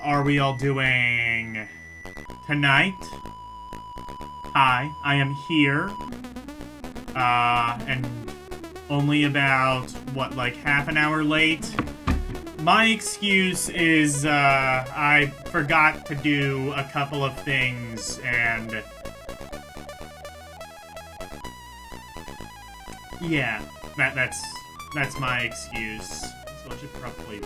Are we all doing tonight? Hi, I am here. And only about, what, like half an hour late? My excuse is, I forgot to do a couple of things, and... yeah, that's my excuse. So I should probably...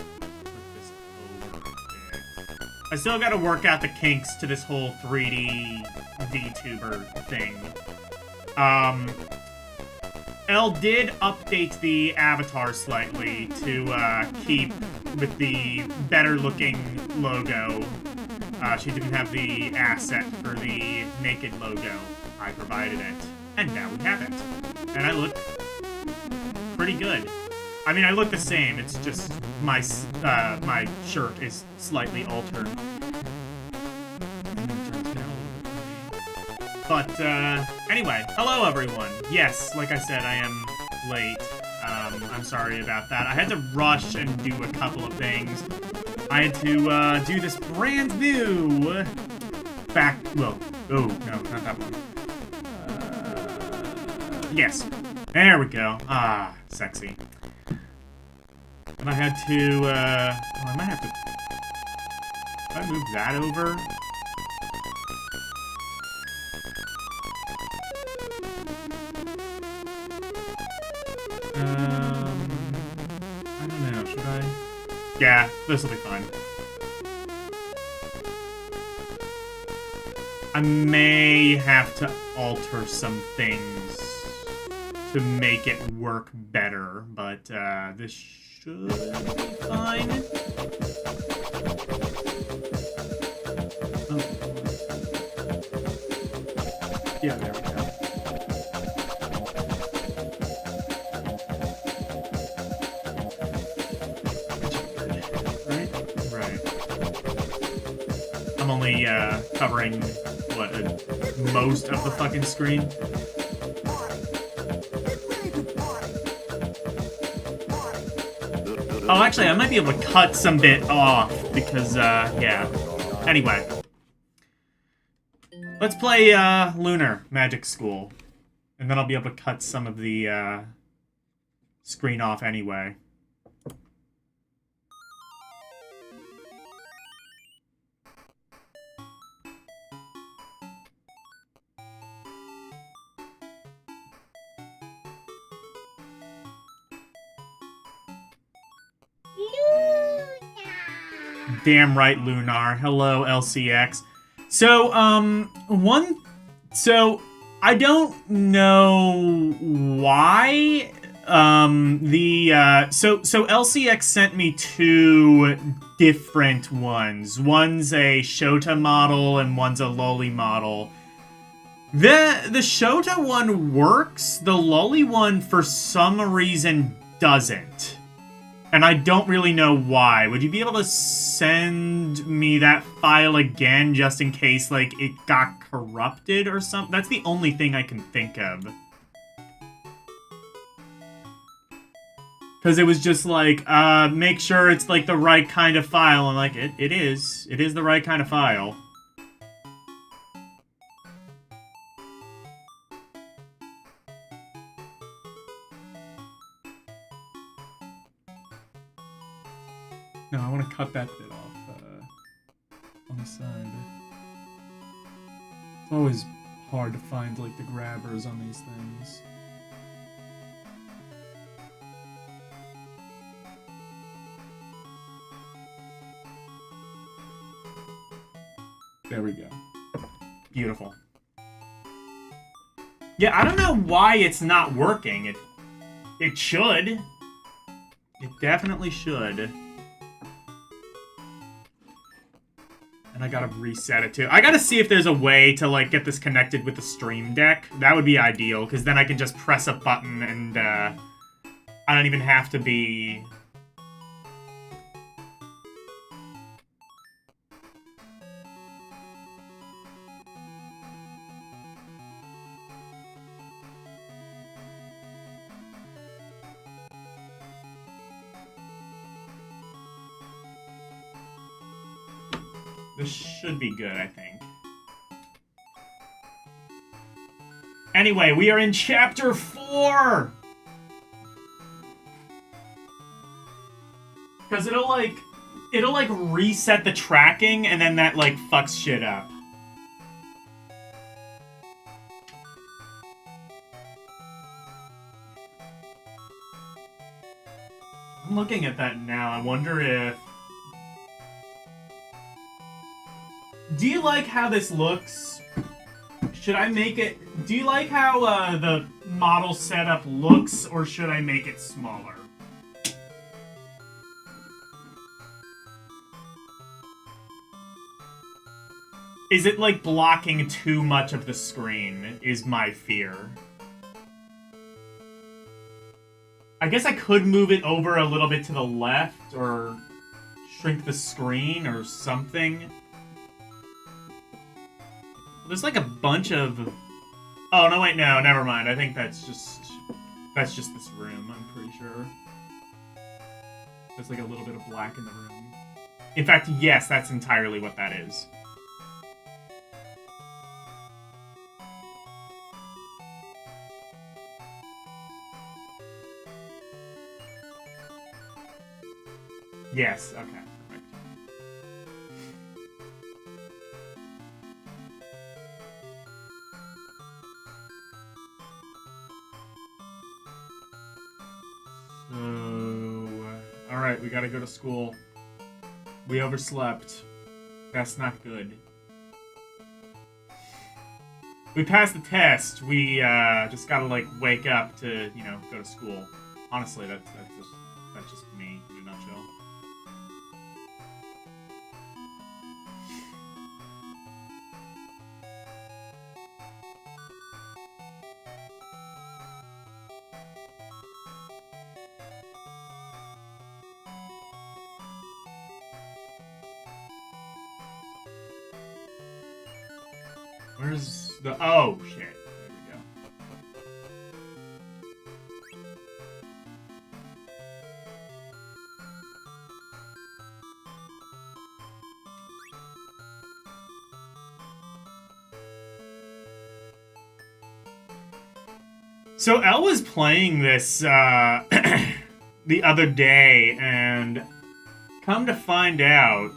I still gotta work out the kinks to this whole 3D VTuber thing. Elle did update the avatar slightly to keep with the better looking logo. She didn't have the asset for the naked logo. I provided it. And now we have it. And I look pretty good. I mean, I look the same, it's just my shirt is slightly altered. But, anyway, hello everyone. Yes, like I said, I am late. I'm sorry about that. I had to rush and do a couple of things. I had to, do this brand new... oh, no, not that one. Yes. There we go. Ah, sexy. And I had to, I might have to... If I move that over... I don't know, should I? Yeah, this'll be fine. I may have to alter some things to make it work better, but, this should be fine. Oh. Yeah, there we go. I'm only, covering, what, most of the fucking screen? Oh, actually, I might be able to cut some bit off, because, yeah. Anyway. Let's play, Lunar Magic School. And then I'll be able to cut some of the, screen off anyway. Damn right, Lunar. Hello, LCX. So, so, I don't know why, so LCX sent me two different ones. One's a Shota model and one's a Loli model. The Shota one works, the Loli one, for some reason, doesn't. And I don't really know why. Would you be able to send me that file again just in case, like, it got corrupted or something? That's the only thing I can think of. Because it was just like, make sure it's, like, the right kind of file. And, like, it is. It is the right kind of file. No, I want to cut that bit off on the side. It's always hard to find, like, the grabbers on these things. There we go. Beautiful. Yeah, I don't know why it's not working. It should. It definitely should. And I gotta reset it too. I gotta see if there's a way to like get this connected with the Stream Deck. That would be ideal, because then I can just press a button and I don't even have to be... This should be good, I think. Anyway, we are in Chapter 4! Because it'll, like, reset the tracking, and then that, like, fucks shit up. I'm looking at that now. I wonder if... Do you like how this looks? Should I make it... Do you like how the model setup looks, or should I make it smaller? Is it, like, blocking too much of the screen, is my fear. I guess I could move it over a little bit to the left, or shrink the screen, or something. There's like a bunch of... Oh, no, wait, no, never mind. I think that's just this room, I'm pretty sure. There's like a little bit of black in the room. In fact, yes, that's entirely what that is. Yes, okay. Alright, we gotta go to school. We overslept. That's not good. We passed the test. We just gotta like wake up to, you know, go to school. Honestly, that's just me in a nutshell. Where's the... Oh, shit. There we go. So Elle was playing this the other day, and come to find out,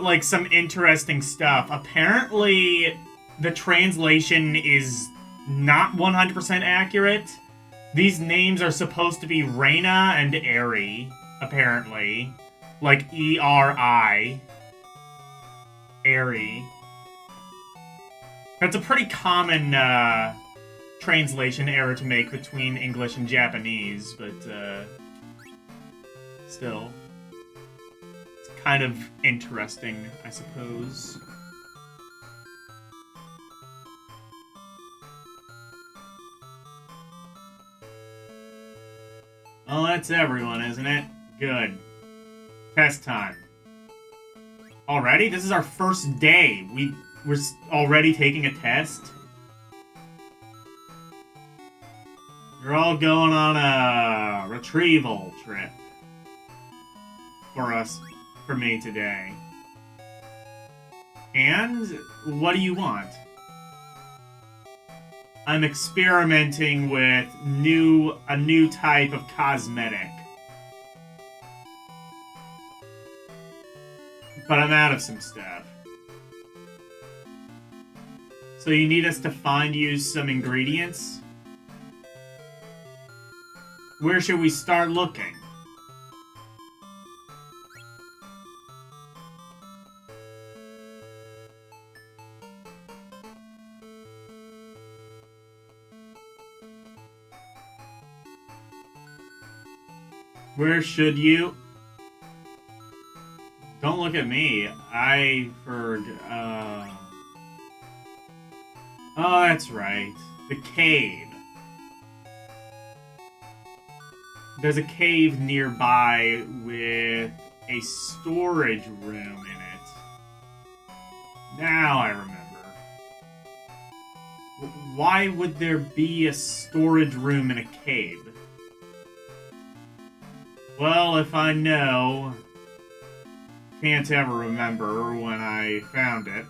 like, some interesting stuff. Apparently, the translation is not 100% accurate. These names are supposed to be Reina and Eri, apparently. Like, E-R-I. Eri. That's a pretty common, translation error to make between English and Japanese, but, still. Kind of interesting, I suppose. Well, that's everyone, isn't it? Good. Test time. Already? This is our first day. We're already taking a test? You're all going on a retrieval trip. For me today. And what do you want? I'm experimenting with a new type of cosmetic. But I'm out of some stuff. So you need us to find you some ingredients? Where should we start looking? Where should you... Don't look at me. I heard, Oh, that's right. The cave. There's a cave nearby with a storage room in it. Now I remember. Why would there be a storage room in a cave? Well, if I know, can't ever remember when I found it.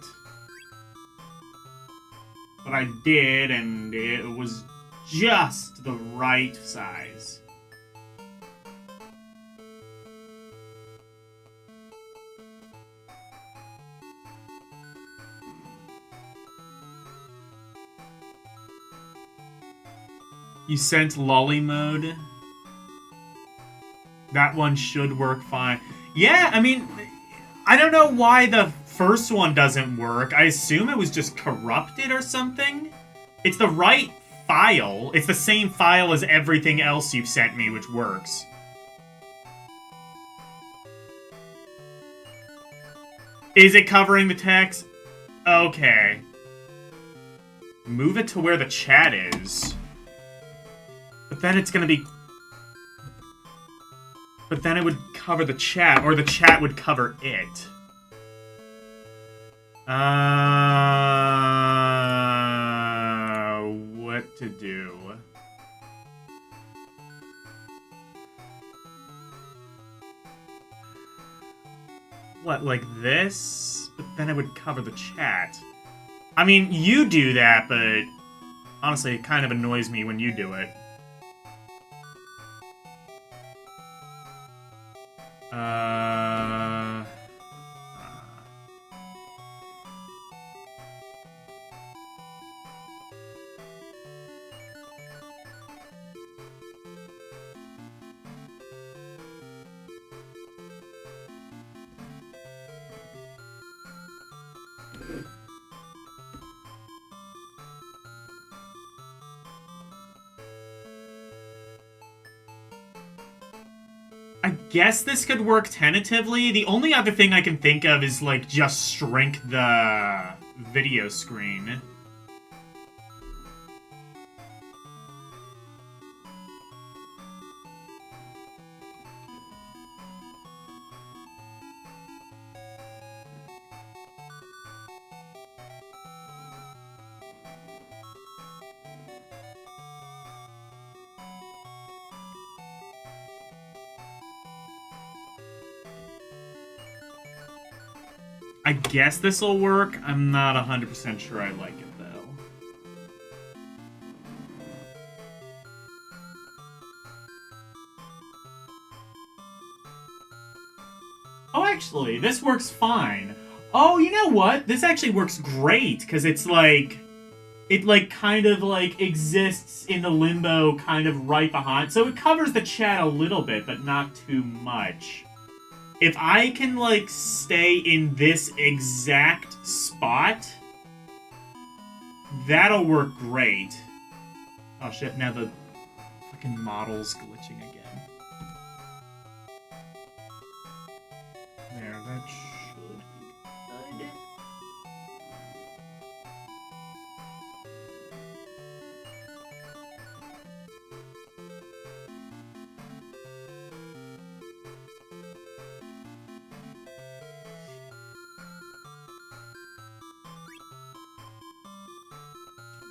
But I did, and it was just the right size. You sent lolly mode? That one should work fine. Yeah, I mean, I don't know why the first one doesn't work. I assume it was just corrupted or something. It's the right file. It's the same file as everything else you've sent me, which works. Is it covering the text? Okay. Move it to where the chat is. But then it's gonna be... But then it would cover the chat, or the chat would cover it. What to do? What, like this? But then it would cover the chat. I mean, you do that, but honestly, it kind of annoys me when you do it. I guess this could work tentatively. The only other thing I can think of is, like, just shrink the video screen. I guess this'll work. I'm not 100% sure I like it, though. Oh, actually, this works fine. Oh, you know what? This actually works great, because it's like... It, like, kind of, like, exists in the limbo kind of right behind. So it covers the chat a little bit, but not too much. If I can, like, stay in this exact spot, that'll work great. Oh shit, now the fucking model's glitching again. There, that should be good.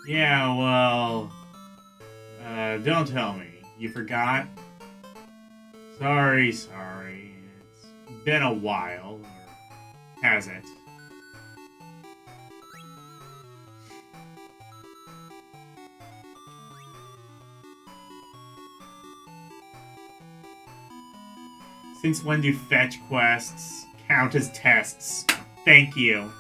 Yeah, well... don't tell me. You forgot? Sorry. It's been a while. Or has it? Since when do fetch quests count as tests? Thank you.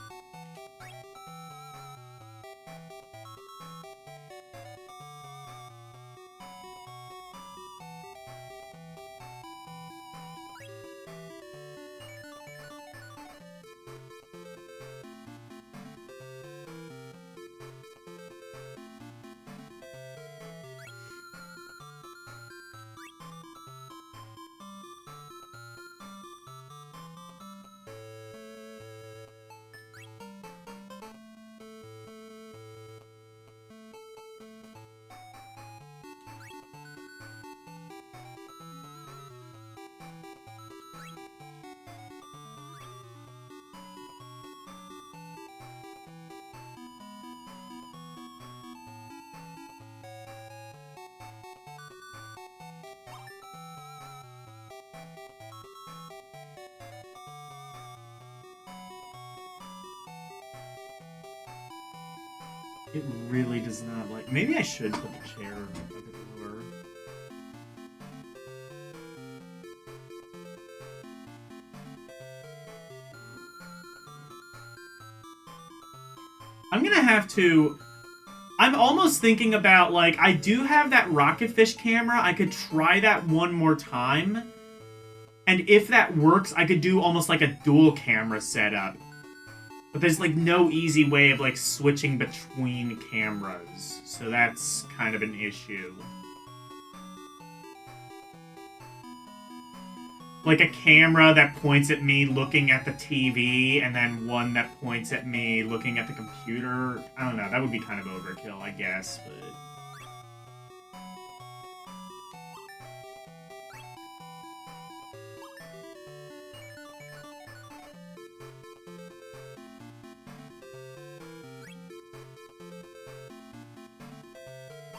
It really does not like... Maybe I should put the chair a bit lower. I'm gonna have to... I'm almost thinking about, like, I do have that rocketfish camera. I could try that one more time. And if that works, I could do almost like a dual camera setup. But there's, like, no easy way of, like, switching between cameras. So that's kind of an issue. Like a camera that points at me looking at the TV, and then one that points at me looking at the computer. I don't know, that would be kind of overkill, I guess, but...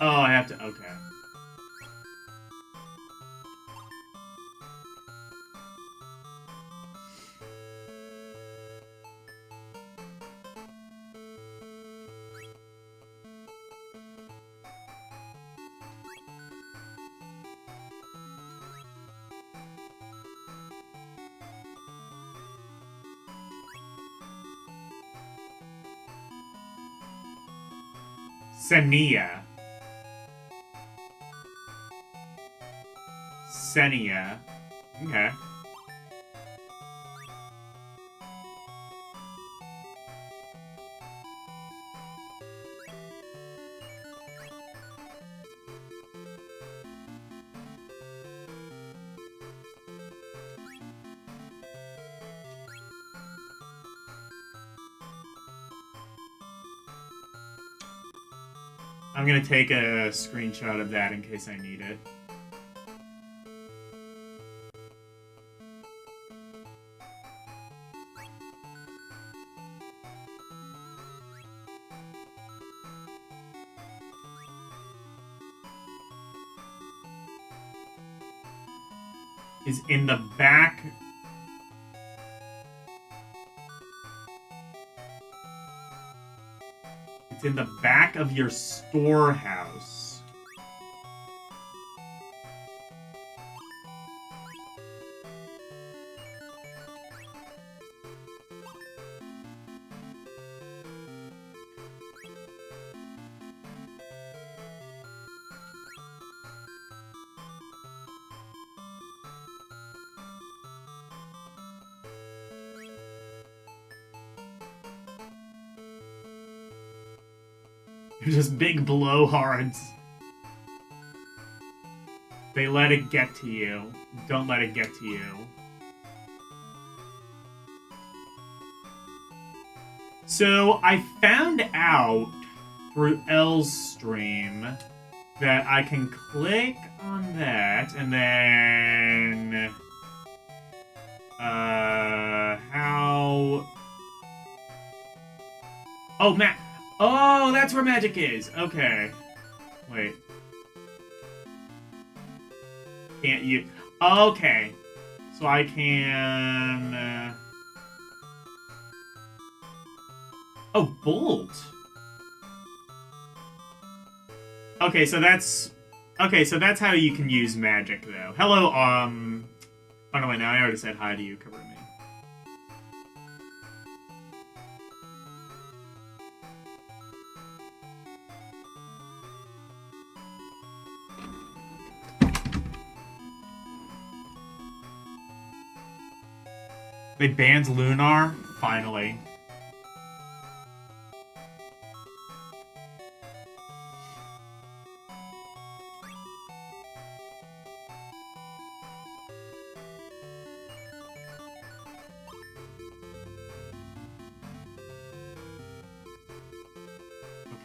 Oh, I have to... Okay. Senia. Senia. Okay. I'm gonna take a screenshot of that in case I need it. Is in the back. It's in the back of your storehouse. You're just big blowhards. They let it get to you. Don't let it get to you. So, I found out through L's stream that I can click on that and then... how... Oh, Oh, that's where magic is. Okay. Wait. Can't you... Okay. So I can... Oh, bolt. Okay, so that's... Okay, so that's how you can use magic, though. Hello, Oh, no, wait, no, I already said hi to you. Cover me. They banned Lunar? Finally.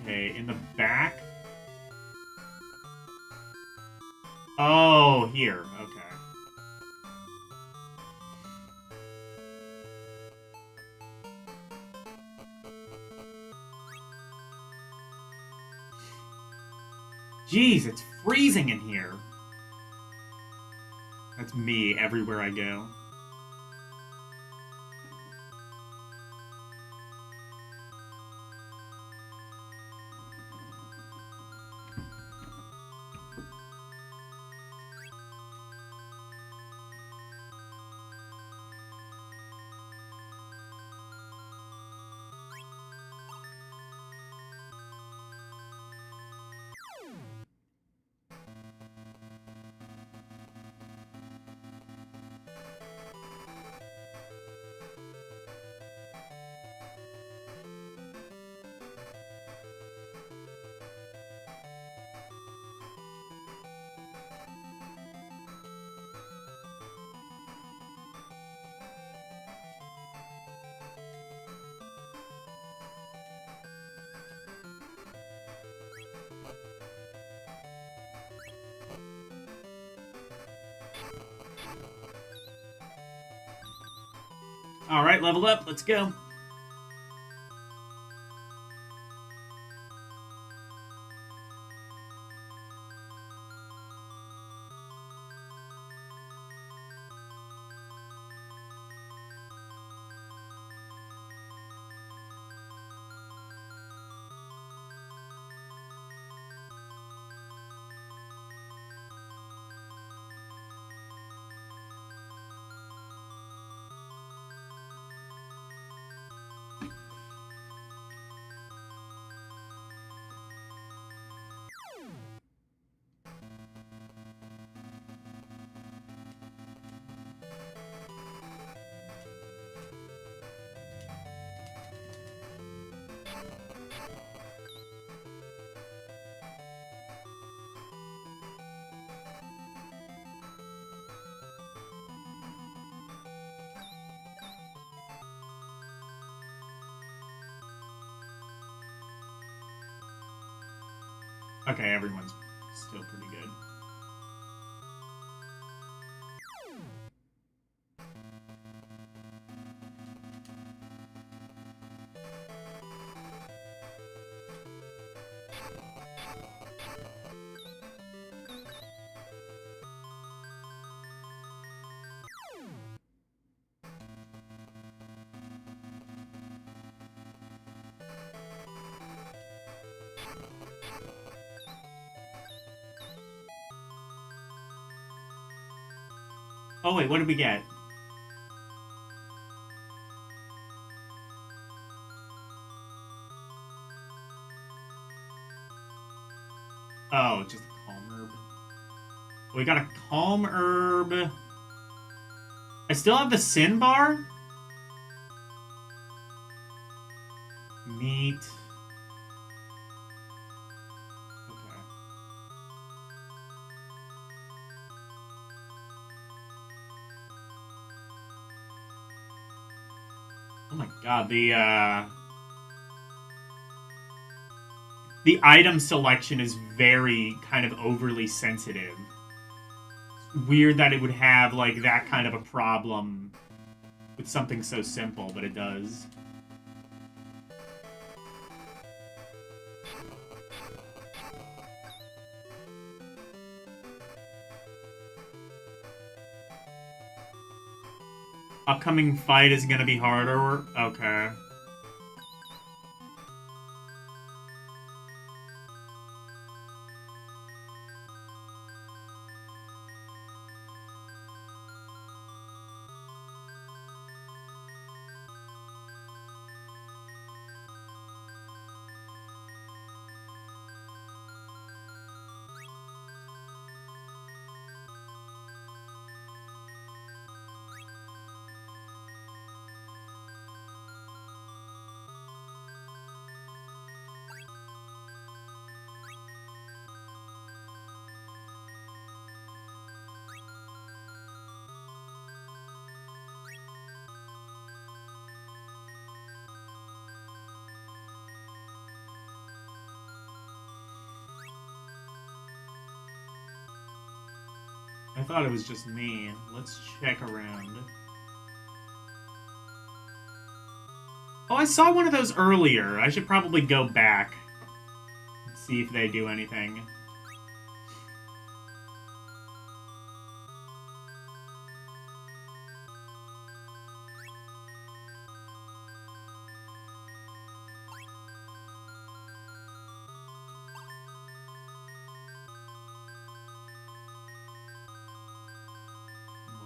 Okay, in the back? Oh, here. Okay. Jeez, it's freezing in here. That's me everywhere I go. Alright, leveled up. Let's go. Okay, everyone's still pretty good. Oh wait, what did we get? Oh, just a calm herb. We got a calm herb. I still have the sin bar? Meat. Okay. Oh my god, the item selection is very kind of overly sensitive. It's weird that it would have like that kind of a problem with something so simple, but it does. Upcoming fight is gonna be harder. Okay. I thought it was just me. Let's check around. Oh, I saw one of those earlier. I should probably go back and see if they do anything.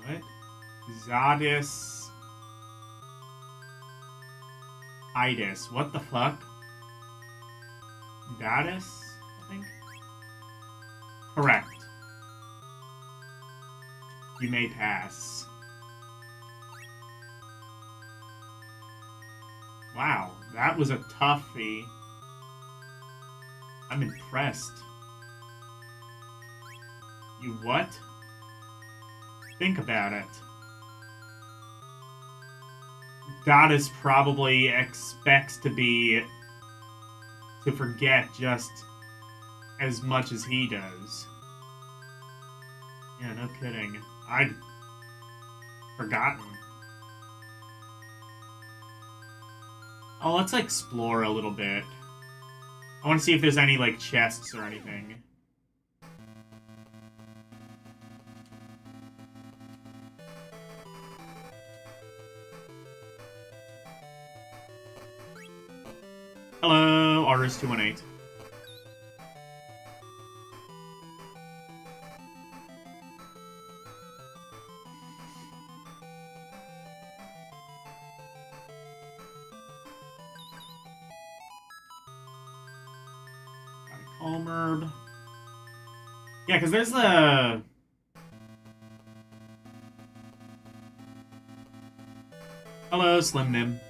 What? Zadis... Idis. What the fuck? Dadis, I think? Correct. You may pass. Wow, that was a toughie. I'm impressed. You what? Think about it. Goddess probably expects to forget just as much as he does. Yeah, no kidding. Forgotten. Oh, let's explore a little bit. I want to see if there's any, like, chests or anything. Hello, Artist218. Calmerb. Yeah, because there's the... Hello, Slim Nim.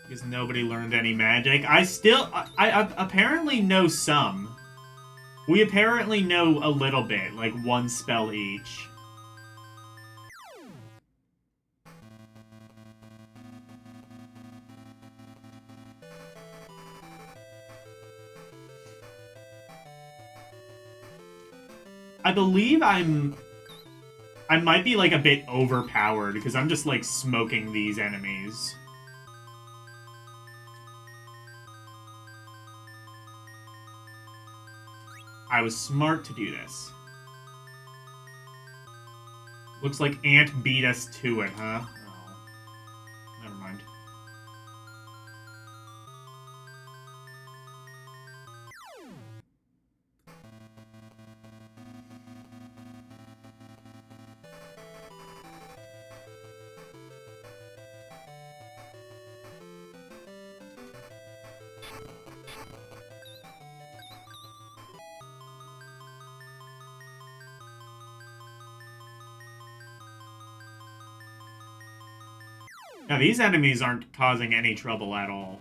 Because nobody learned any magic. I apparently know some. We apparently know a little bit, like one spell each. I believe I might be like a bit overpowered because I'm just like smoking these enemies. I was smart to do this. Looks like Ant beat us to it, huh? Oh. Never mind. Now, these enemies aren't causing any trouble at all.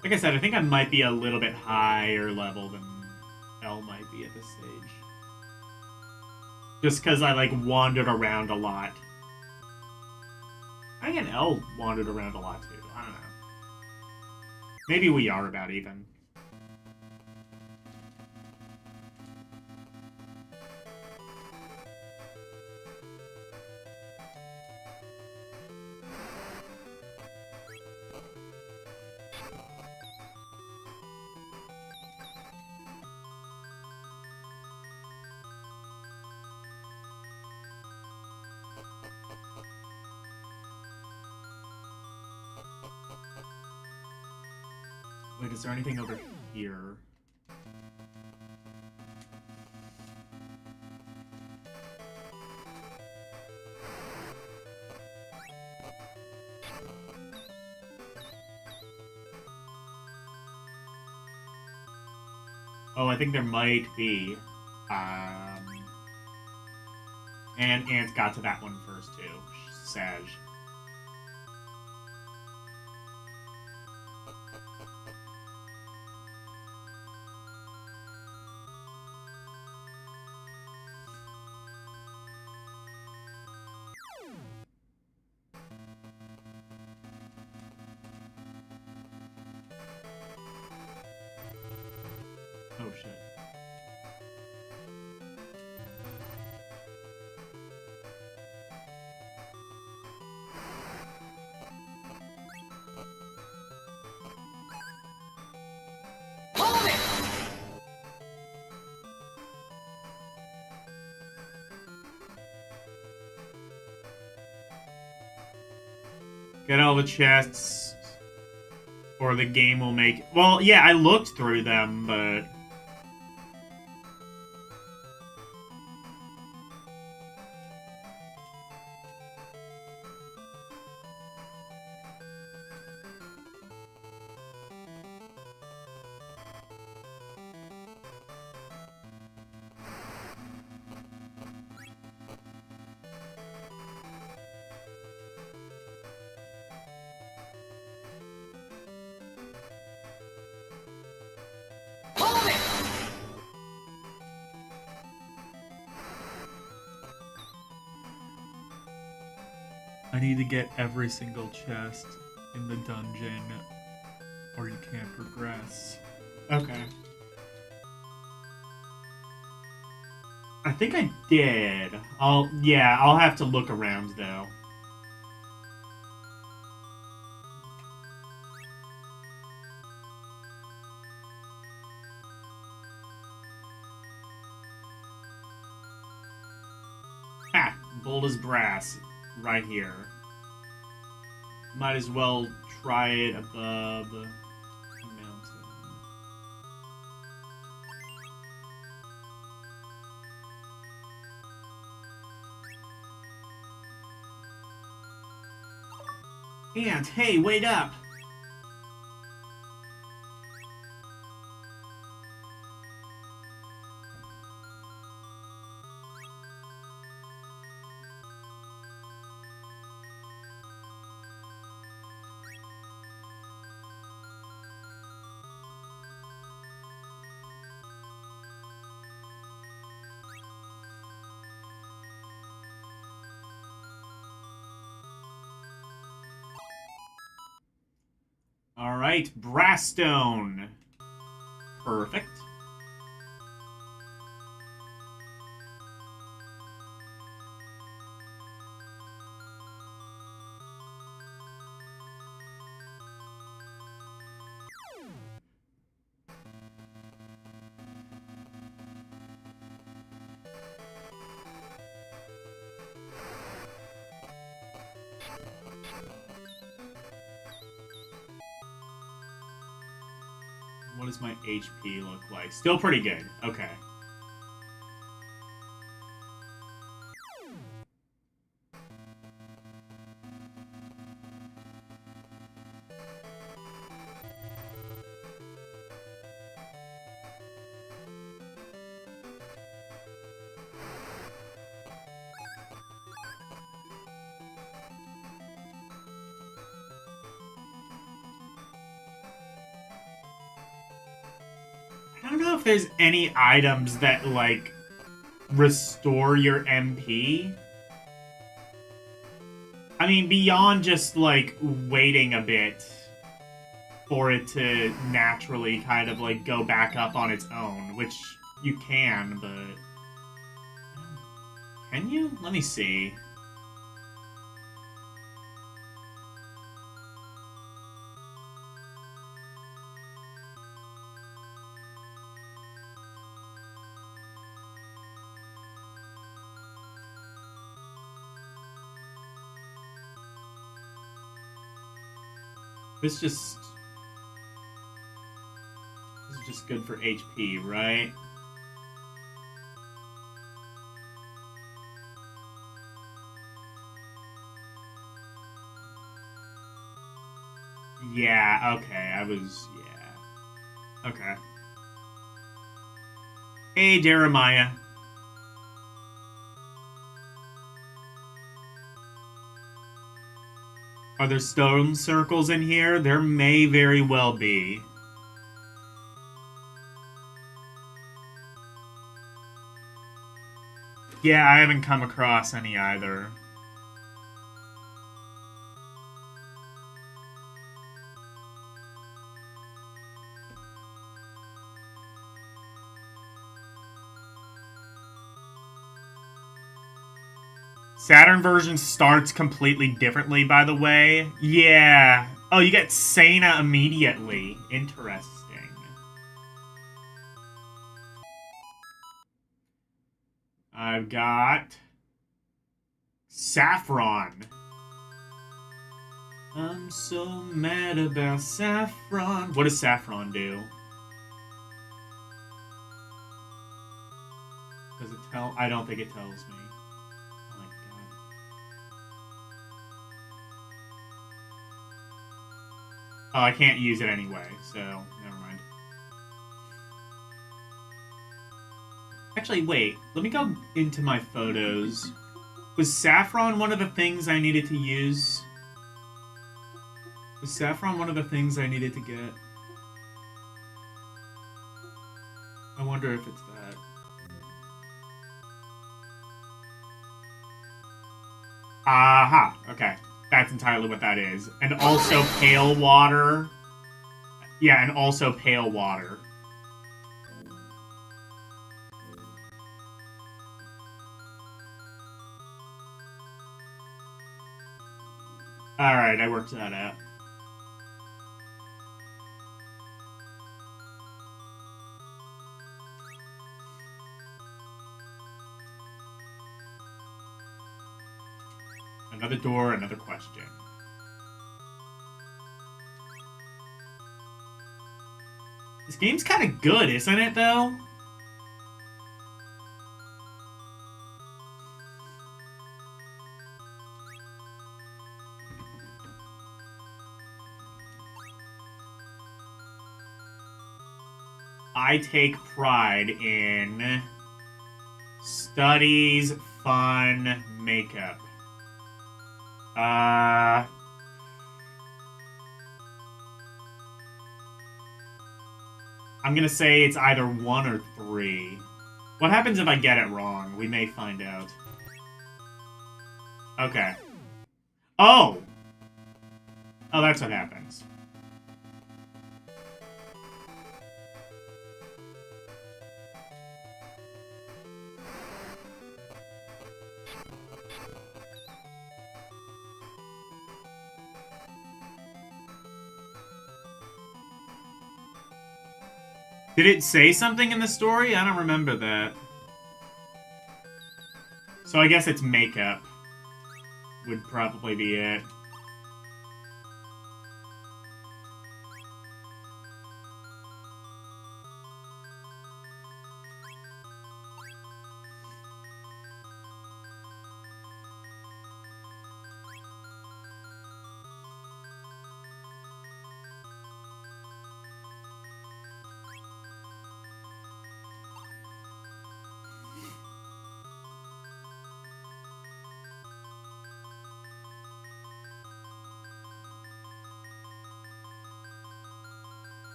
Like I said, I think I might be a little bit higher level than L might be at this stage. Just because I, like, wandered around a lot. I think L wandered around a lot, too. I don't know. Maybe we are about even. Wait, is there anything over here? Oh, I think there might be. And Ant got to that one first, too. Sag. Oh, shit. Hold it! Get all the chests, or the game will make... Well, yeah, I looked through them, but... I need to get every single chest in the dungeon, or you can't progress. Okay. I think I did. I'll have to look around, though. Ha! Bold as brass. Right here. Might as well try it above the mountain. Ant, hey, wait up! Alright, Brassstone. Perfect. What does my HP look like? Still pretty good. Okay. I don't know if there's any items that, like, restore your MP. I mean, beyond just, like, waiting a bit for it to naturally kind of, like, go back up on its own, which you can, but... Can you? Let me see. This is just good for HP, right? Yeah, okay, yeah. Okay. Hey, Jeremiah. Are there stone circles in here? There may very well be. Yeah, I haven't come across any either. Saturn version starts completely differently, by the way. Yeah. Oh, you get Sana immediately. Interesting. I've got... Saffron. I'm so mad about Saffron. What does Saffron do? Does it tell? I don't think it tells me. Oh my god. Oh, I can't use it anyway, so never mind. Actually, wait. Let me go into my photos. Was Saffron one of the things I needed to use? Was Saffron one of the things I needed to get? I wonder if it's that. Aha! Okay. That's entirely what that is. And also pale water. Yeah, and also pale water. Alright, I worked that out. Another door, another question. This game's kind of good, isn't it, though? I take pride in studies, fun, makeup. I'm gonna say it's either 1 or 3. What happens if I get it wrong? We may find out. Okay. Oh! Oh, that's what happens. Did it say something in the story? I don't remember that. So I guess it's makeup. Would probably be it.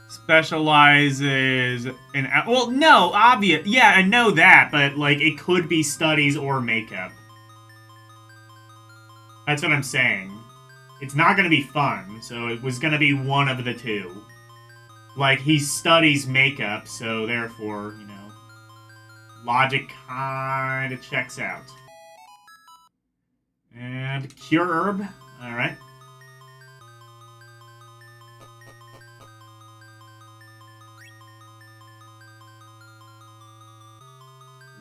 Specializes in... Well, no, obvious. Yeah, I know that, but, like, it could be studies or makeup. That's what I'm saying. It's not going to be fun, so it was going to be one of the two. Like, he studies makeup, so therefore, you know, logic kind of checks out. And cure herb. Alright.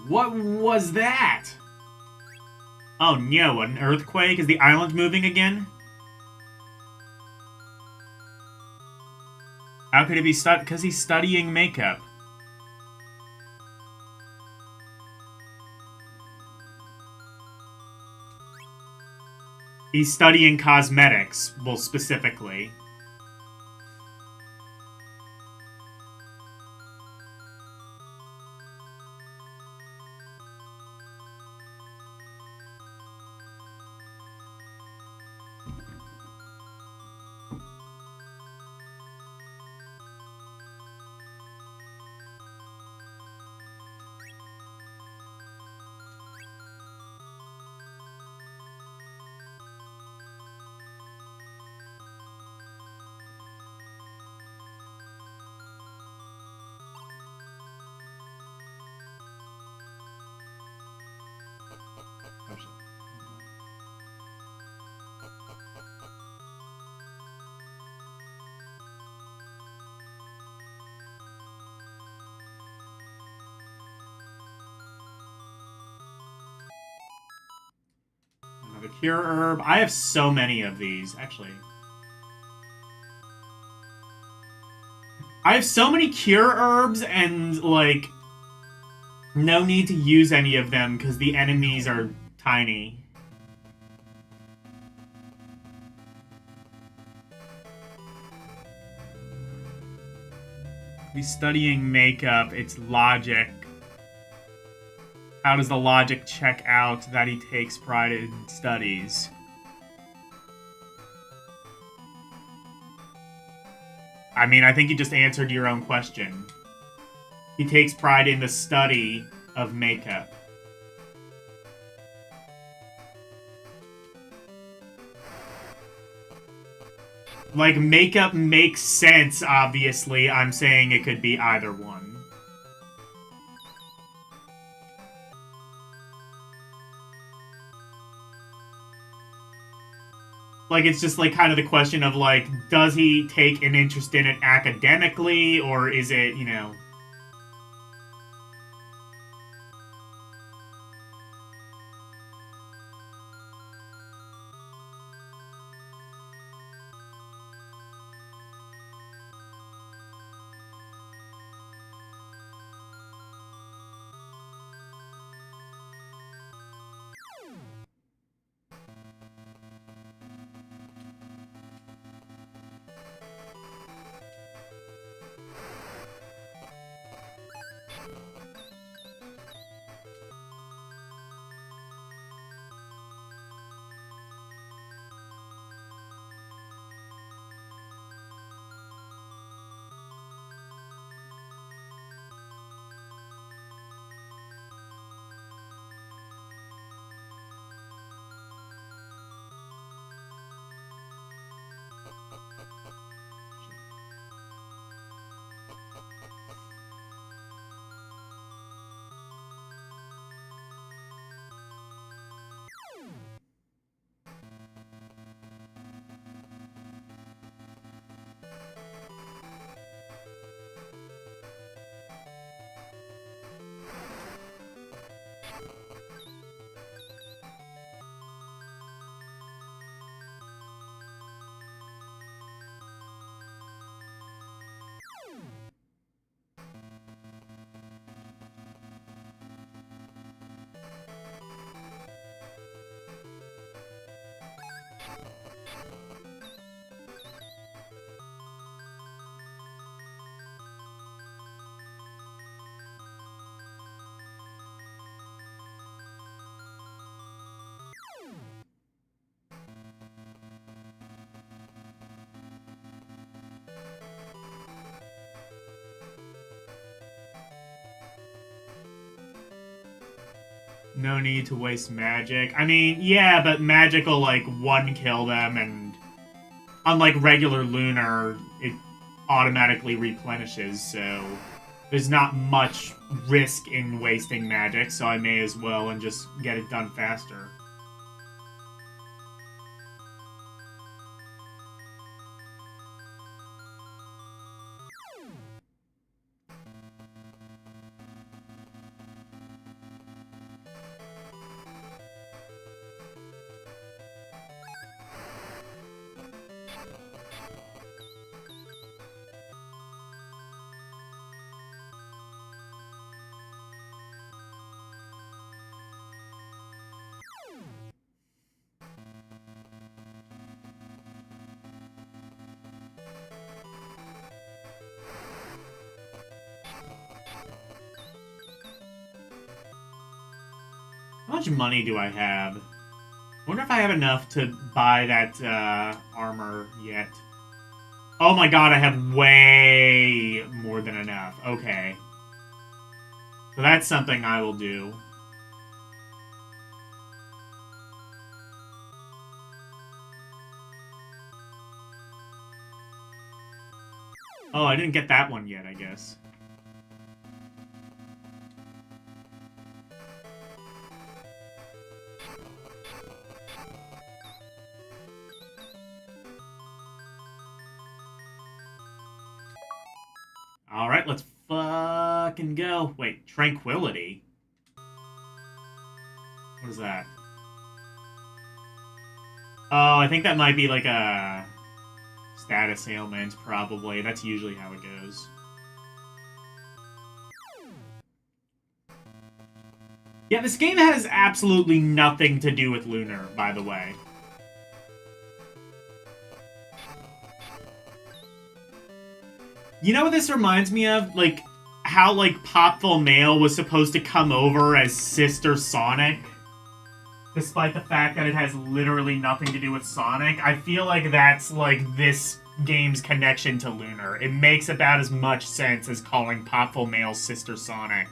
What was that? Oh no, an earthquake? Is the island moving again? How could it be because he's studying makeup? He's studying cosmetics, well, specifically. Another cure herb. I have so many of these, actually. I have so many cure herbs and, like, no need to use any of them because the enemies are tiny. He's studying makeup. It's logic. How does the logic check out that he takes pride in studies? I mean, I think you just answered your own question. He takes pride in the study of makeup. Like, makeup makes sense, obviously. I'm saying it could be either one. Like, it's just, like, kind of the question of, like, does he take an interest in it academically, or is it, you know... No need to waste magic. I mean, yeah, but magic will, like, one-kill them, and unlike regular Lunar, it automatically replenishes, so there's not much risk in wasting magic, so I may as well and just get it done faster. How much money do I have? I wonder if I have enough to buy that armor yet. Oh my god, I have way more than enough. Okay. So that's something I will do. Oh, I didn't get that one yet, I guess. Alright, let's fucking go. Wait, tranquility? What is that? Oh, I think that might be like a status ailment, probably. That's usually how it goes. Yeah, this game has absolutely nothing to do with Lunar, by the way. You know what this reminds me of? Like, how, like, Popful Mail was supposed to come over as Sister Sonic? Despite the fact that it has literally nothing to do with Sonic. I feel like that's, like, this game's connection to Lunar. It makes about as much sense as calling Popful Mail Sister Sonic.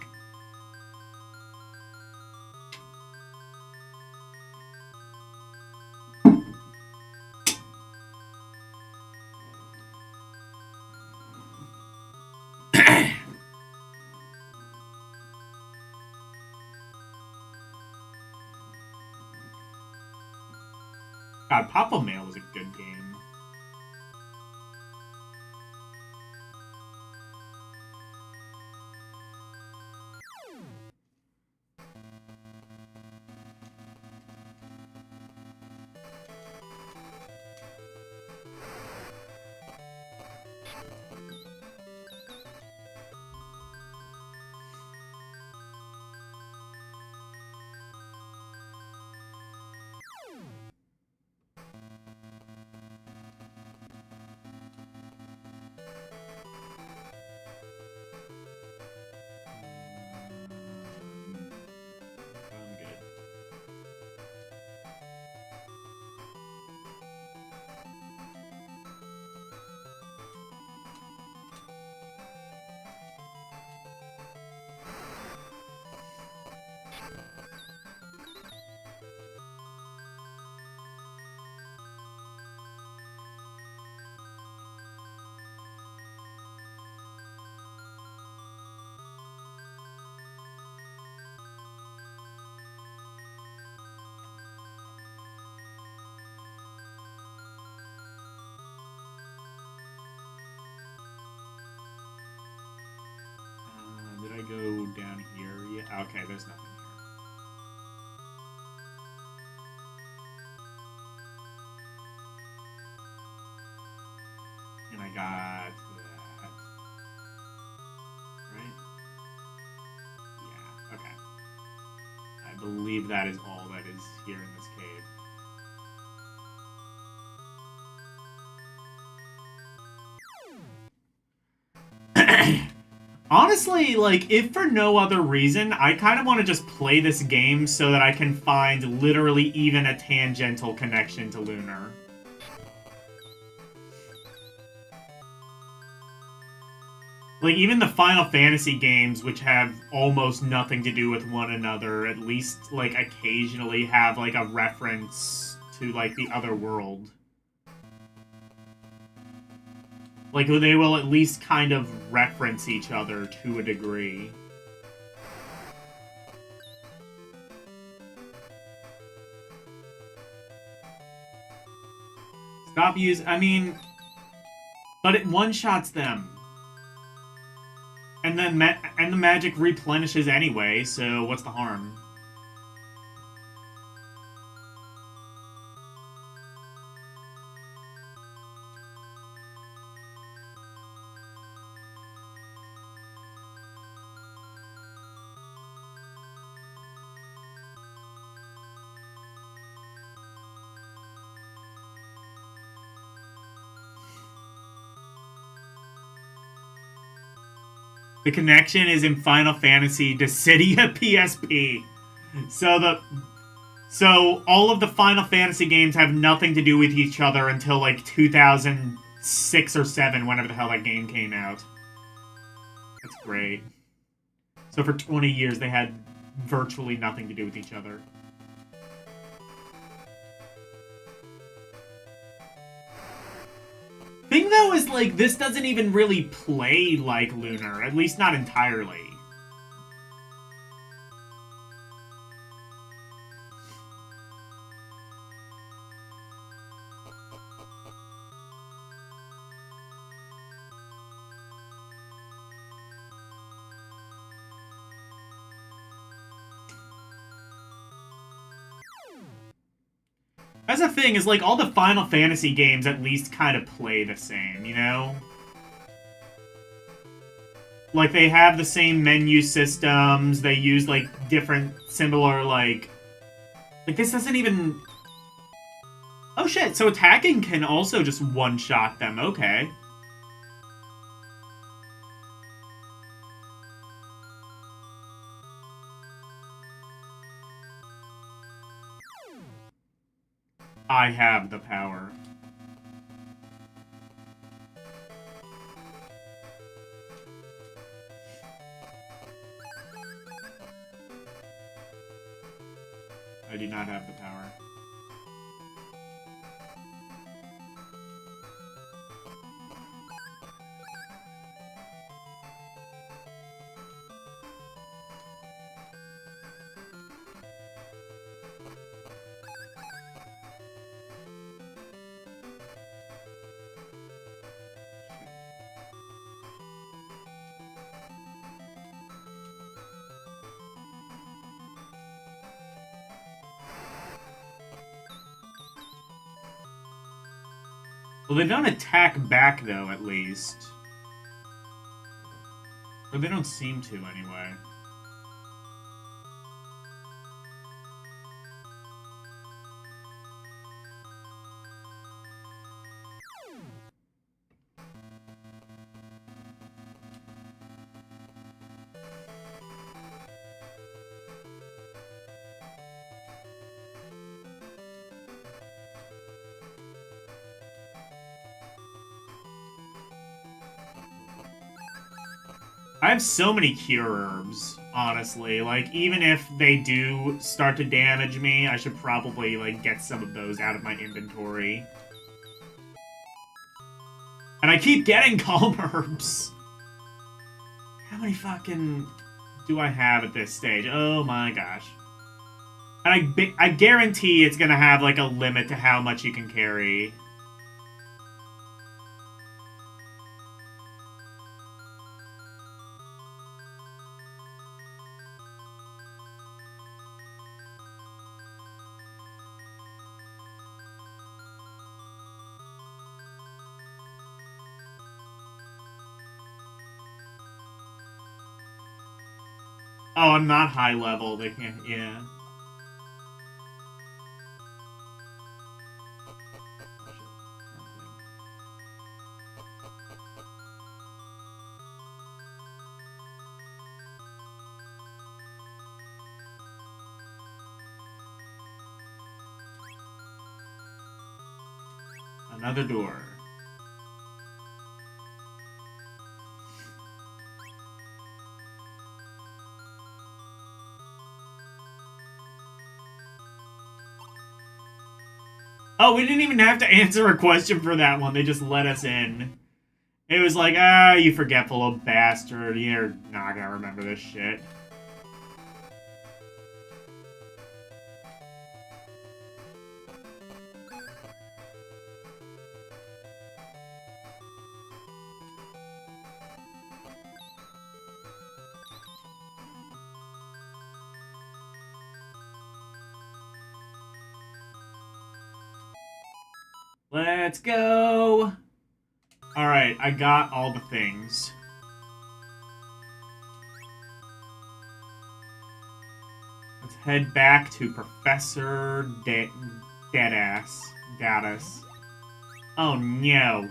God, Papa Mail was a good game. I'm good. Did I go down here? Yeah. Okay, there's nothing here. And I got that. Right? Yeah, okay. I believe that is all that is here in this cave. Honestly, like, if for no other reason, I kind of want to just play this game so that I can find literally even a tangential connection to Lunar. Like, even the Final Fantasy games, which have almost nothing to do with one another, at least, like, occasionally have, like, a reference to, like, the other world. Like, they will at least kind of reference each other to a degree. Stop I mean... But it one-shots them. And then the magic replenishes anyway, so what's the harm? The connection is in Final Fantasy Dissidia PSP. So all of the Final Fantasy games have nothing to do with each other until like 2006 or 7, whenever the hell that game came out. That's great. So for 20 years they had virtually nothing to do with each other. Thing though is, like, this doesn't even really play like Lunar, at least not entirely. That's the thing, is like all the Final Fantasy games at least kind of play the same, you know? Like, they have the same menu systems, they use, like, different, similar, like... Like, this doesn't even... Oh shit, so attacking can also just one-shot them, okay. I have the power. I do not have the power. Well, they don't attack back, though, at least. Or they don't seem to, anyway. I have so many cure herbs, honestly. Like, even if they do start to damage me, I should probably, like, get some of those out of my inventory. And I keep getting calm herbs. How many fucking do I have at this stage? Oh my gosh. And I guarantee it's gonna have, like, a limit to how much you can carry. Oh, I'm not high level. They can't, yeah. Another door. Oh, we didn't even have to answer a question for that one. They just let us in. It was like, ah, you forgetful little bastard. You're not gonna remember this shit. Let's go! Alright, I got all the things. Let's head back to Professor Deadass. Gaddis. Oh no.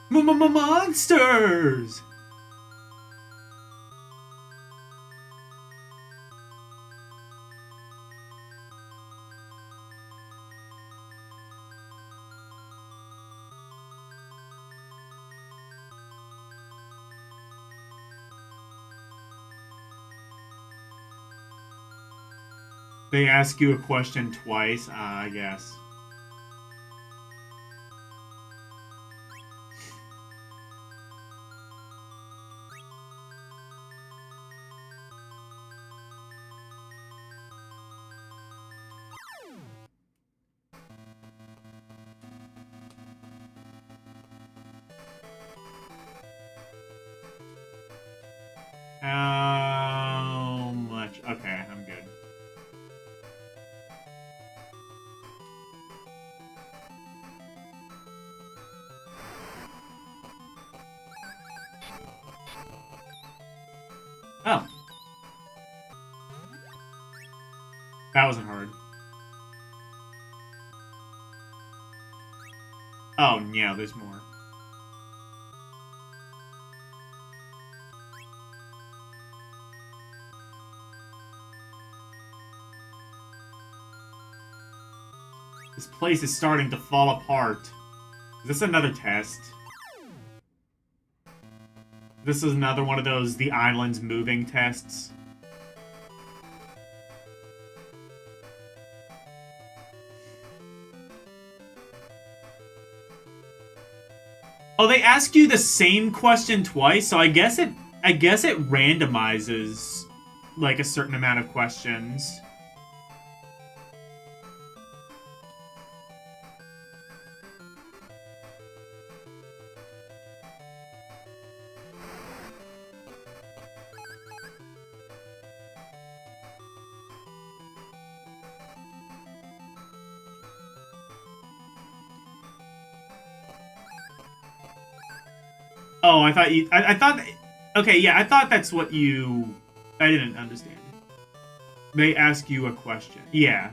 Monsters! They ask you a question twice, I guess. How much? Okay, I'm good. Oh. That wasn't hard. Oh, yeah, there's more. This place is starting to fall apart. Is this another test? This is another one of those the island's moving tests. Oh, they ask you the same question twice, so I guess it randomizes like a certain amount of questions. Oh, I thought you... I thought... Okay, yeah, I thought that's what you... I didn't understand. They ask you a question. Yeah.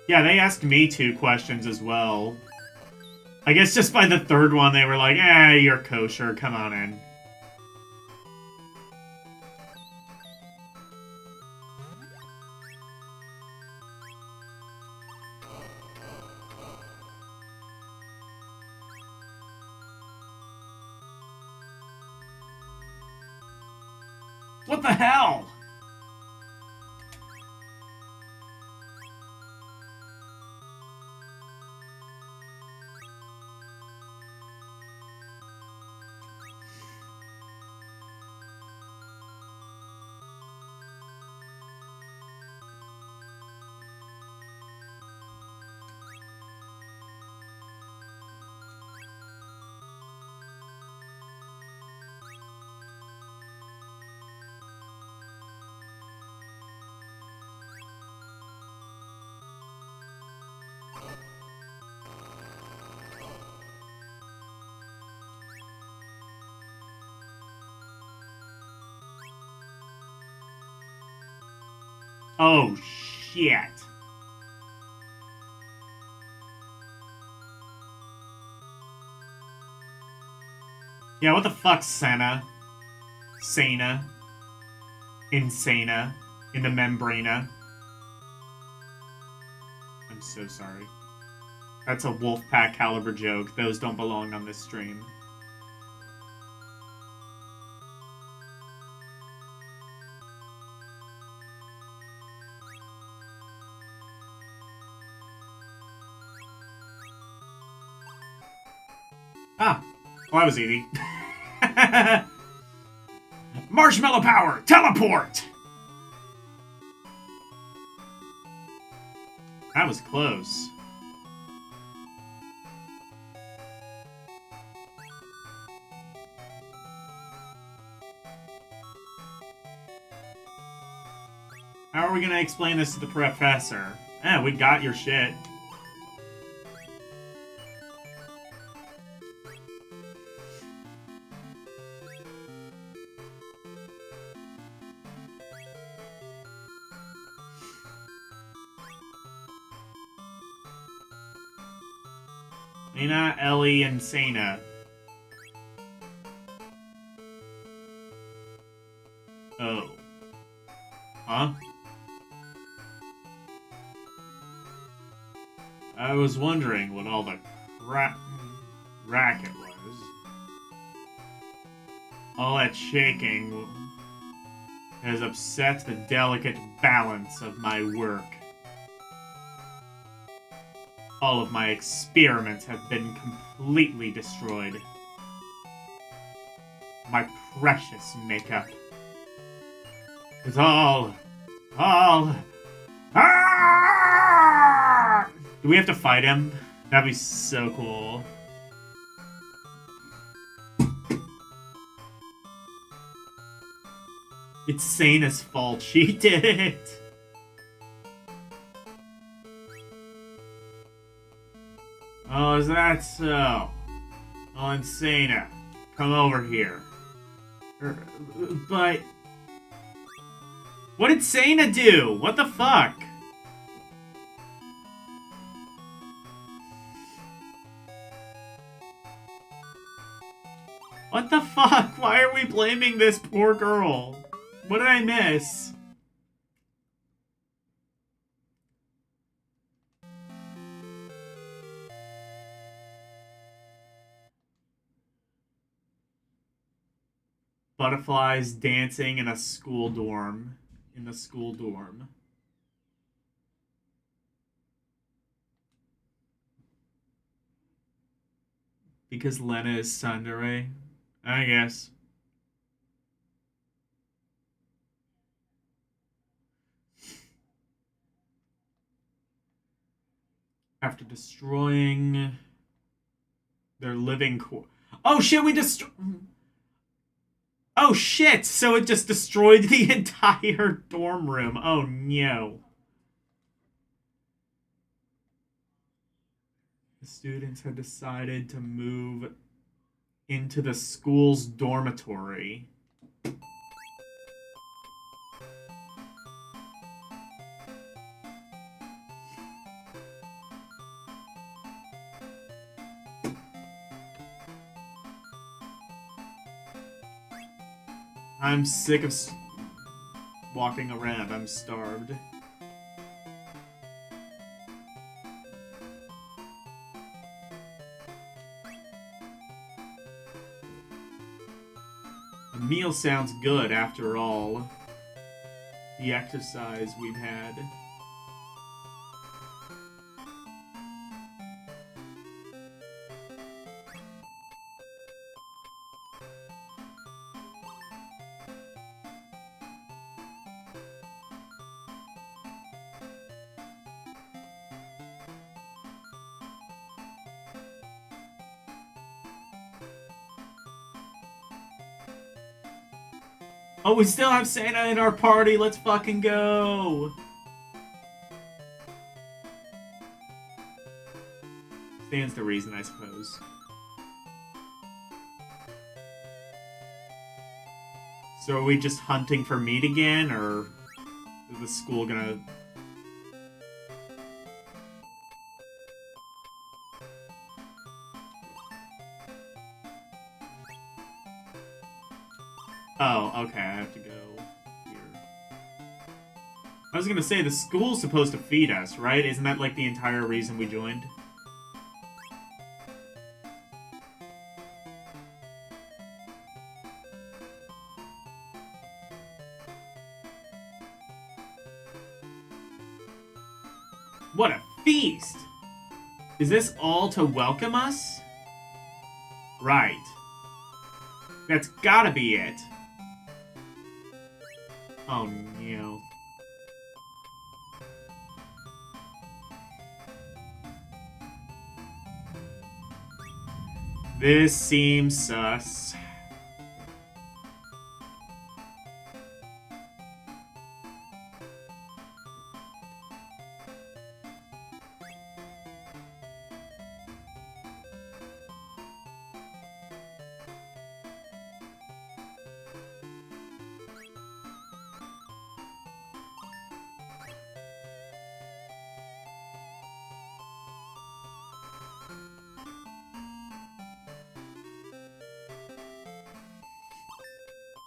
Yeah, they asked me 2 questions as well. I guess just by the 3rd one, they were like, you're kosher, come on in. What the hell? Oh, shit. Yeah, what the fuck, Senna? Sana. Insana. In the Membrana. I'm so sorry. That's a Wolfpack caliber joke. Those don't belong on this stream. Ah, well, that was easy. Marshmallow power! Teleport! That was close. How are we gonna explain this to the professor? We got your shit. Lena, Ellie, and Sana. Oh. Huh? I was wondering what all the racket was. All that shaking has upset the delicate balance of my work. All of my experiments have been completely destroyed. My precious makeup is all... Ah! Do we have to fight him? That'd be so cool. It's Sana's fault. She did it. Oh, is that so? Oh, Insana, come over here. But... What did Sana do? What the fuck? What the fuck? Why are we blaming this poor girl? What did I miss? Butterflies dancing in a school dorm. In the school dorm. Because Lena is tsundere? I guess. After destroying their living core. Oh shit, we destroyed... Oh shit, so it just destroyed the entire dorm room. Oh no. students had decided to move into the school's dormitory. I'm sick of walking around. I'm starved. A meal sounds good after all the exercise we've had. Oh, we still have Santa in our party. Let's fucking go. Stands to reason, I suppose. So are we just hunting for meat again, or is the school gonna... Oh, okay, I have to go here. I was gonna say, the school's supposed to feed us, right? Isn't that, like, the entire reason we joined? What a feast! Is this all to welcome us? Right. That's gotta be it. Oh, no. This seems sus.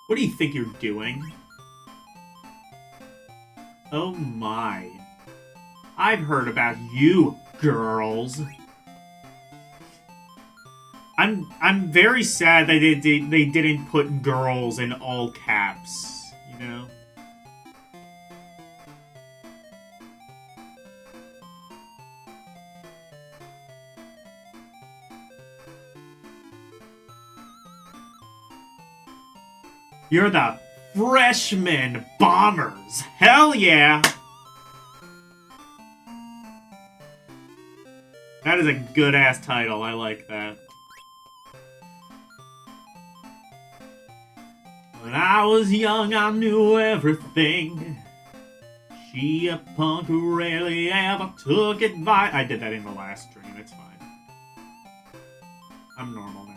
What do you think you're doing? Oh my. I've heard about you, girls. I'm very sad that they didn't put girls in all caps, you know? You're the freshman bombers. Hell yeah. That is a good-ass title. I like that. When I was young, I knew everything. She a punk who rarely ever took advice. I did that in the last stream. It's fine. I'm normal now.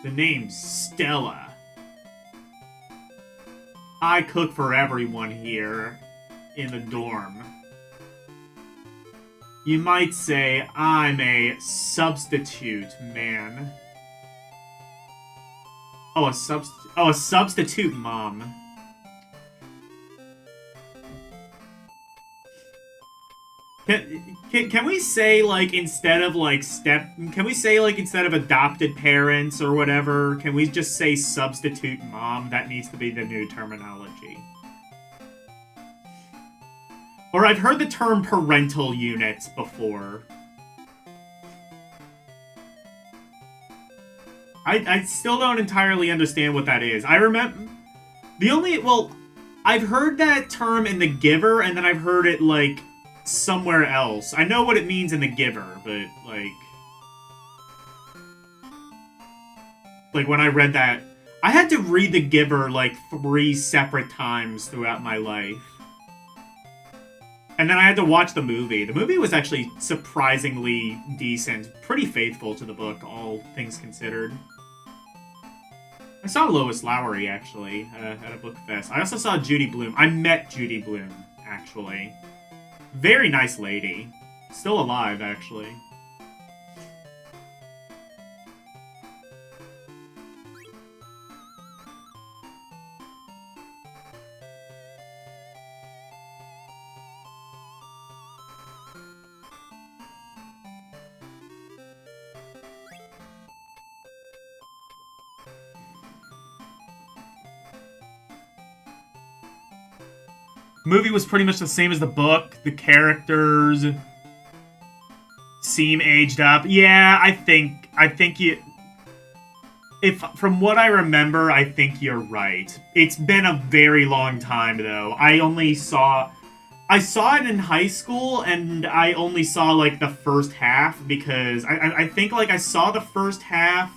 The name's Stella. I cook for everyone here in the dorm. You might say I'm a substitute man. Oh, a substitute mom. Can we say, like, instead of, like, can we say, like, instead of adopted parents or whatever, can we just say substitute mom? That needs to be the new terminology. Or I've heard the term parental units before. I still don't entirely understand what that is. I remember... Well, I've heard that term in The Giver, and then I've heard it, like, somewhere else. I know what it means in The Giver, but, like... Like, when I read that... I had to read The Giver, like, 3 separate times throughout my life. And then I had to watch the movie. The movie was actually surprisingly decent, pretty faithful to the book, all things considered. I saw Lois Lowry, actually, at a book fest. I also saw Judy Blume. I met Judy Blume, actually. Very nice lady. Still alive, actually. Movie was pretty much the same as the book. The characters seem aged up. Yeah, I think you. If from what I remember, I think you're right. It's been a very long time though. I saw it in high school, and I only saw like the first half because I think like I saw the first half.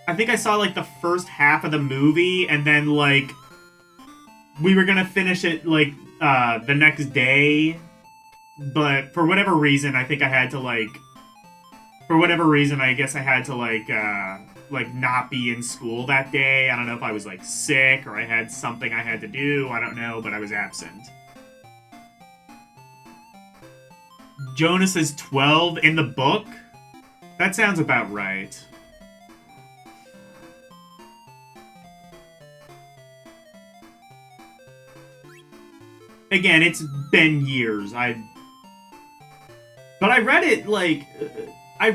I think I saw like the first half of the movie, and then like we were gonna finish it like the next day, but for whatever reason, I think I had to like. For whatever reason, I guess I had to like not be in school that day. I don't know if I was like sick or I had something I had to do. I don't know, but I was absent. Jonas is 12 in the book? That sounds about right. Again, it's been years. But I read it like I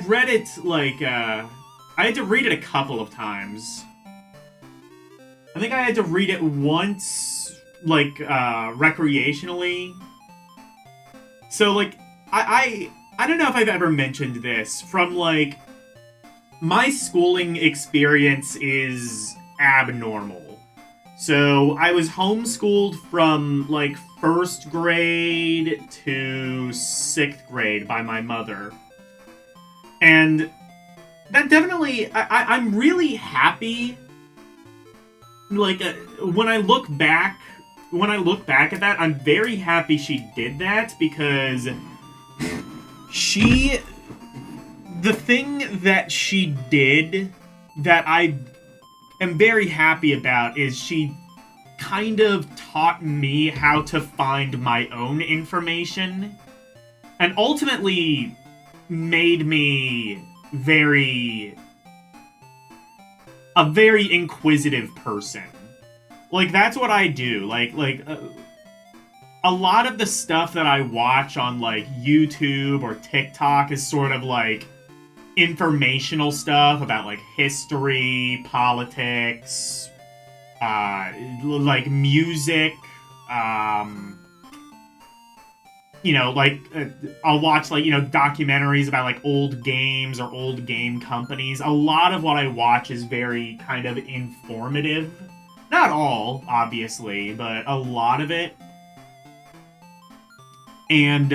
had to read it a couple of times. I think I had to read it once, like, recreationally. So, like, I don't know if I've ever mentioned this. From, like, my schooling experience is abnormal. So, I was homeschooled from, like, 1st grade to 6th grade by my mother. And that definitely, I'm really happy. Like, when I look back at that, I'm very happy she did that because the thing that she did that I am very happy about is she kind of taught me how to find my own information and ultimately made me a very inquisitive person. Like, that's what I do. A lot of the stuff that I watch on, like, YouTube or TikTok is sort of, like, informational stuff about, like, history, politics, like, music, you know, like, I'll watch, like, you know, documentaries about, like, old games or old game companies. A lot of what I watch is very kind of informative. Not all, obviously, but a lot of it. And,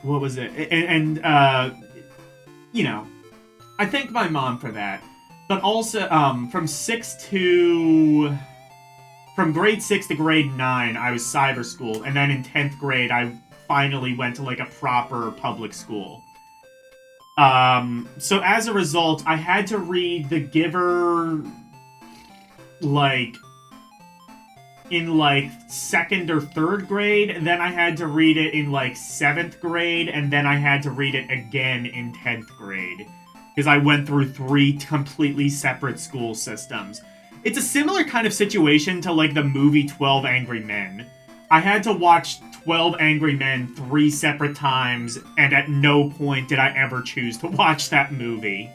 what was it? You know, I thank my mom for that. But also, from grade 6 to grade 9, I was cyber schooled, and then in 10th grade, I finally went to, like, a proper public school. So as a result, I had to read The Giver, like, in, like, 2nd or 3rd grade, and then I had to read it in, like, 7th grade, and then I had to read it again in 10th grade. Because I went through 3 completely separate school systems. It's a similar kind of situation to, like, the movie 12 Angry Men. I had to watch 12 Angry Men 3 separate times, and at no point did I ever choose to watch that movie.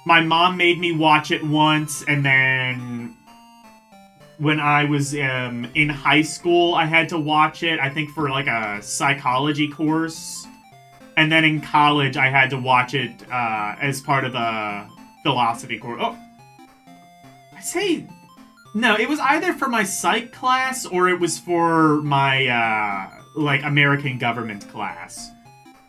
My mom made me watch it once, and then when I was in high school, I had to watch it, I think for, like, a psychology course. And then in college, I had to watch it as part of a philosophy course. Oh, I say... No, it was either for my psych class or it was for my, like, American government class.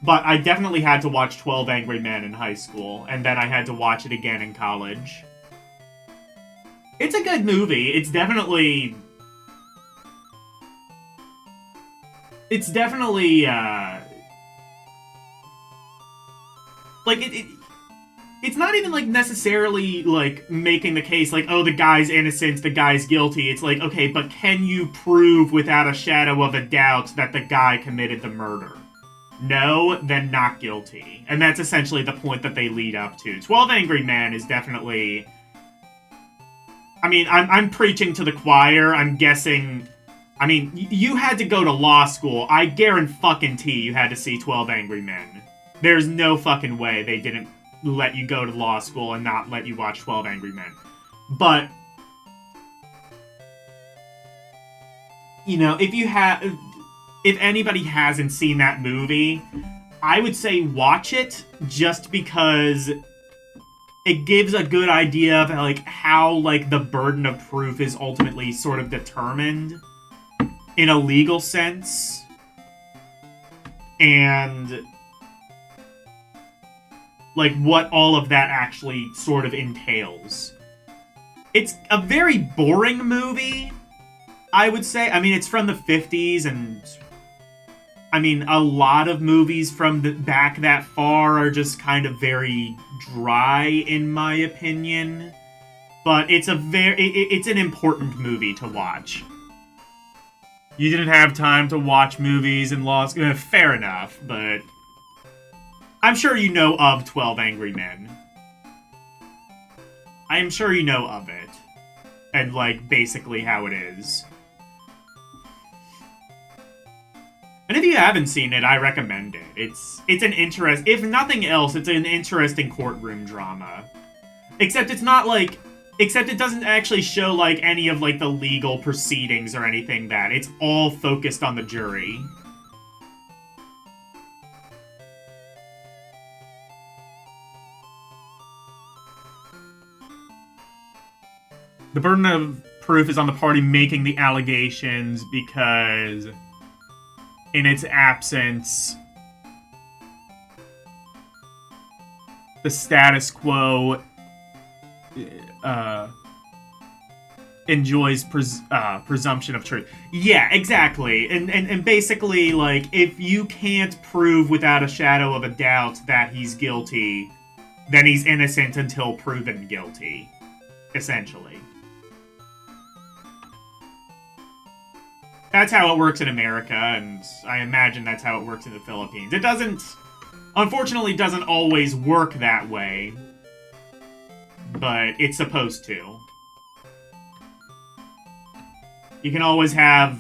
But I definitely had to watch 12 Angry Men in high school, and then I had to watch it again in college. It's a good movie. It's definitely... like, it's not even, like, necessarily, like, making the case, like, oh, the guy's innocent, the guy's guilty. It's like, okay, but can you prove without a shadow of a doubt that the guy committed the murder? No, then not guilty. And that's essentially the point that they lead up to. 12 Angry Men is definitely... I mean, I'm preaching to the choir. I'm guessing... I mean, you had to go to law school. I guarantee you had to see 12 Angry Men. There's no fucking way they didn't let you go to law school and not let you watch 12 Angry Men. But... you know, if anybody hasn't seen that movie, I would say watch it just because it gives a good idea of, like, how, like, the burden of proof is ultimately sort of determined in a legal sense. And, like, what all of that actually sort of entails. It's a very boring movie, I would say. I mean, it's from the 50s, and... I mean, a lot of movies from back that far are just kind of very dry, in my opinion. But it's it's an important movie to watch. You didn't have time to watch movies in law school. Fair enough, but... I'm sure you know of 12 Angry Men. I am sure you know of it. And, like, basically how it is. And if you haven't seen it, I recommend it. It's an if nothing else, it's an interesting courtroom drama. Except it's not like... Except it doesn't actually show, like, any of, like, the legal proceedings or anything that. It's all focused on the jury. The burden of proof is on the party making the allegations because... in its absence, the status quo enjoys presumption of truth. Yeah, exactly. And basically, like, if you can't prove without a shadow of a doubt that he's guilty, then he's innocent until proven guilty, essentially. That's how it works in America, and I imagine that's how it works in the Philippines. It unfortunately doesn't always work that way, but it's supposed to. You can always have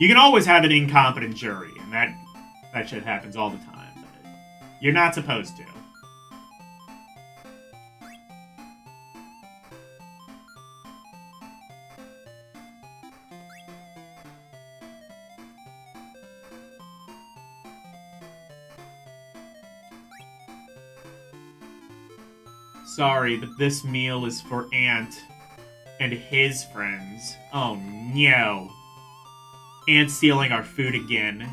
an incompetent jury, and that shit happens all the time, but you're not supposed to. Sorry, but this meal is for Ant and his friends. Oh no. Ant stealing our food again.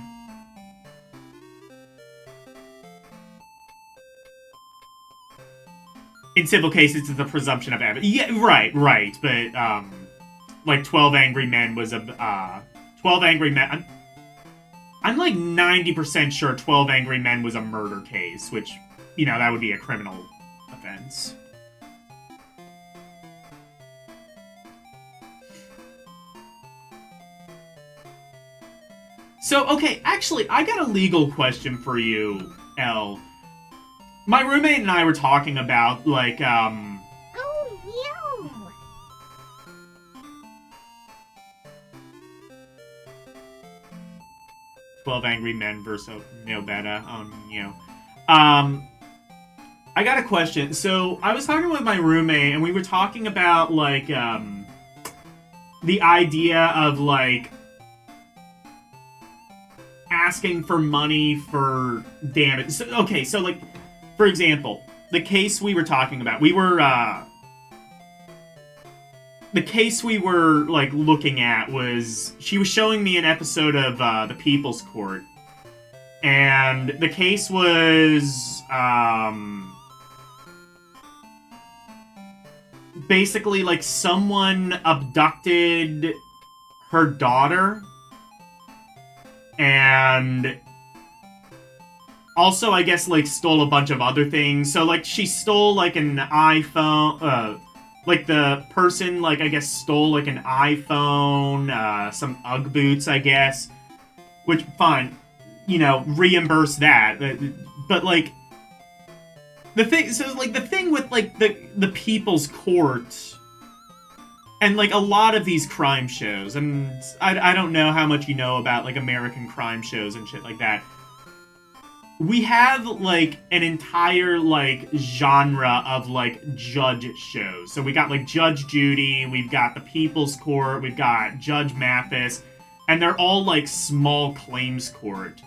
In civil cases, it's the presumption of evidence. Yeah, right, but, like, 12 Angry Men was a, 12 Angry Men... I'm like 90% sure 12 Angry Men was a murder case, which, you know, that would be a criminal offense. So, okay, actually, I got a legal question for you, Elle. My roommate and I were talking about, like, Oh, no! 12 Angry Men versus No Better. Oh, no. I got a question. So, I was talking with my roommate, and we were talking about, like, the idea of, like, asking for money for damage. So, okay, so, like, for example, the case we were talking about, the case we were, like, looking at was, she was showing me an episode of, The People's Court, And the case was, basically, like, someone abducted her daughter, and also, I guess, like, stole a bunch of other things. So, like, she stole, like, an iPhone, like, the person, like, I guess, stole, like, an iPhone, some Ugg boots, I guess. Which, fine, you know, reimburse that. But, like, the thing with, like, the People's Court, and, like, a lot of these crime shows, and I don't know how much you know about, like, American crime shows and shit like that. We have, like, an entire, like, genre of, like, judge shows. So we got, like, Judge Judy, we've got the People's Court, we've got Judge Mathis, and they're all, like, small claims court.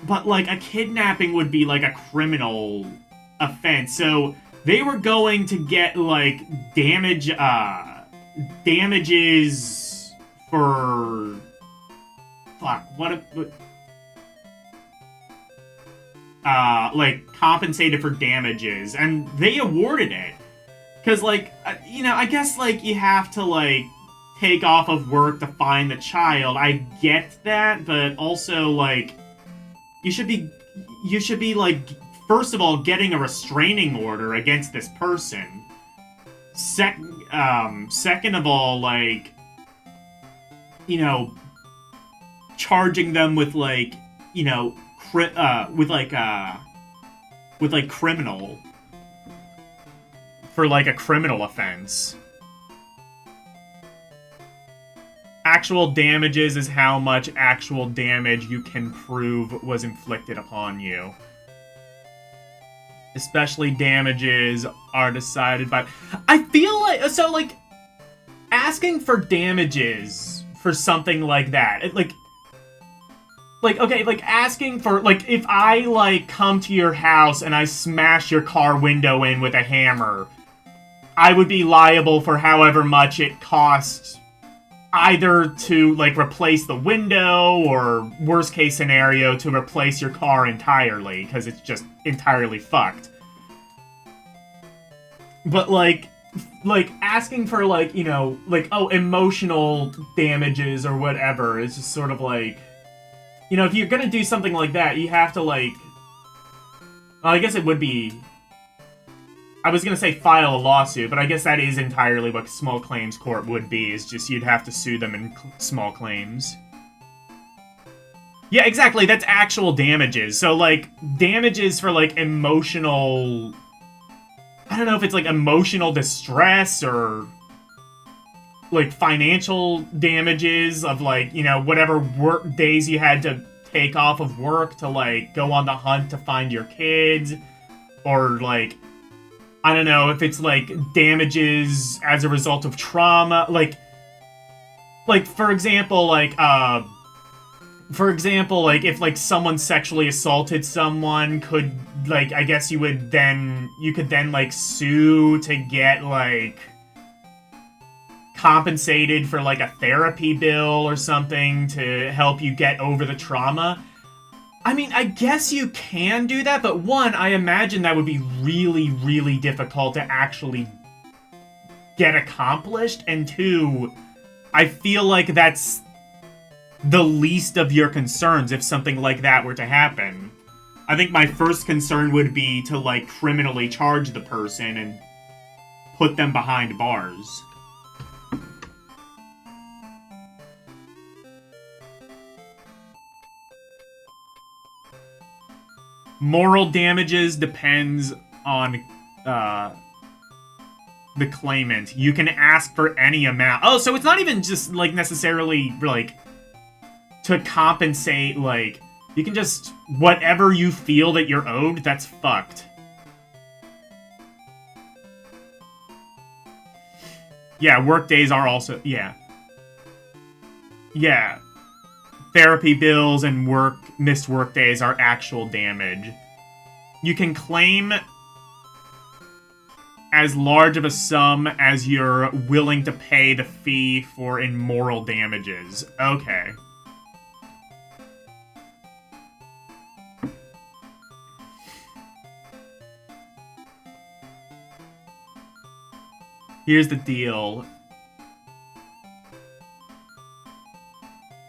But, like, a kidnapping would be, like, a criminal offense. So they were going to get, like, damages for... Fuck, like, compensated for damages, and they awarded it. Because, like, you know, I guess, like, you have to, like, take off of work to find the child. I get that, but also, like, you should be, like, first of all, getting a restraining order against this person. Second of all, like, you know, charging them with, like, you know, with criminal, for, like, a criminal offense. Actual damages is how much actual damage you can prove was inflicted upon you. Especially damages are decided by... I feel like... So, like, asking for damages for something like that, okay, like, asking for, like, if I, like, come to your house and I smash your car window in with a hammer, I would be liable for however much it costs either to, like, replace the window, or, worst case scenario, to replace your car entirely, because it's just entirely fucked. But, like, asking for, like, you know, like, oh, emotional damages or whatever is just sort of like... You know, if you're gonna do something like that, you have to, like... Well, I guess it would be... I was gonna say file a lawsuit, but I guess that is entirely what small claims court would be, is just you'd have to sue them in small claims. Yeah, exactly, that's actual damages. So, like, damages for, like, emotional... I don't know if it's, like, emotional distress, or... like, financial damages of, like, you know, whatever work days you had to take off of work to, like, go on the hunt to find your kids, or, like, I don't know, if it's, like, damages as a result of trauma, like, for example, like, if, like, someone sexually assaulted someone, could, like, I guess you could then, like, sue to get, like... compensated for, like, a therapy bill or something to help you get over the trauma. I mean, I guess you can do that, but one, I imagine that would be really, really difficult to actually get accomplished, and two, I feel like that's the least of your concerns if something like that were to happen. I think my first concern would be to, like, criminally charge the person and put them behind bars. Moral damages depends on the claimant. You can ask for any amount. Oh, so it's not even just, like, necessarily, like, to compensate, like, you can just, whatever you feel that you're owed, that's fucked. Yeah, work days are also, yeah. Yeah. Therapy bills and missed work days are actual damage. You can claim as large of a sum as you're willing to pay the fee for in moral damages. Okay. Here's the deal.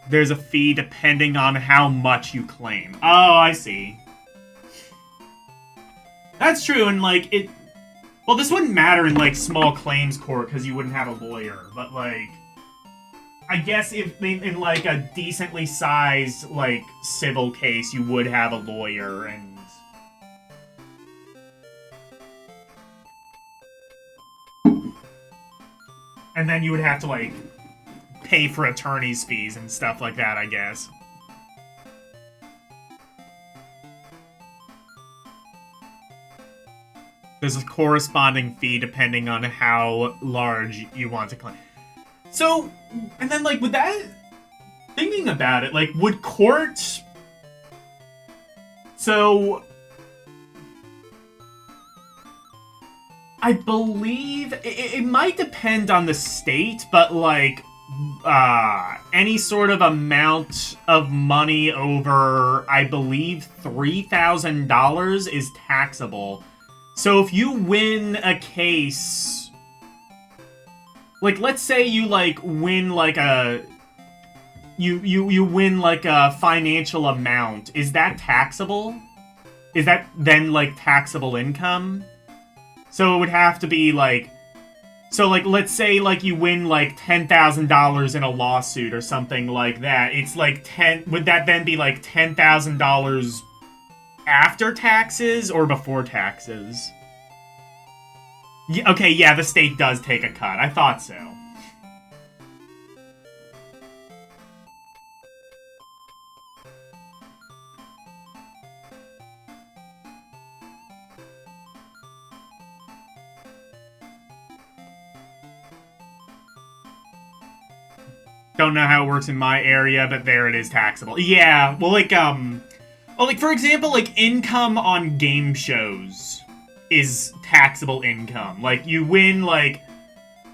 There's a fee depending on how much you claim. Oh, I see. That's true, and, like, it... Well, this wouldn't matter in, like, small claims court because you wouldn't have a lawyer, but, like... I guess if in, like, a decently sized, like, civil case, you would have a lawyer, and... And then you would have to, like, pay for attorney's fees and stuff like that, I guess. There's a corresponding fee depending on how large you want to claim. So, and then, like, with that... Thinking about it, like, would court... So... I believe... It might depend on the state, but, like... any sort of amount of money over, I believe, $3,000 is taxable. So if you win a case... Like, let's say you, like, win, like, a... You win, like, a financial amount. Is that taxable? Is that then, like, taxable income? So it would have to be, like... So, like, let's say, like, you win, like, $10,000 in a lawsuit or something like that. It's, like, Would that then be, like, $10,000 after taxes or before taxes? Yeah, okay, yeah, the state does take a cut. I thought so. Don't know how it works in my area, but there it is taxable. Yeah, well, like, well, like, for example, like, income on game shows is taxable income. Like, you win, like,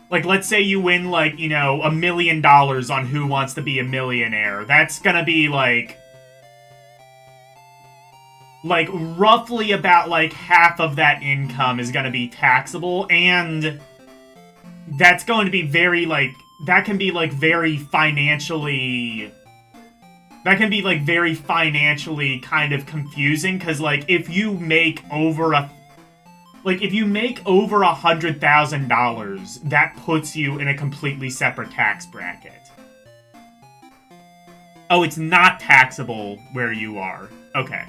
let's say you win, like, you know, $1 million on Who Wants to Be a Millionaire. That's gonna be, like, roughly about, like, half of that income is gonna be taxable, and that's going to be very, like, that can be, like, very financially... That can be, like, very financially kind of confusing, because, like, if you make over a... Like, if you make over $100,000, that puts you in a completely separate tax bracket. Oh, it's not taxable where you are. Okay.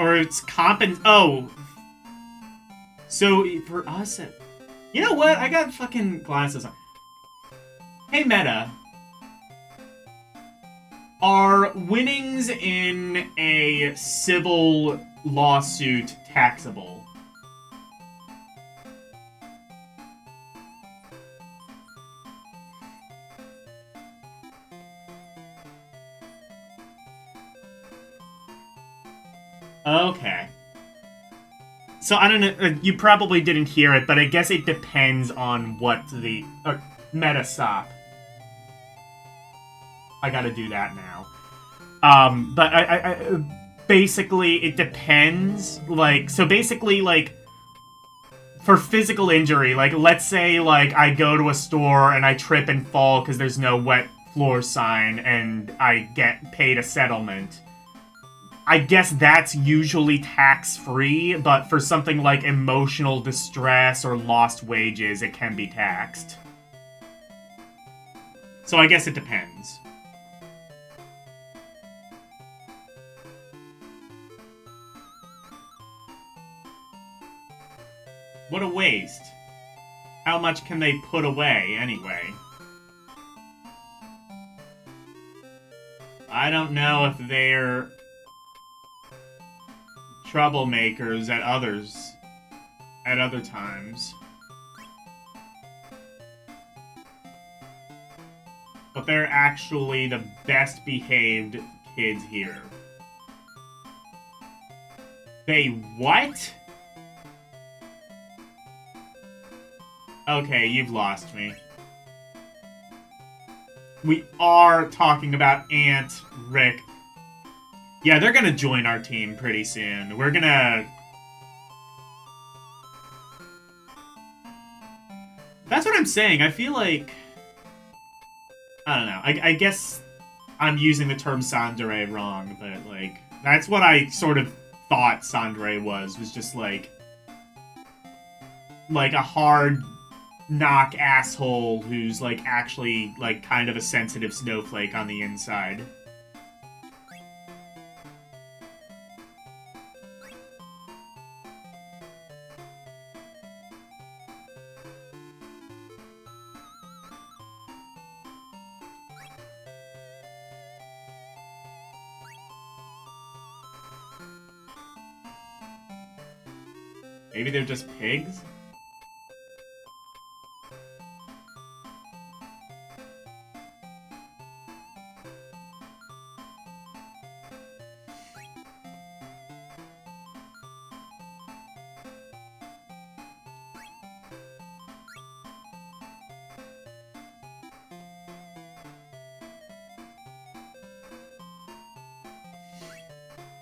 Or it's Oh. So, for us... You know what? I got fucking glasses on. Hey, Meta. Are winnings in a civil lawsuit taxable? Okay. So, I don't know, you probably didn't hear it, but I guess it depends on what the... Meta, stop. I gotta do that now. But I basically, it depends, like, so basically, like, for physical injury, like, let's say, like, I go to a store and I trip and fall because there's no wet floor sign and I get paid a settlement. I guess that's usually tax-free, but for something like emotional distress or lost wages, it can be taxed. So I guess it depends. What a waste. How much can they put away, anyway? I don't know if they're... troublemakers at other times. But they're actually the best behaved kids here. They what? Okay, you've lost me. We are talking about Ant, Rick. Yeah, they're gonna join our team pretty soon. We're gonna... That's what I'm saying. I feel like... I don't know. I guess I'm using the term tsundere wrong, but, like, that's what I sort of thought tsundere was just, like a hard knock asshole who's, like, actually, like, kind of a sensitive snowflake on the inside. Maybe they're just pigs?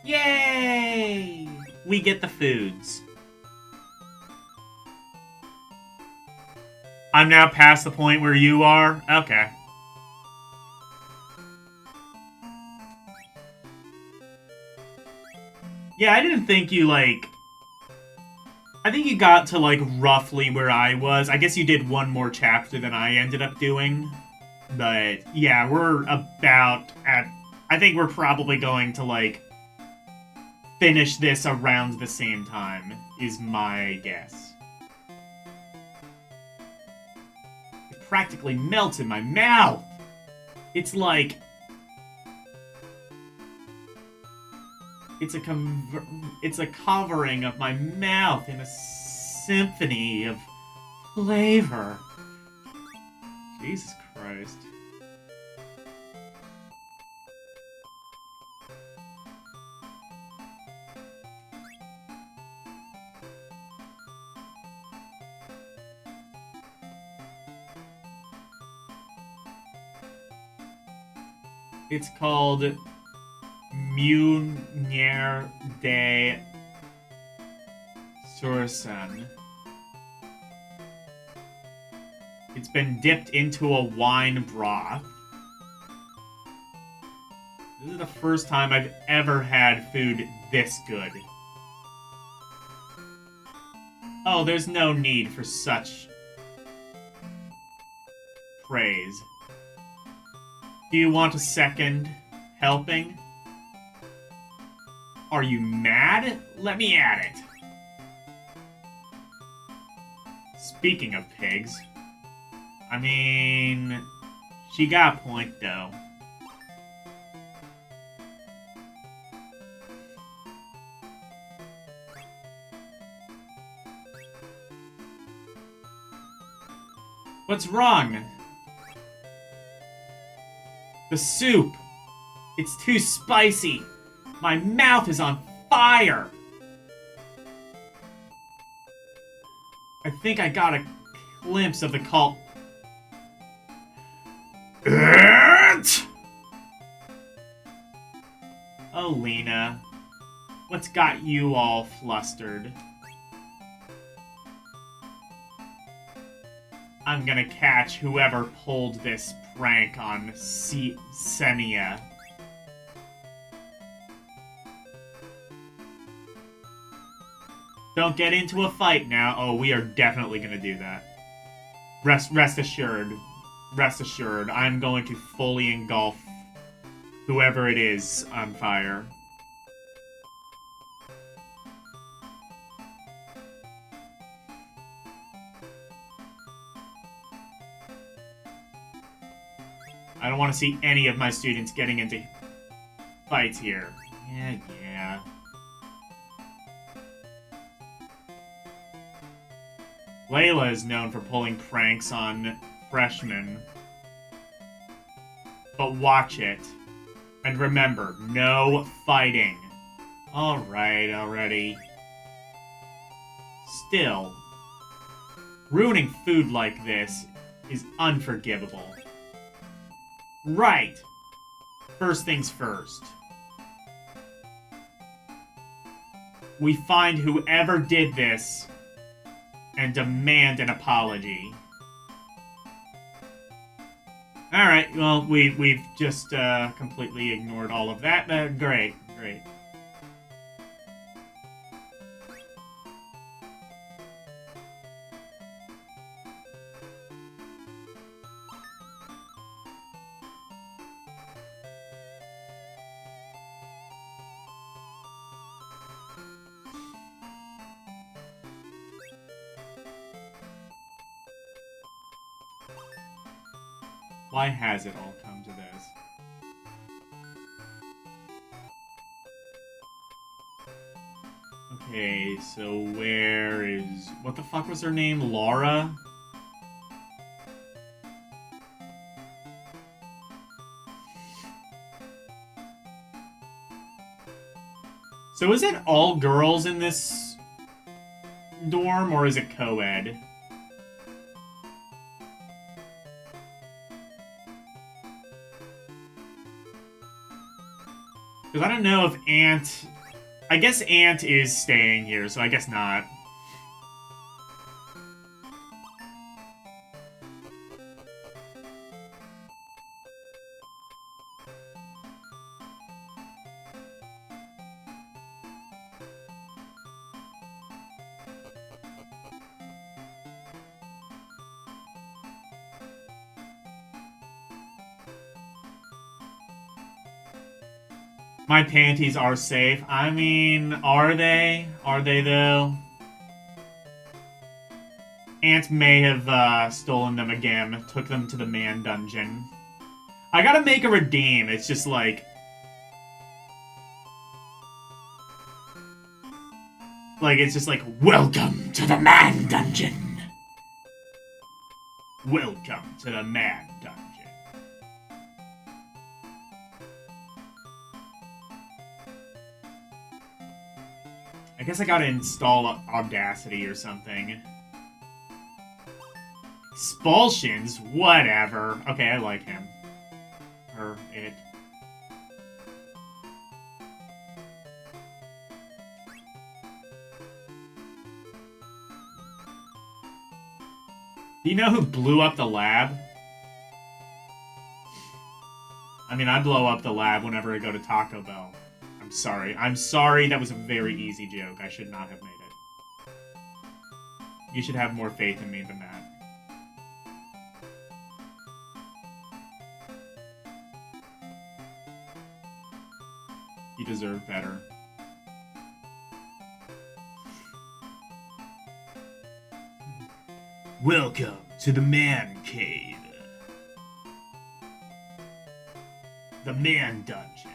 Yay! We get the foods. I'm now past the point where you are? Okay. Yeah, I didn't think you, like... I think you got to, like, roughly where I was. I guess you did one more chapter than I ended up doing. But, yeah, we're about at... I think we're probably going to, like, finish this around the same time, is my guess. Practically melts in my mouth. It's like... It's a covering of my mouth in a symphony of flavor. Jesus Christ. It's called Lunar de Sursen. It's been dipped into a wine broth. This is the first time I've ever had food this good. Oh, there's no need for such praise. Do you want a second helping? Are you mad? Let me at it. Speaking of pigs, I mean, she got a point though. What's wrong? The soup. It's too spicy. My mouth is on fire. I think I got a glimpse of the cult. Oh, Lena. What's got you all flustered? I'm gonna catch whoever pulled this prank on Senia. Don't get into a fight now. Oh, we are definitely gonna do that. Rest assured. Rest assured. I'm going to fully engulf whoever it is on fire. I don't want to see any of my students getting into fights here. Yeah. Layla is known for pulling pranks on freshmen. But watch it. And remember, no fighting. Alright, already. Still, ruining food like this is unforgivable. Right. First things first. We find whoever did this and demand an apology. Alright, well, we've just completely ignored all of that. Great, great. Why has it all come to this? Okay, so where is... What the fuck was her name? Laura? So is it all girls in this dorm, or is it co-ed? Because I don't know if Ant... I guess Ant is staying here, so I guess not. My panties are safe. I mean, are they? Are they, though? Ant may have stolen them again, took them to the man dungeon. I gotta make a redeem. It's just like... it's just like, welcome to the man dungeon. Welcome to the man dungeon. I guess I gotta install Audacity or something. Expulsions? Whatever. Okay, I like him. Her, it. Do you know who blew up the lab? I mean, I blow up the lab whenever I go to Taco Bell. Sorry. I'm sorry, that was a very easy joke. I should not have made it. You should have more faith in me than that. You deserve better. Welcome to the man cave. The man dungeon.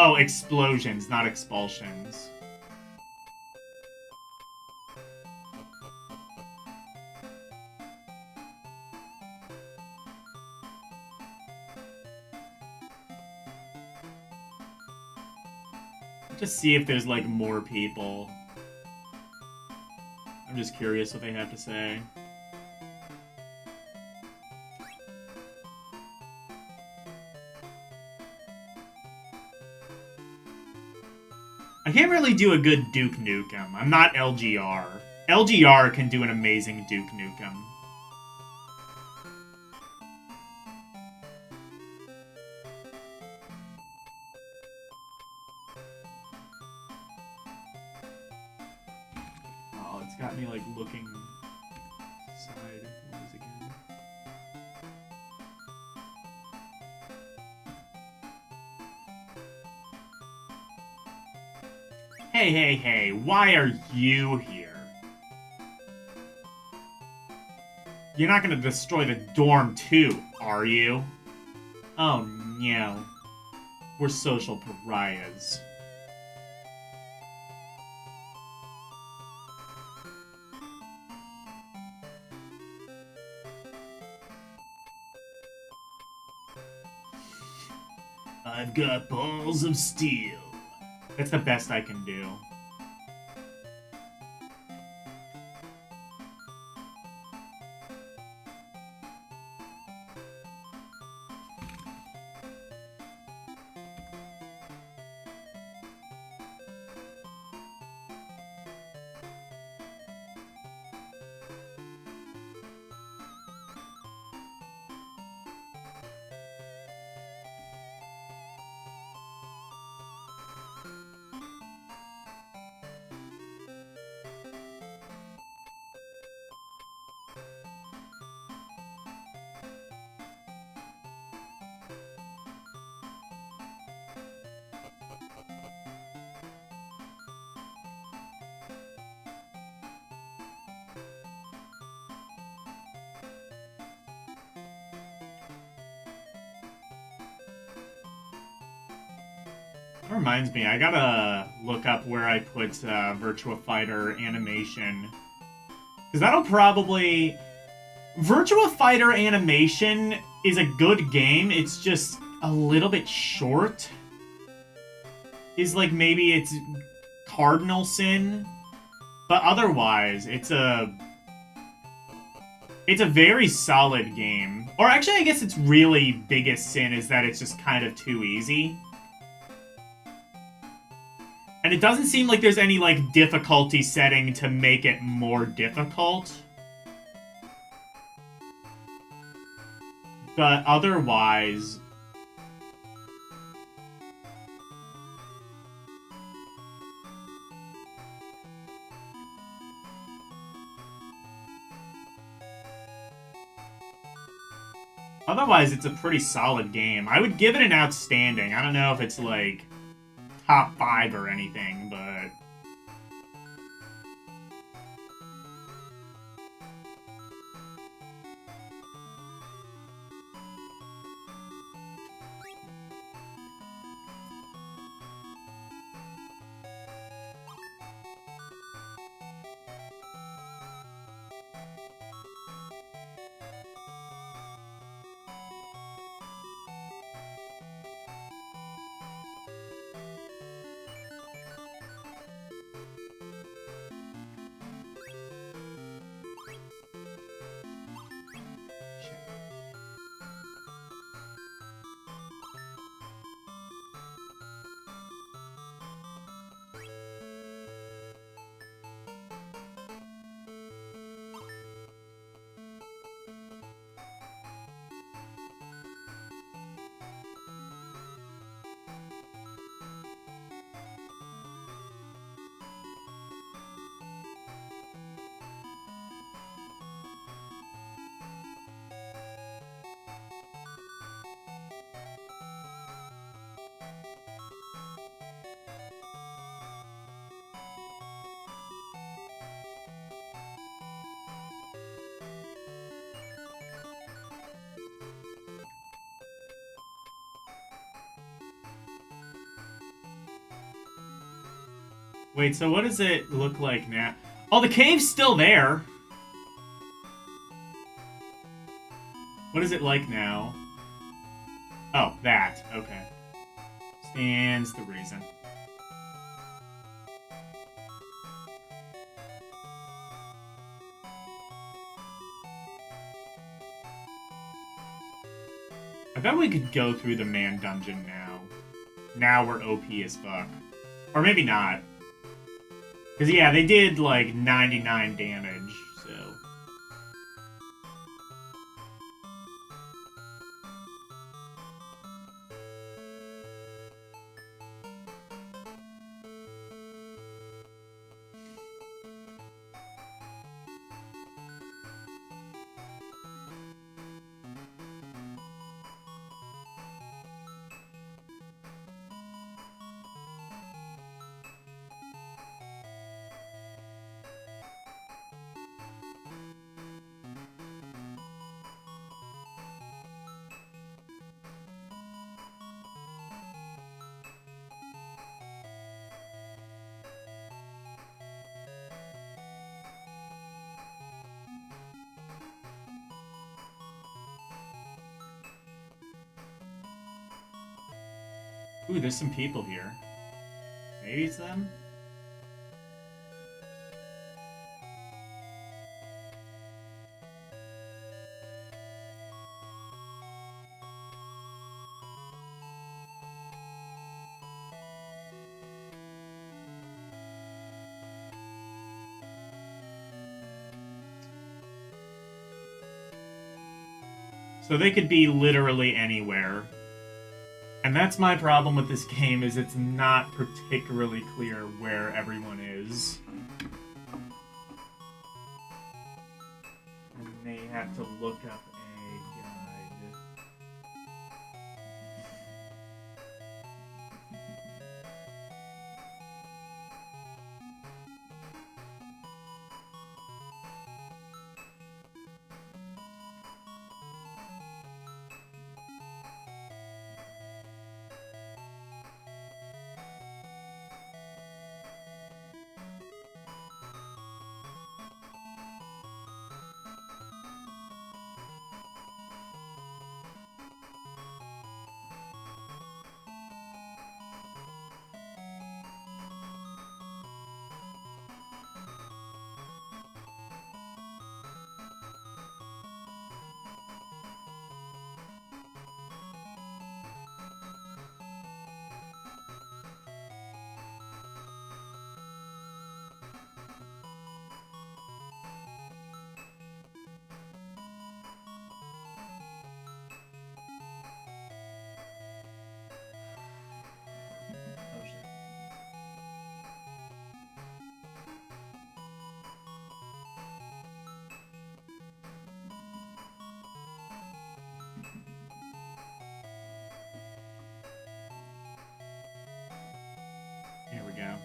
Oh, explosions, not expulsions. Just see if there's, like, more people. I'm just curious what they have to say. I can't really do a good Duke Nukem. I'm not LGR. LGR can do an amazing Duke Nukem. Oh, it's got me, like, looking side. What is it again? Hey, hey, hey, why are you here? You're not gonna destroy the dorm too, are you? Oh no. We're social pariahs. I've got balls of steel. That's the best I can do. That reminds me, I gotta look up where I put Virtua Fighter animation. Because that'll probably... Virtua Fighter animation is a good game, it's just a little bit short. Is like maybe it's cardinal sin. But otherwise, it's a very solid game. Or actually, I guess its really biggest sin is that it's just kind of too easy. And it doesn't seem like there's any, like, difficulty setting to make it more difficult. But otherwise... Otherwise, it's a pretty solid game. I would give it an outstanding. I don't know if it's, like... top 5 or anything, but... Wait, so what does it look like now? Oh, the cave's still there! What is it like now? Oh, that. Okay. Stands the reason. I bet we could go through the man dungeon now. Now we're OP as fuck. Or maybe not. Because, yeah, they did, like, 99 damage, so... Ooh, there's some people here. Maybe it's them? So they could be literally anywhere. And that's my problem with this game, is it's not particularly clear where everyone is. I may have to look up a guide. Oh shit. Here we go.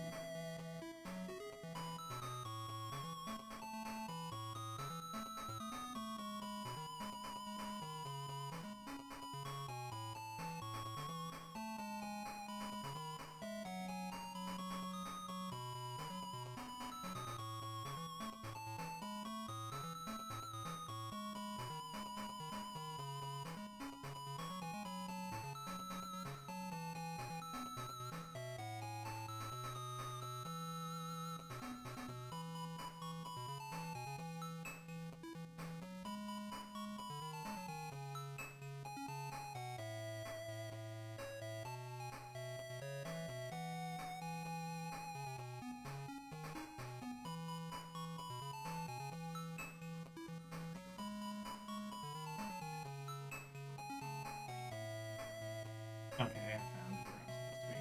Okay, I found where I'm supposed to be.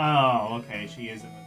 Oh, okay, she is in the dorm.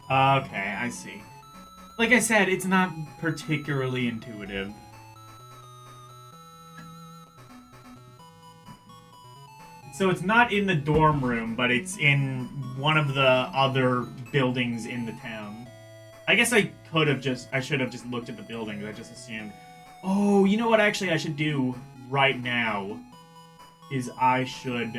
Okay, I see. Like I said, it's not particularly intuitive. So it's not in the dorm room, but it's in one of the other buildings in the town. I guess I should have just looked at the buildings. I just assumed. Oh, you know what actually I should do right now is I should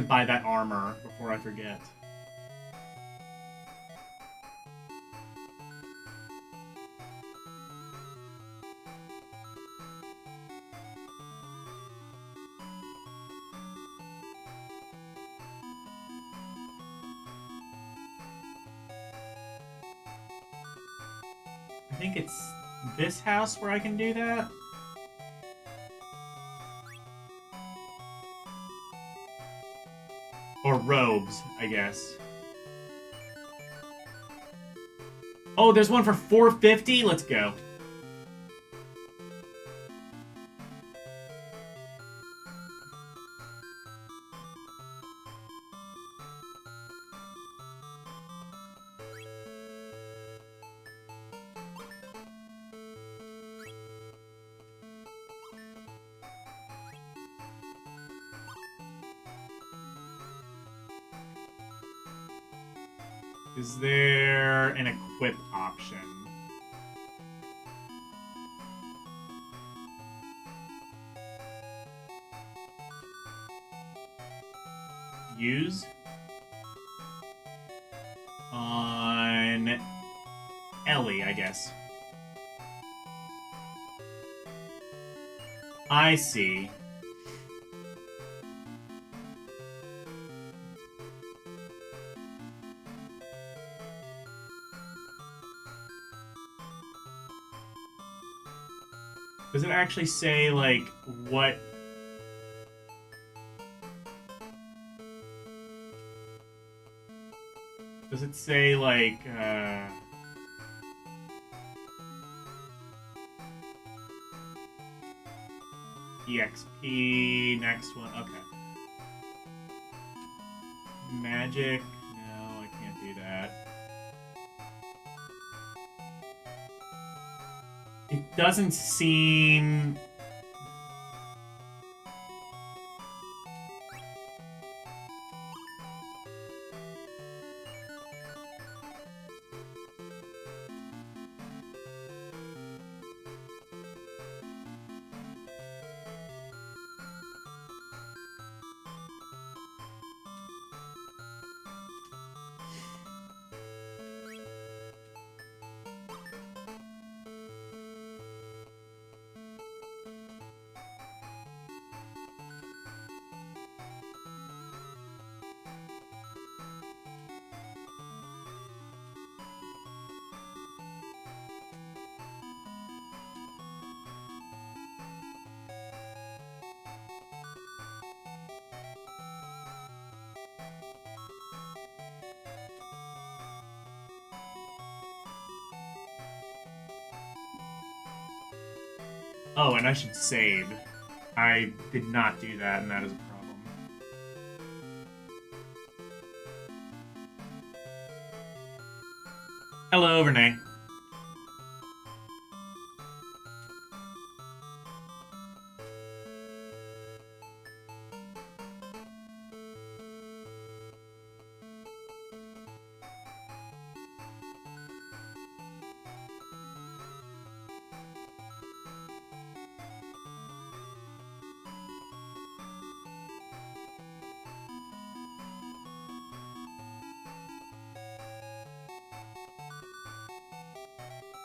buy that armor before I forget. think it's this house where I can do that. Or robes, I guess. Oh, there's one for $450? Let's go. Is there an equip option? Use? On Ellie, I guess. I see. Does it actually say, like, what... Does it say, like, EXP, next one, okay. Magic, no, I can't do that. It doesn't seem... Oh, and I should save. I did not do that, and that is a problem. Hello, Renee.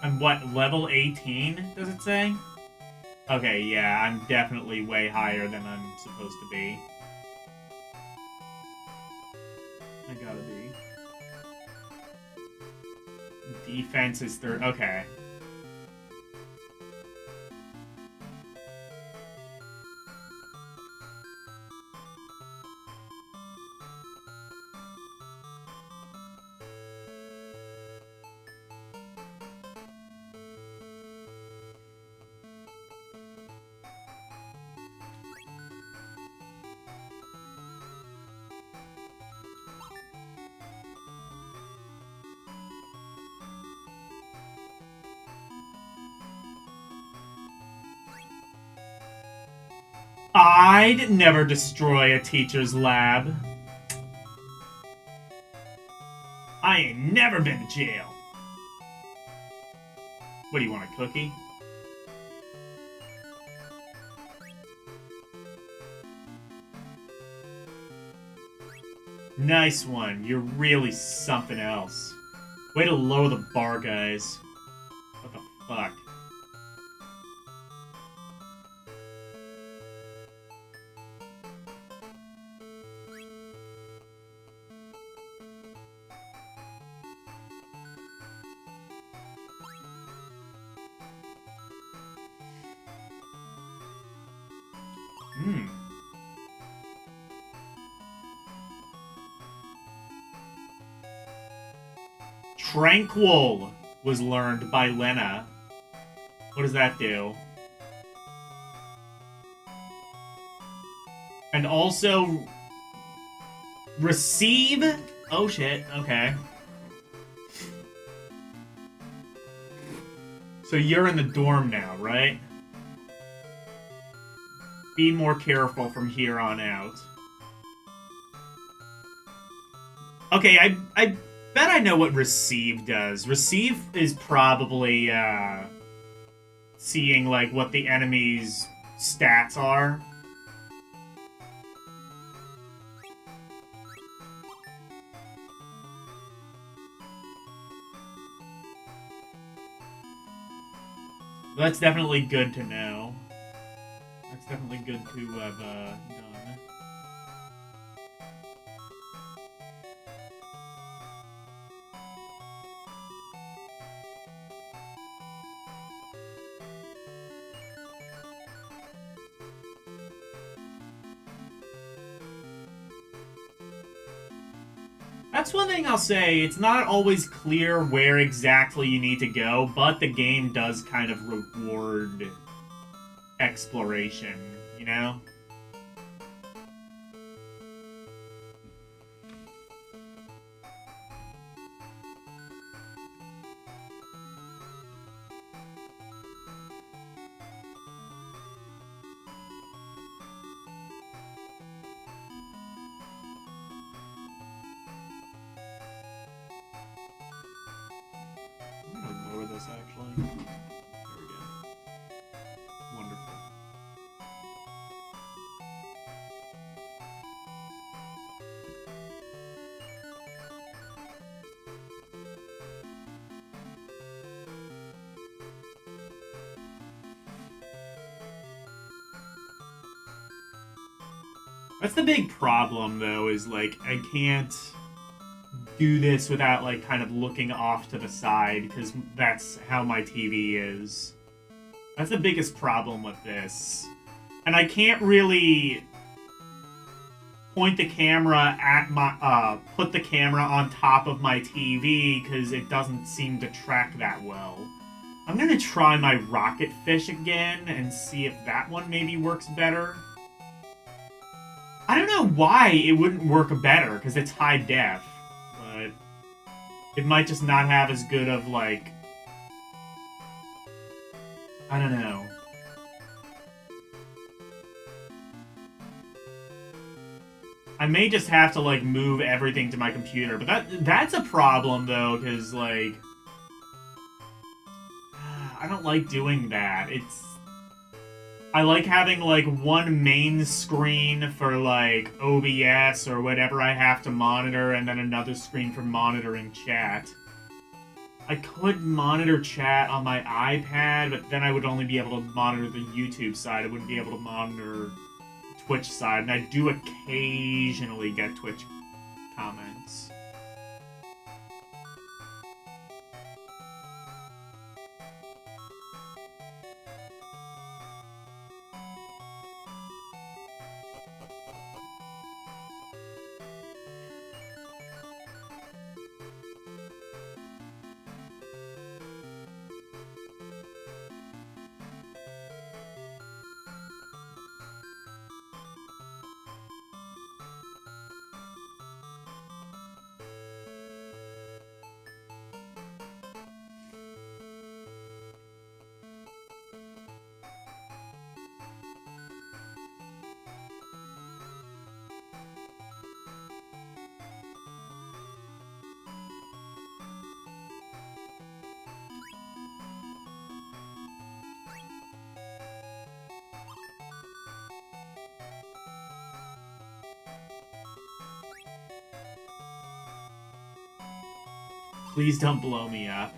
I'm what, level 18, does it say? Okay, yeah, I'm definitely way higher than I'm supposed to be. I gotta be. Defense is third. Okay. I'd never destroy a teacher's lab. I ain't never been to jail. What do you want, a cookie? Nice one. You're really something else. Way to lower the bar, guys. What the fuck? Hmm. Tranquil was learned by Lena. What does that do? And also... Receive? Oh shit, okay. So you're in the dorm now, right? Be more careful from here on out. Okay, I bet I know what receive does. Receive is probably, seeing, like, what the enemy's stats are. That's definitely good to know. That's definitely good to have, done. That's one thing I'll say. It's not always clear where exactly you need to go, but the game does kind of reward exploration, you know? I'm gonna lower this actually. There we go. Wonderful. That's the big problem, though, is, like, I can't do this without, like, kind of looking off to the side, because that's how my TV is. That's the biggest problem with this. And I can't really point the camera at my, put the camera on top of my TV, because it doesn't seem to track that well. I'm gonna try my rocket fish again, and see if that one maybe works better. I don't know why it wouldn't work better, because it's high def. But it might just not have as good of, like... I don't know. I may just have to, like, move everything to my computer. But that's a problem, though, because, like... I don't like doing that. I like having, like, one main screen for, like, OBS or whatever I have to monitor, and then another screen for monitoring chat. I could monitor chat on my iPad, but then I would only be able to monitor the YouTube side. I wouldn't be able to monitor the Twitch side, and I do occasionally get Twitch comments. Please don't blow me up.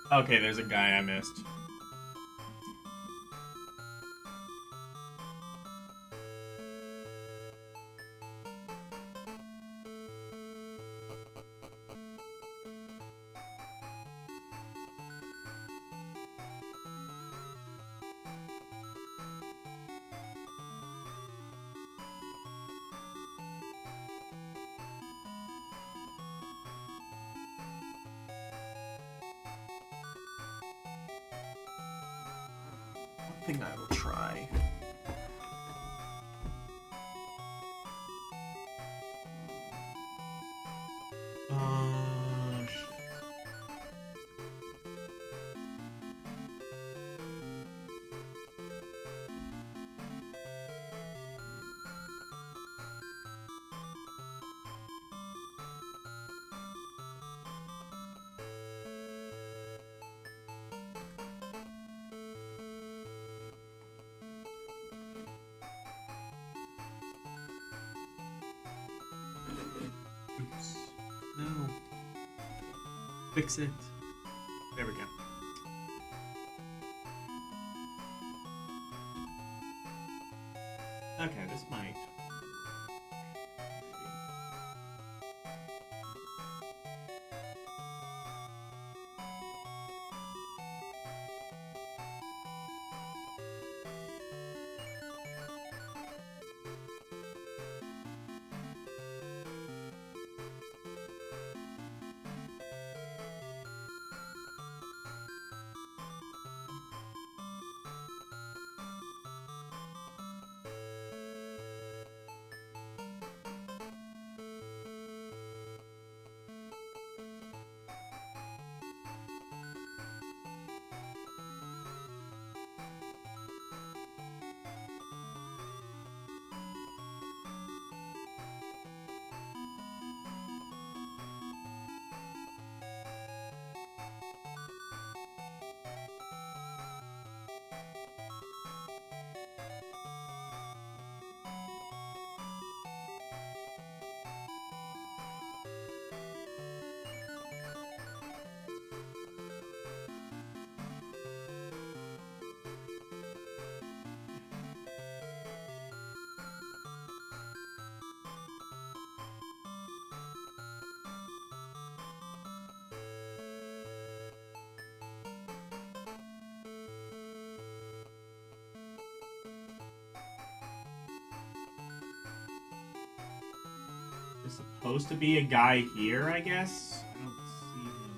Okay, there's a guy I missed. One thing I will try. Oops. No. Fix it. There we go. Okay, this might. There's supposed to be a guy here, I guess? I don't see him.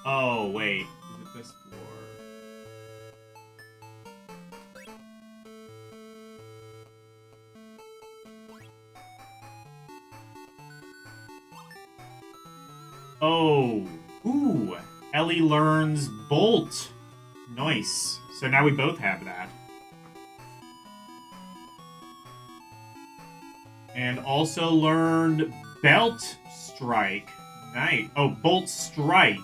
Oh, wait. Is it this floor? Oh. Ooh. Ellie learns Bolt. Nice. So now we both have that. And also learned Belt Strike. Nice. Oh, Bolt Strike.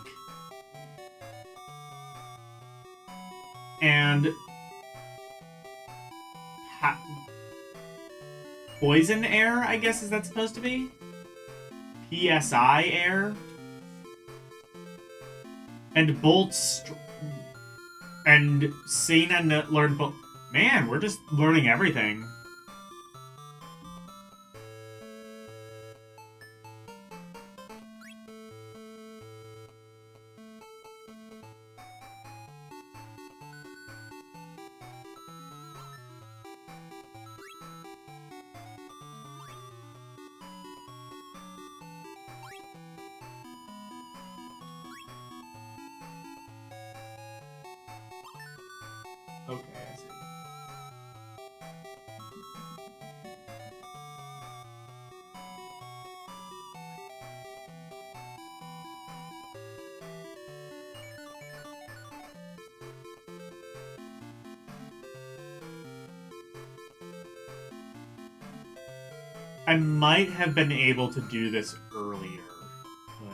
And Poison Air, I guess, is that supposed to be? PSI Air? And and Cena learned Bolt. Man, we're just learning everything. Okay, I see. I might have been able to do this earlier, but...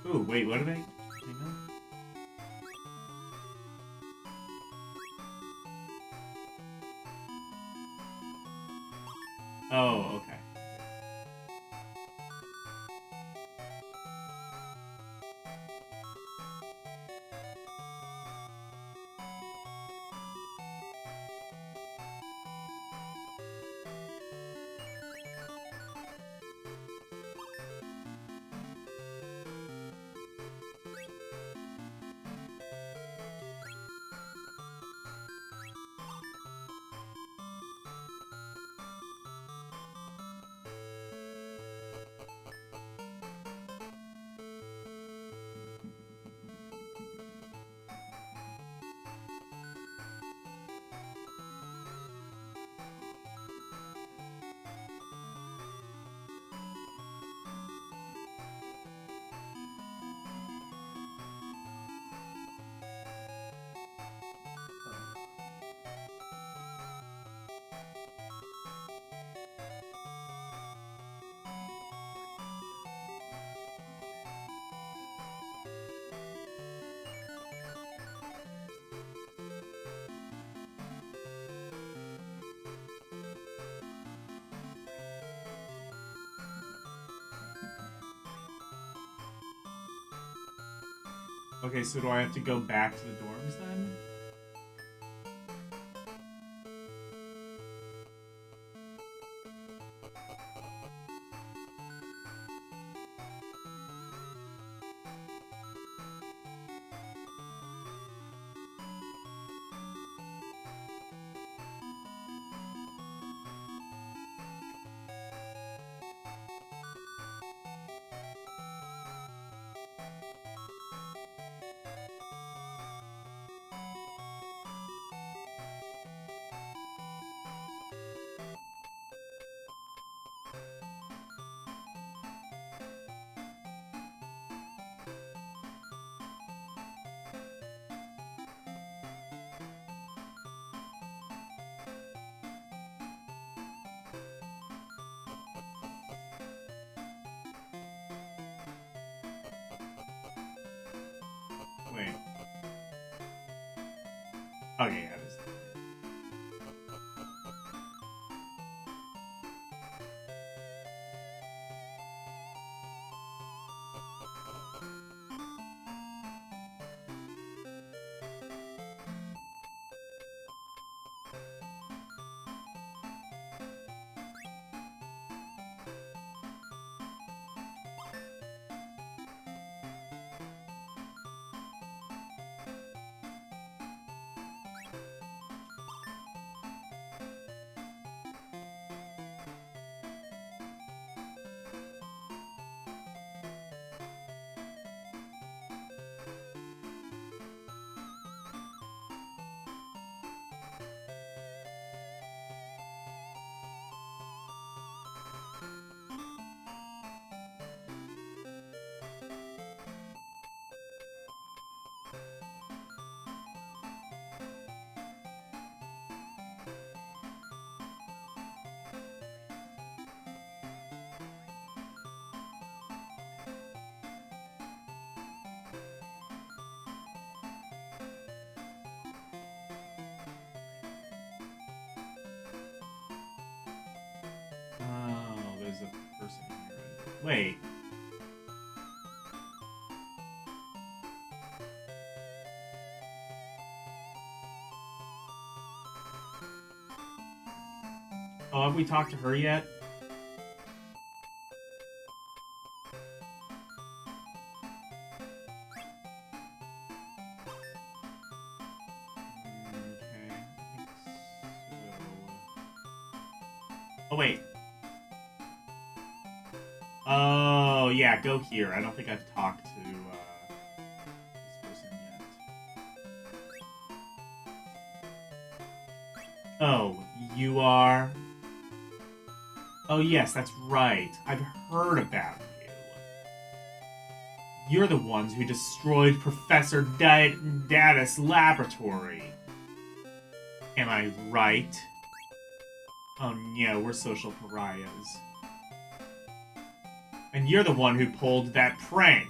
Ooh, wait, what did I... Hang on. Oh, okay. Okay, so do I have to go back to the dorms then? Wait. Okay, yeah, this. person here. Wait. Oh, have we talked to her yet? Okay, I think so. Oh, wait. Oh, yeah, go here. I don't think I've talked to this person yet. Oh, you are... Oh, yes, that's right. I've heard about you. You're the ones who destroyed Professor Data's laboratory. Am I right? Oh, no, we're social pariahs. And you're the one who pulled that prank.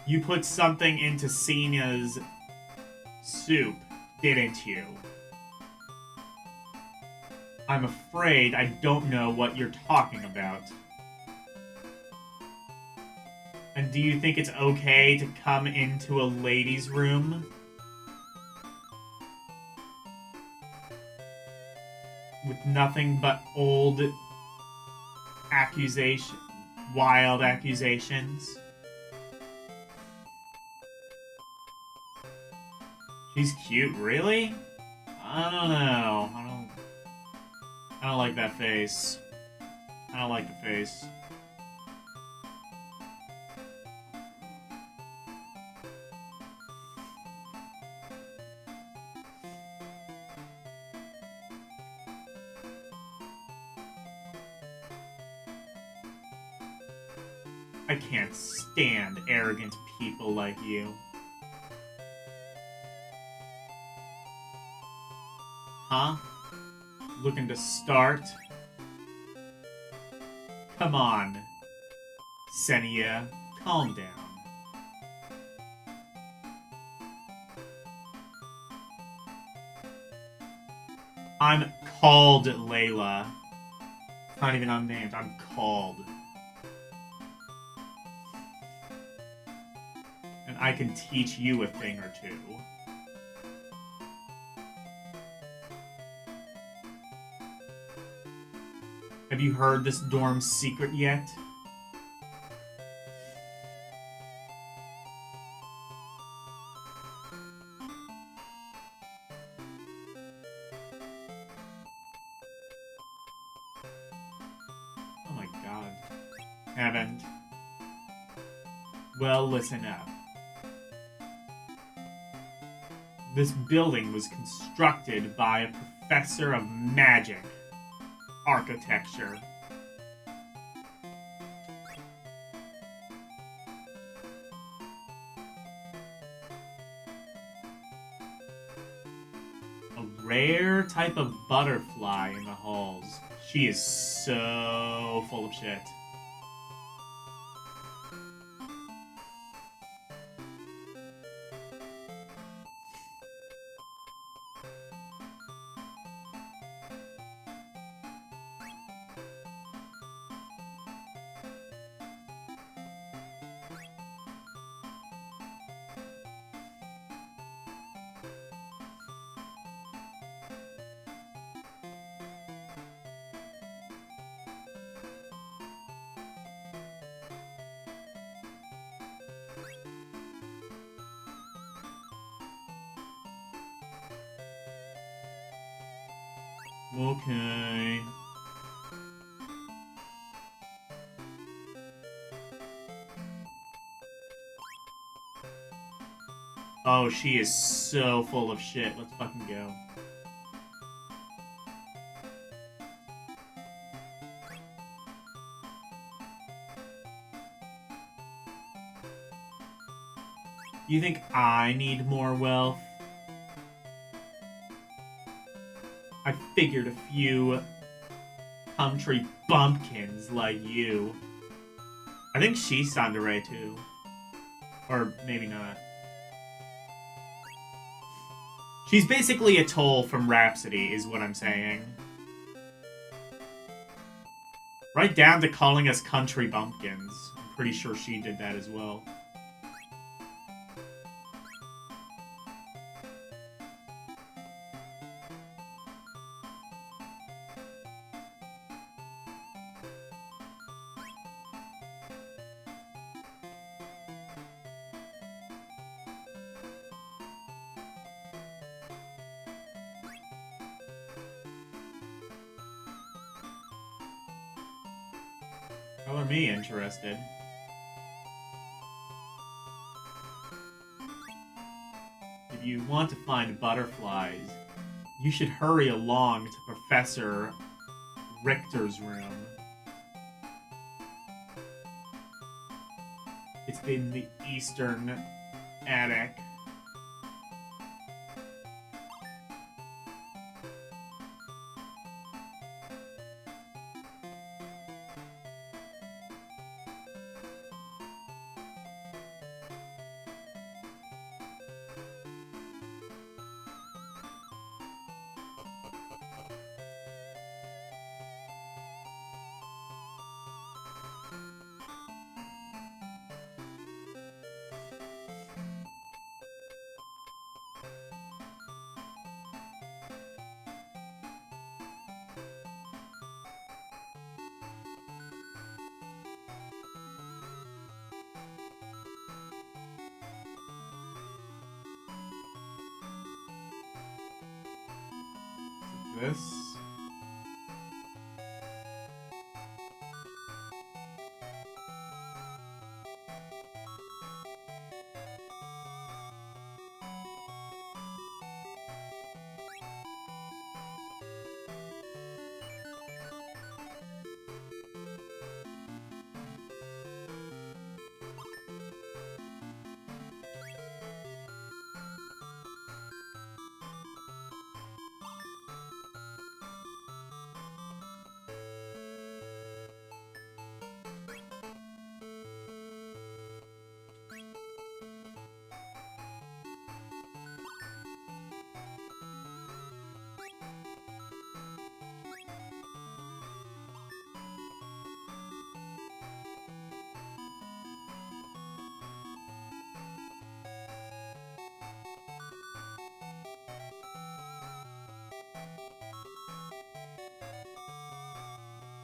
You put something into Cena's soup, didn't you? I'm afraid I don't know what you're talking about. And do you think it's okay to come into a ladies' room? With nothing but old wild accusations? She's cute, really? I don't know. I don't like that face. I don't like the face. I can't stand arrogant people like you. Huh? Looking to start? Come on. Senia, calm down. I'm called Layla. It's not even unnamed, I'm called. And I can teach you a thing or two. Have you heard this dorm's secret yet? Oh my god. Haven't. Well, listen up. This building was constructed by a professor of magic. Architecture. A rare type of butterfly in the halls. She is so full of shit. Okay. Oh, she is so full of shit. Let's fucking go. You think I need more wealth? I figured a few country bumpkins like you. I think she's Tsundere too. Or maybe not. She's basically a toll from Rhapsody, is what I'm saying. Right down to calling us country bumpkins. I'm pretty sure she did that as well. Color me interested. If you want to find butterflies, you should hurry along to Professor Richter's room. It's in the eastern attic. This.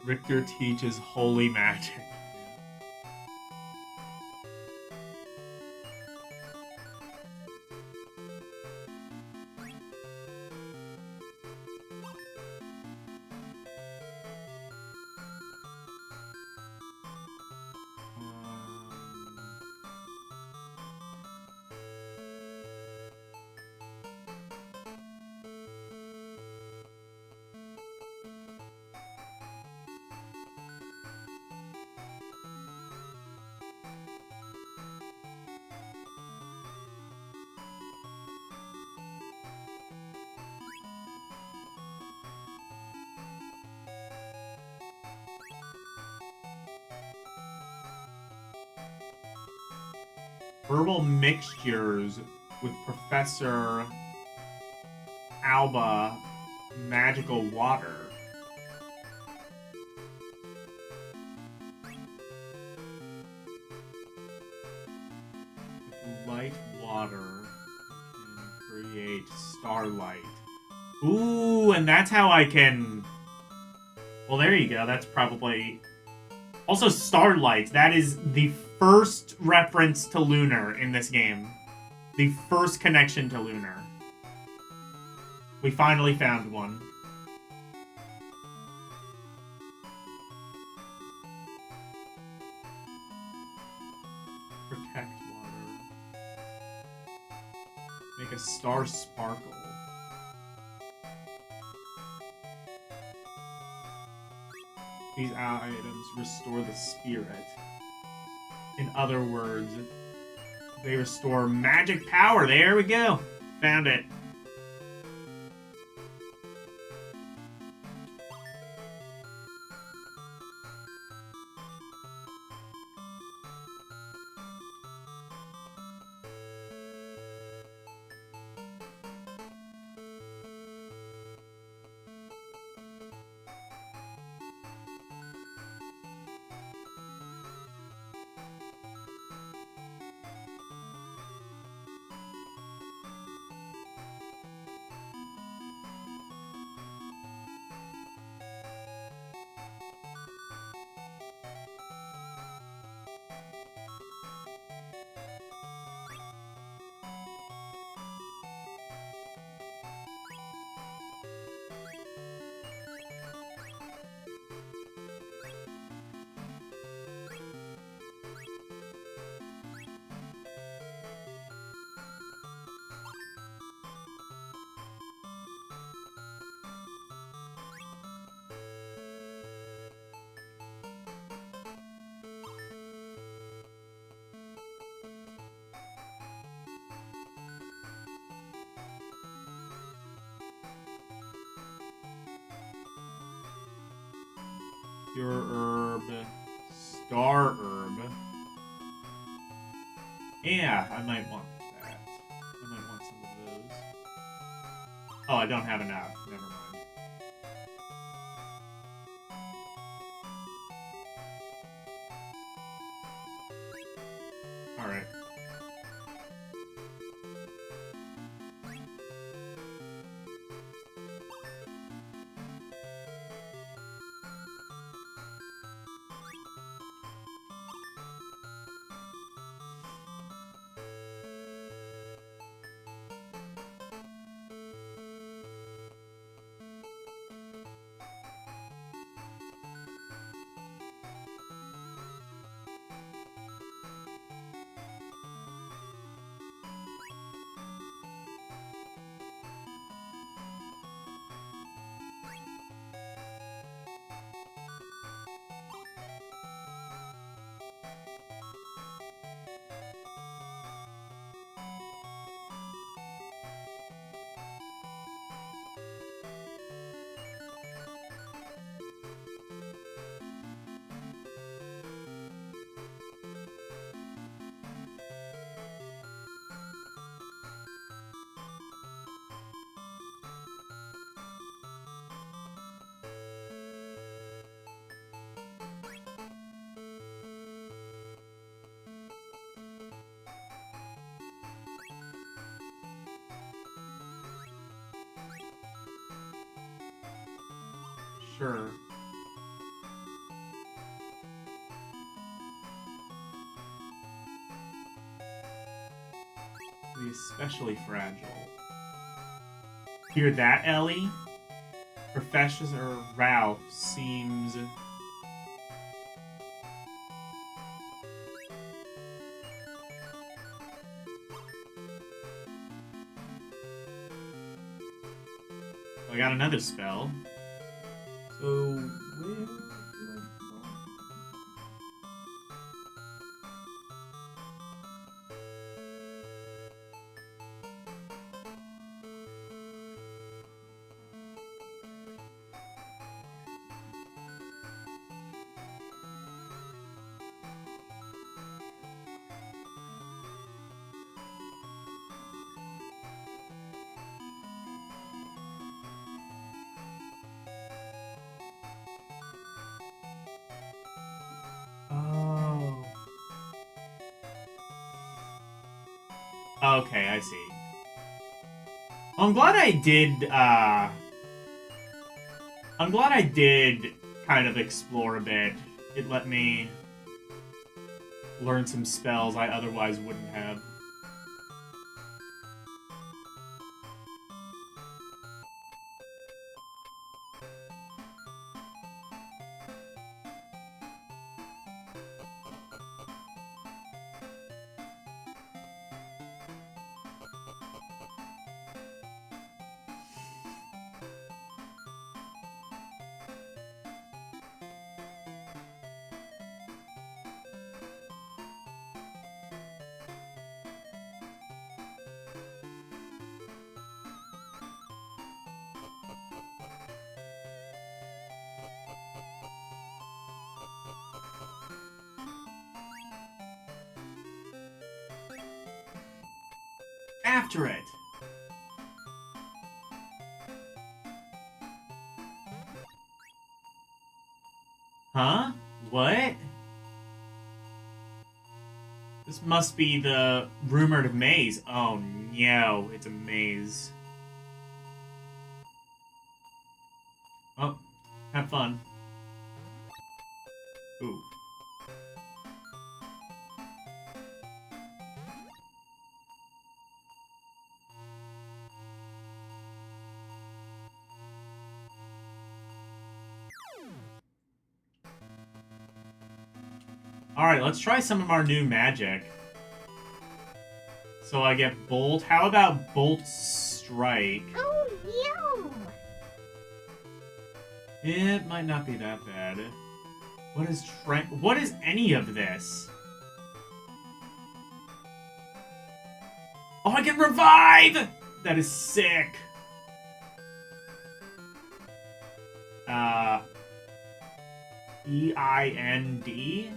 Richter teaches holy magic. Herbal mixtures with Professor Alba magical water. With light water can create starlight. Ooh, and that's how I can... Well, there you go. That's probably... Also, starlight. That is the first reference to Lunar in this game. The first connection to Lunar. We finally found one. Protect water. Make a star sparkle. These items restore the spirit. In other words, they restore magic power. There we go. Found it. Pure herb. Star herb. Yeah, I might want that. I might want some of those. Oh, I don't have enough. Never mind. Alright. Sure. Be especially fragile. Hear that, Ellie? Professor Ralph seems... I got another spell. So, where do I go? Oh. Okay, I see. Well, I'm glad I did kind of explore a bit. It let me learn some spells I otherwise wouldn't have. After it! Huh? What? This must be the rumored maze. Oh no, it's a maze. Oh, have fun. Ooh. Alright, let's try some of our new magic. So I get Bolt. How about Bolt Strike? Oh, no! It might not be that bad. What is any of this? Oh, I can revive! That is sick. E-I-N-D?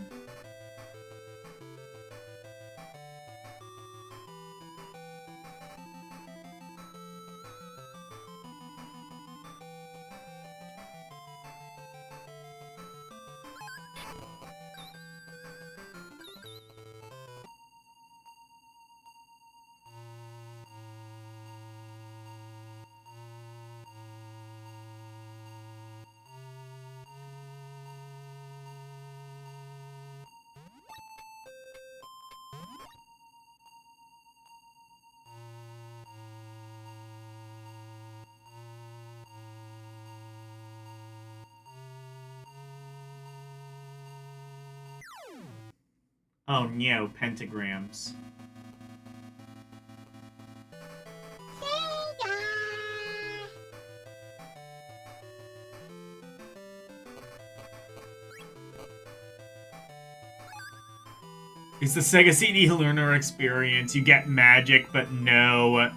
Oh no, pentagrams. It's the Sega CD Lunar experience. You get magic, but no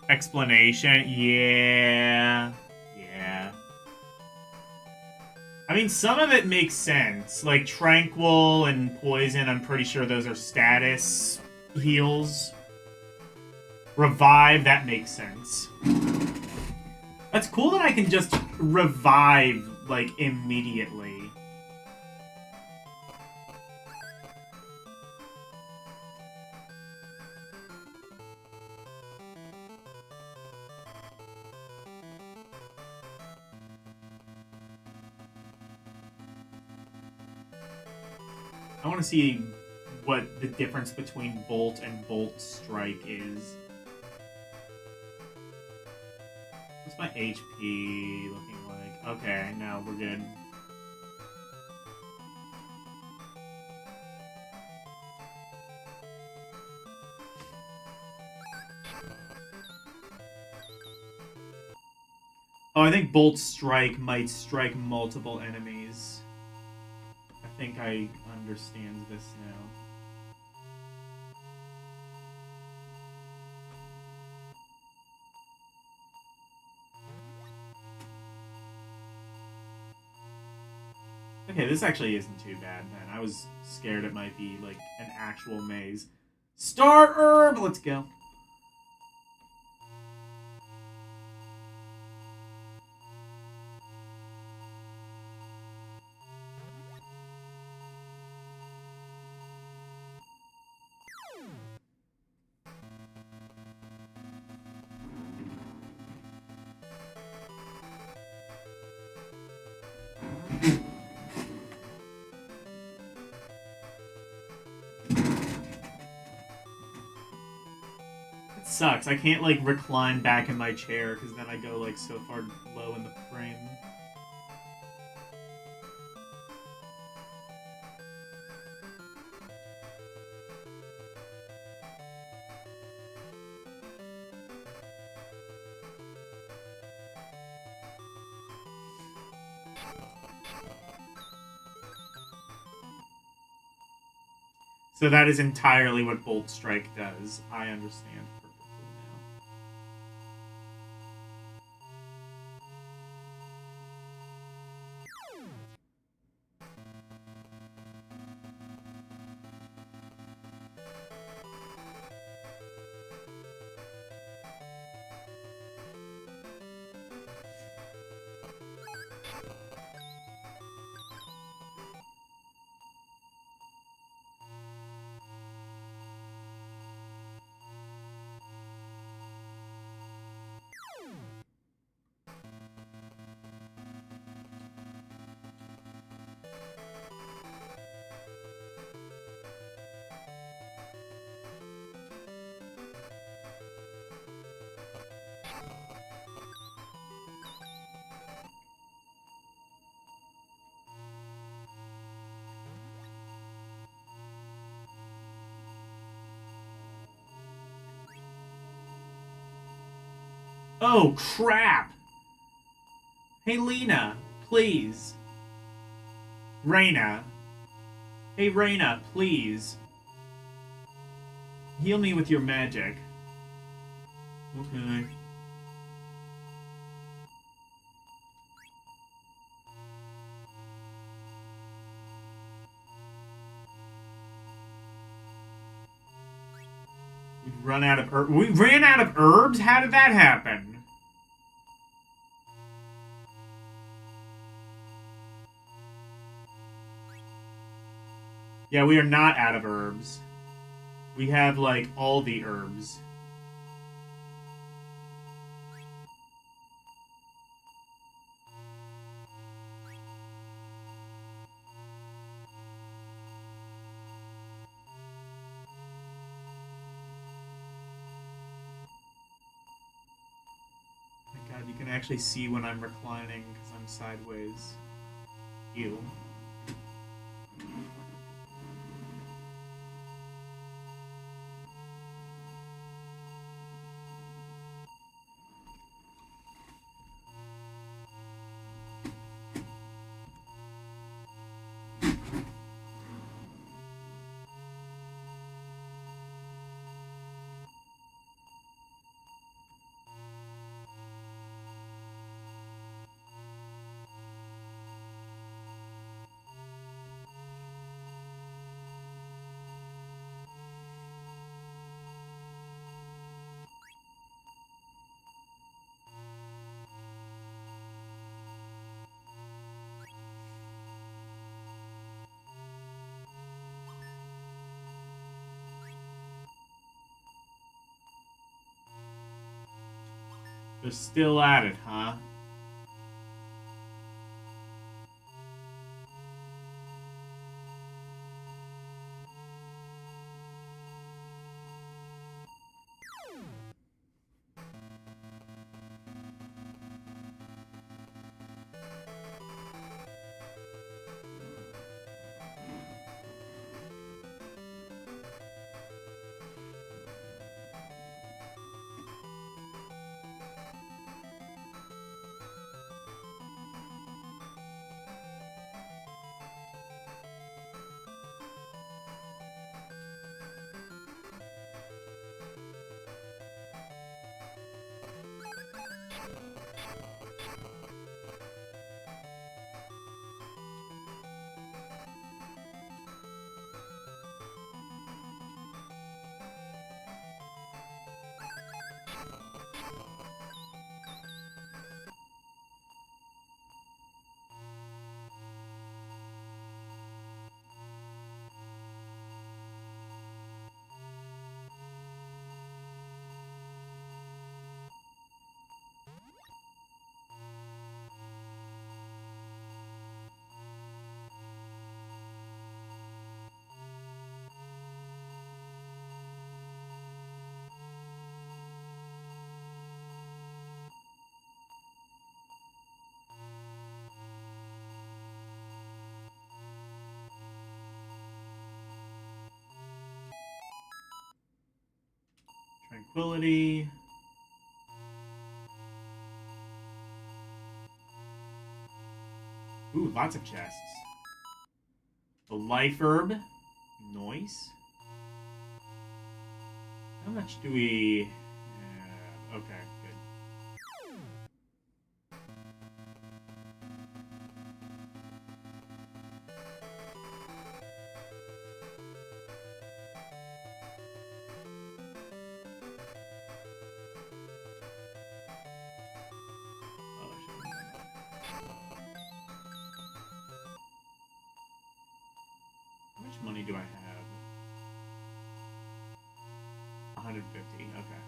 explanation. Yeah. Yeah. I mean, some of it makes sense. Like, Tranquil and Poison, I'm pretty sure those are status heals. Revive, that makes sense. That's cool that I can just revive, like, immediately. I want to see what the difference between Bolt and Bolt Strike is. What's my HP looking like? Okay, no, we're good. Oh, I think Bolt Strike might strike multiple enemies. I think I understand this now. Okay, this actually isn't too bad then. I was scared it might be like an actual maze. Star Herb! Let's go. Sucks. I can't like recline back in my chair because then I go like so far low in the frame. So that is entirely what Bolt Strike does. I understand perfectly now. Oh, crap! Hey, Lena, please. Reina. Hey, Reina, please. Heal me with your magic. Okay. Run out of herbs. We ran out of herbs? How did that happen? Yeah, we are not out of herbs. We have, like, all the herbs. God, you can actually see when I'm reclining because I'm sideways. Ew. They're still at it, huh? Tranquility. Ooh, lots of chests. The life herb. Noise. How much do we have? Okay, good. Oh, I should've done that. How much money do I have? 150, okay.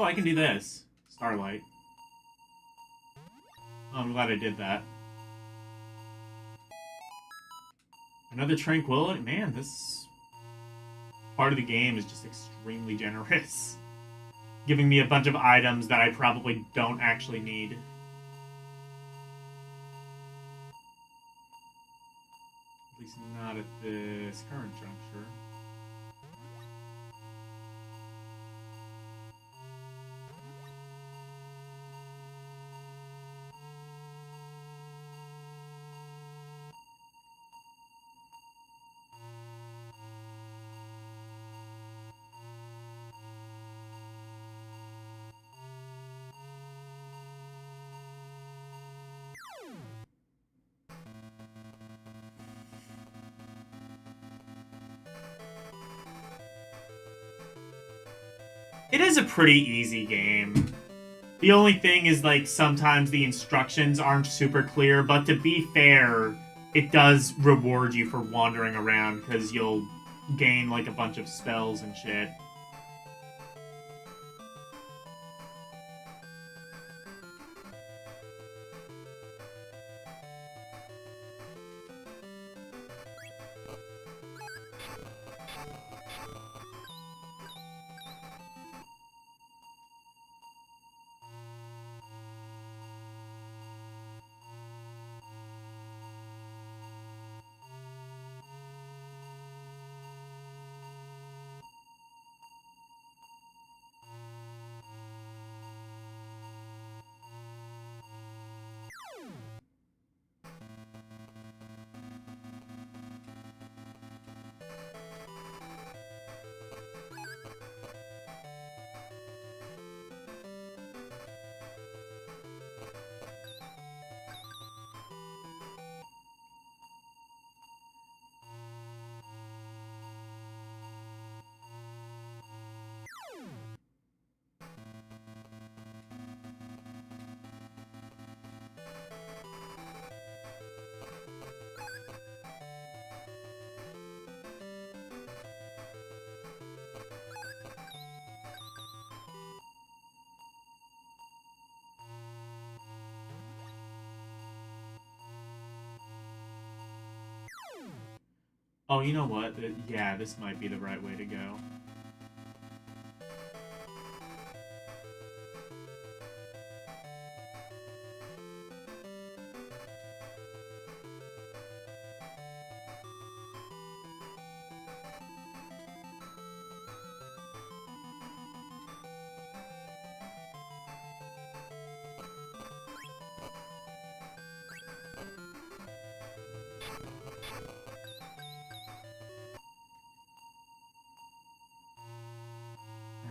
Oh, I can do this. Starlight. Oh, I'm glad I did that. Another Tranquility? Man, this part of the game is just extremely generous. Giving me a bunch of items that I probably don't actually need. At least not at this current juncture. It is a pretty easy game. The only thing is, like, sometimes the instructions aren't super clear, but to be fair, it does reward you for wandering around, because you'll gain, like, a bunch of spells and shit. Oh, you know what? Yeah, this might be the right way to go.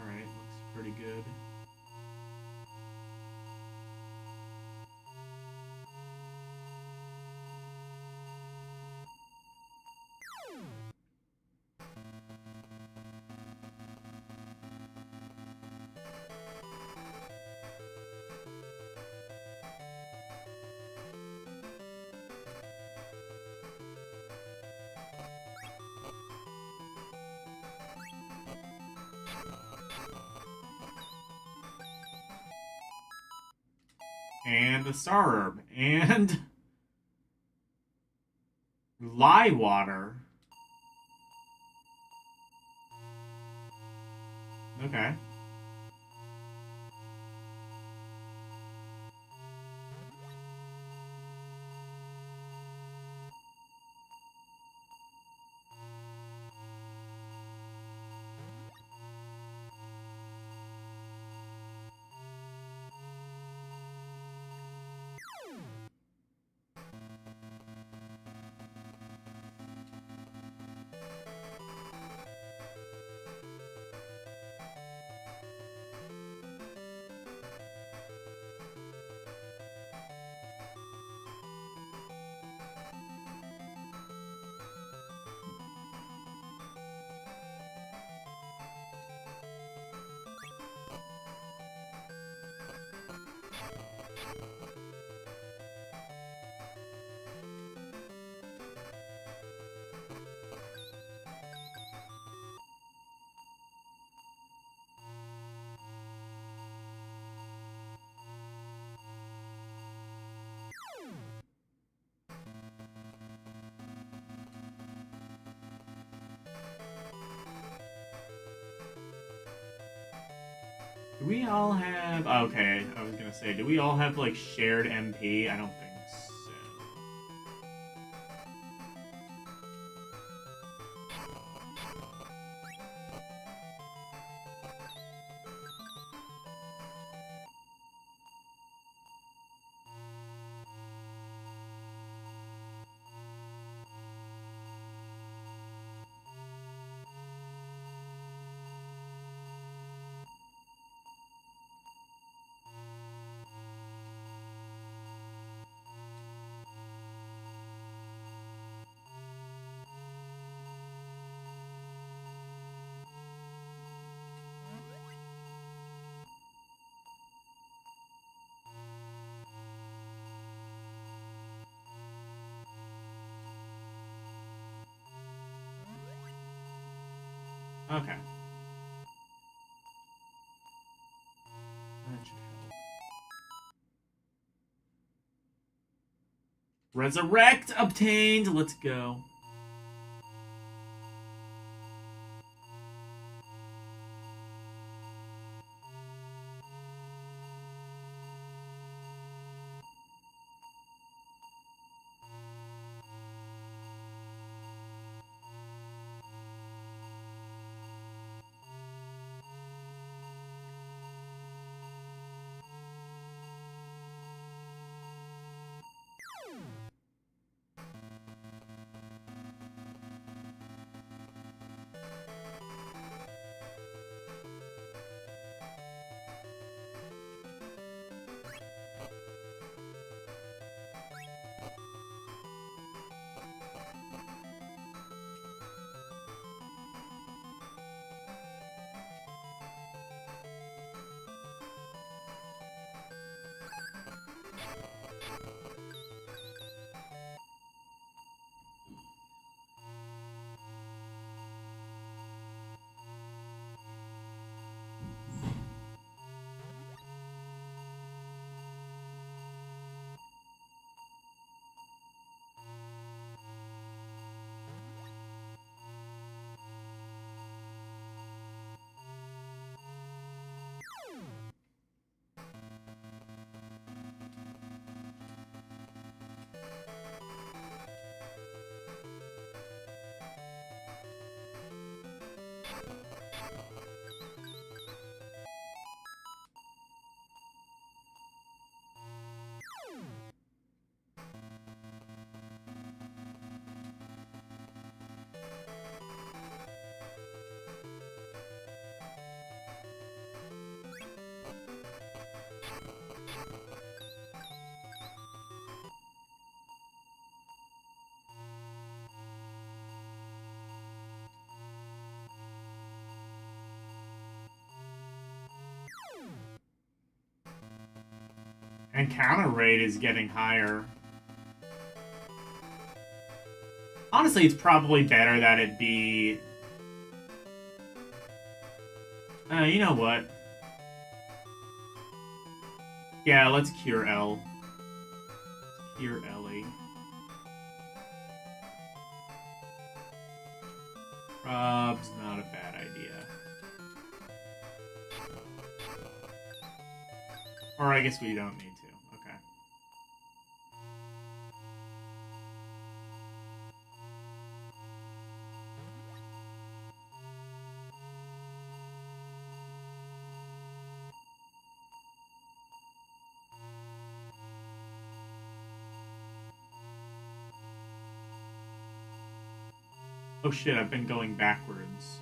Alright, looks pretty good. And a Star Herb. And... Lye Water. Okay. Do we all have... Okay, I was gonna say, do we all have, like, shared MP? I don't think so. Okay. That should help. Resurrect obtained. Let's go. Encounter rate is getting higher. Honestly, it's probably better that it be... you know what? Yeah, let's cure L. Cure Ellie. Prob's not a bad idea. Or I guess we don't need to. Okay. Oh shit, I've been going backwards.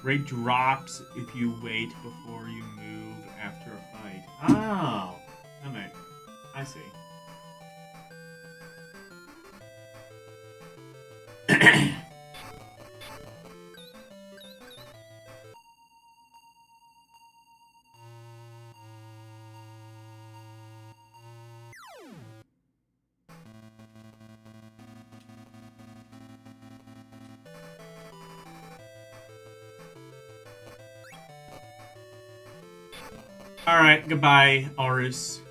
Rate drops if you wait before you move after a fight. Oh, I see. Alright, goodbye, Aurus.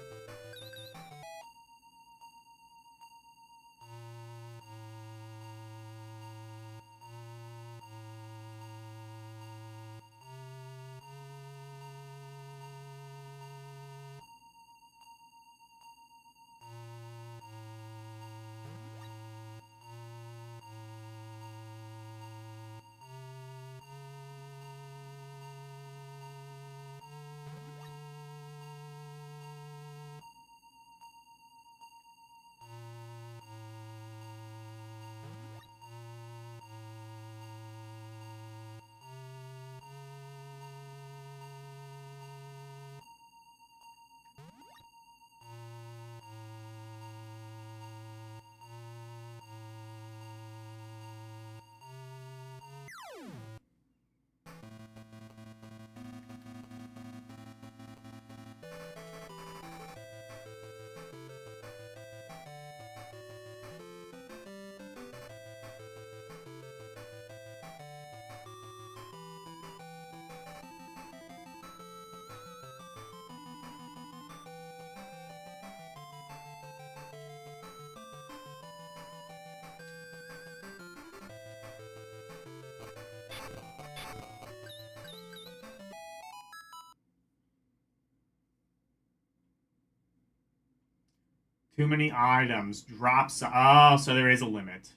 Too many items. Drops. Oh, so there is a limit.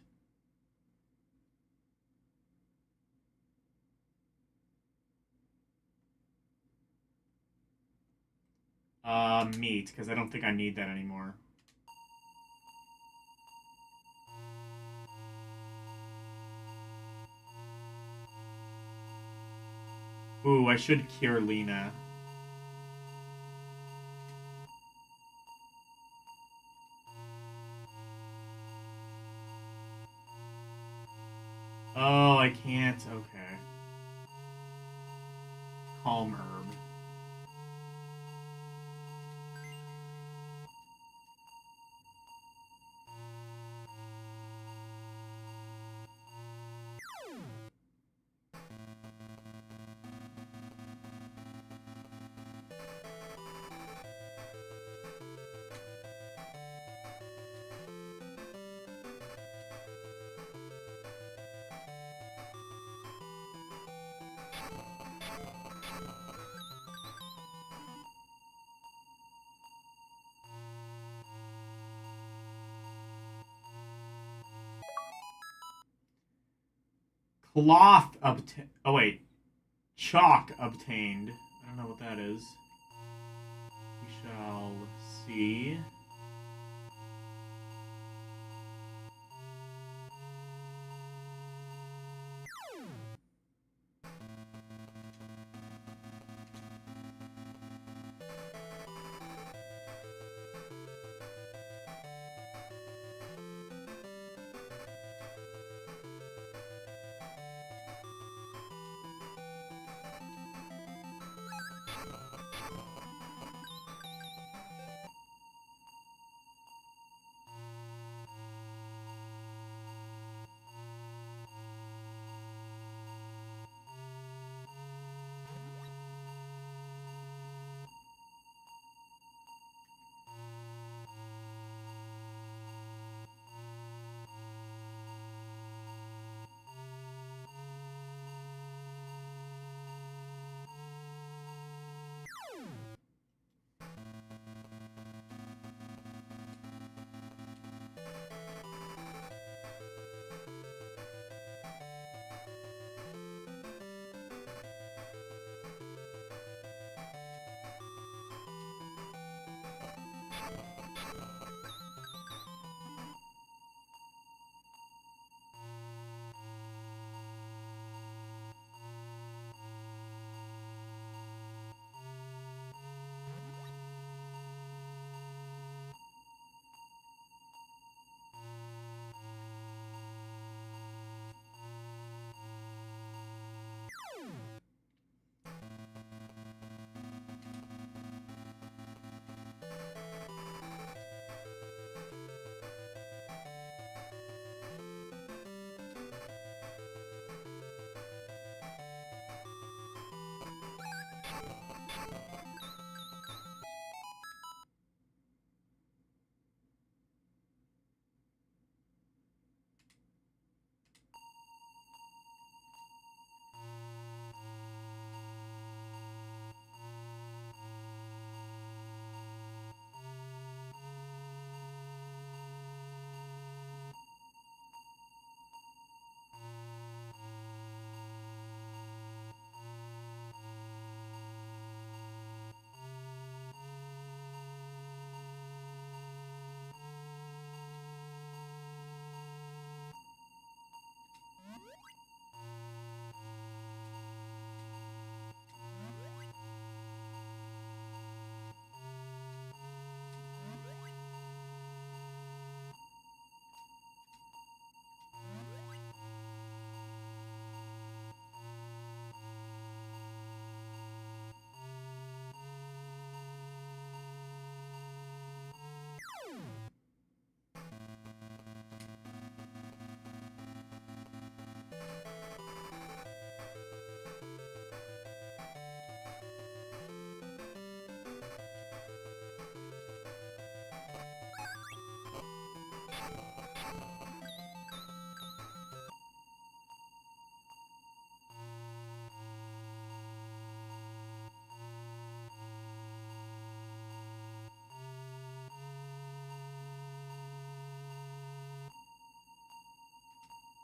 Meat, because I don't think I need that anymore. Ooh, I should cure Lena. Oh, I can't. Okay. Calm herb. Cloth obtained. Oh, wait. Chalk obtained. I don't know what that is. We shall see.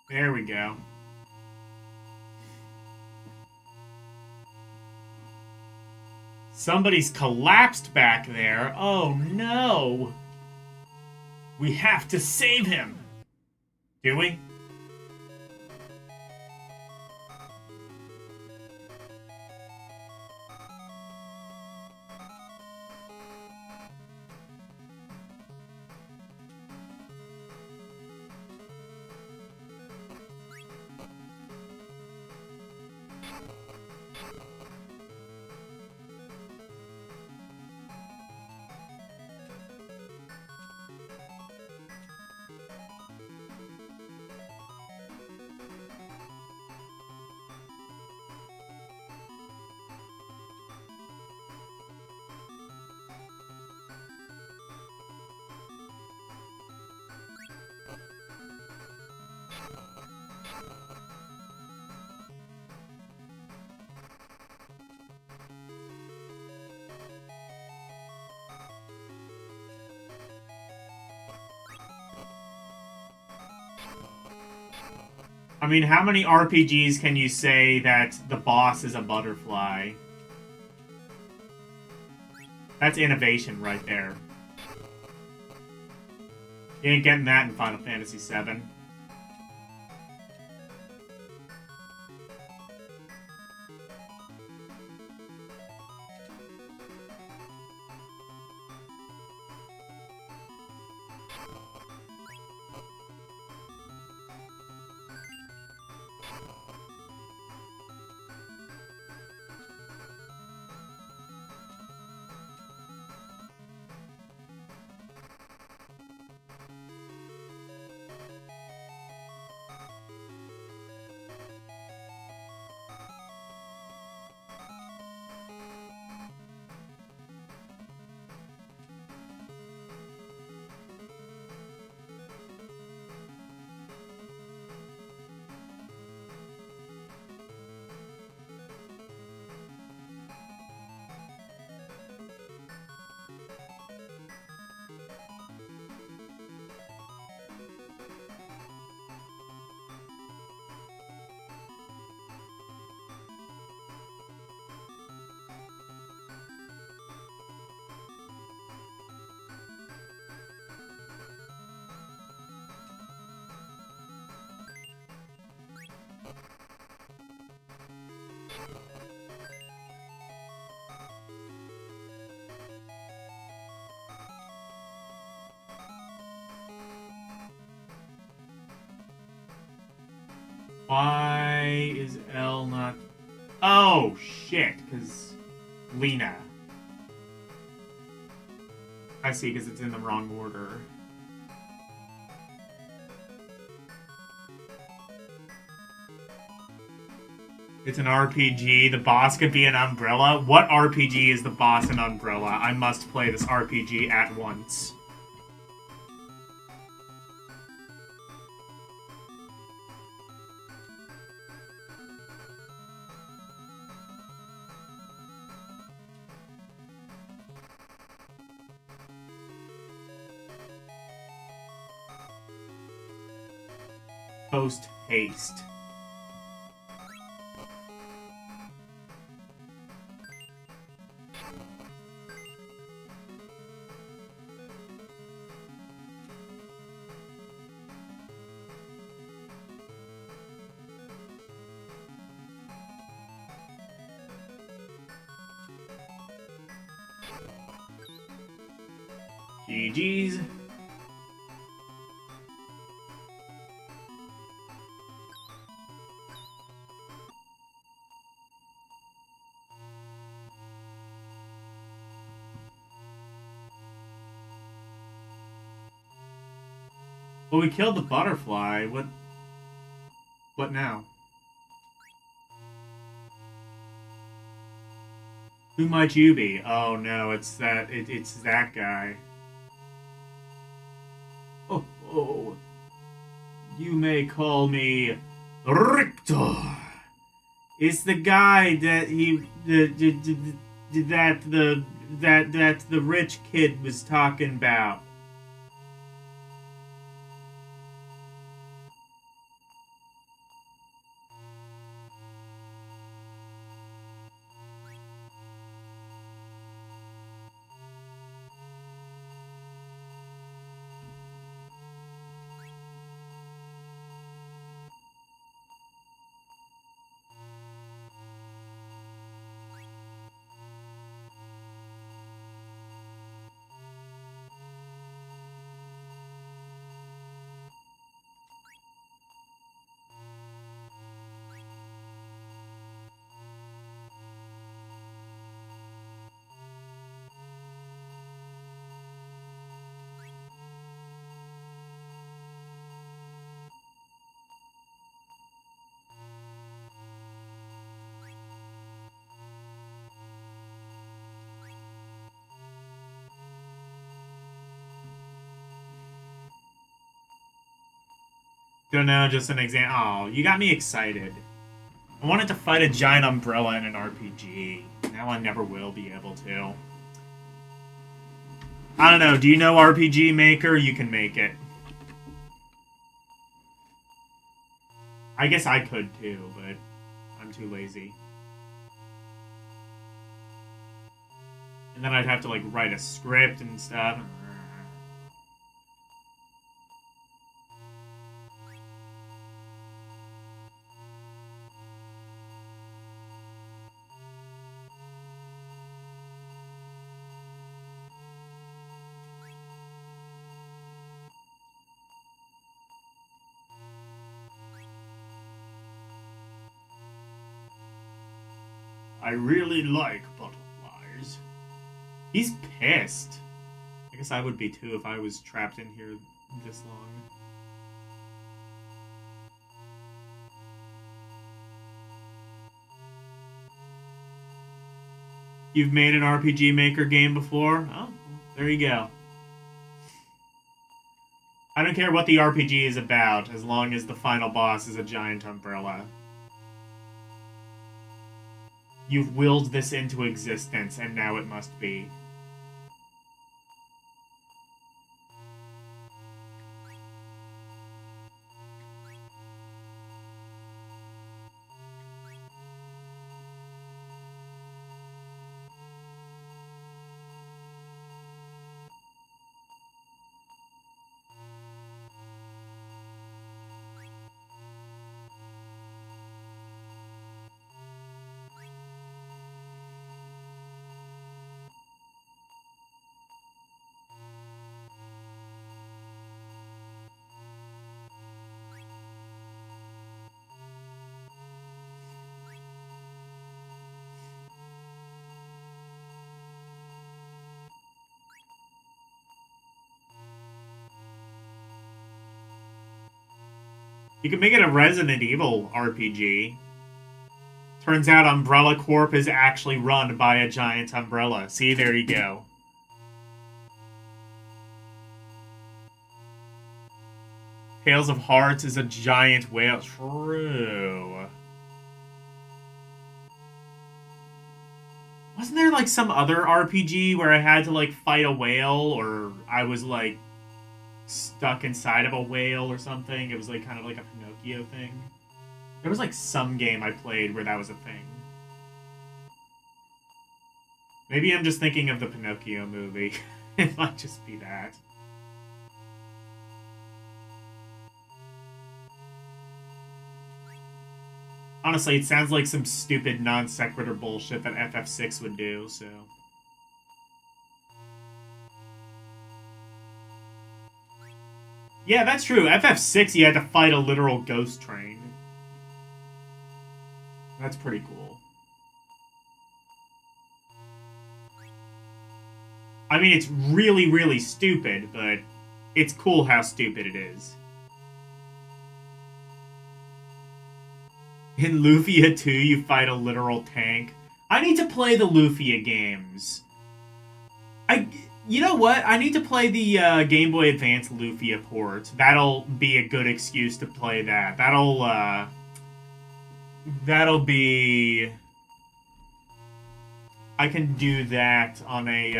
There we go. Somebody's collapsed back there. Oh no! We have to save him! Do we? I mean, how many RPGs can you say that the boss is a butterfly? That's innovation right there. You ain't getting that in Final Fantasy VII. Why is L not... Oh, shit, because Lena. I see, because it's in the wrong order. It's an RPG. The boss could be an umbrella. What RPG is the boss an umbrella? I must play this RPG at once. Post haste. GG's. Well, we killed the butterfly. What now? Who might you be? Oh no, it's that guy. Oh, you may call me Richter. It's the guy that that the rich kid was talking about. Don't know, just an example. Oh, you got me excited. I wanted to fight a giant umbrella in an RPG. Now I never will be able to. I don't know, do you know RPG Maker? You can make it. I guess I could too, but I'm too lazy. And then I'd have to, like, write a script and stuff. I really like butterflies. He's pissed. I guess I would be too if I was trapped in here this long. You've made an RPG Maker game before? Oh, there you go. I don't care what the RPG is about, as long as the final boss is a giant umbrella. You've willed this into existence, and now it must be. You could make it a Resident Evil RPG. Turns out Umbrella Corp is actually run by a giant umbrella. See, there you go. Tales of Hearts is a giant whale. True. Wasn't there, like, some other RPG where I had to, like, fight a whale, or I was, like, stuck inside of a whale or something? It was, like, kind of like a Pinocchio thing. There was, like, some game I played where that was a thing. Maybe I'm just thinking of the Pinocchio movie. It might just be that. Honestly, it sounds like some stupid non sequitur bullshit that FF6 would do, so... Yeah, that's true. FF6, you had to fight a literal ghost train. That's pretty cool. I mean, it's really, really stupid, but it's cool how stupid it is. In Lufia 2, you fight a literal tank. I need to play the Lufia games. You know what? I need to play the Game Boy Advance Lufia port. That'll be a good excuse to play that. That'll be... I can do that on a,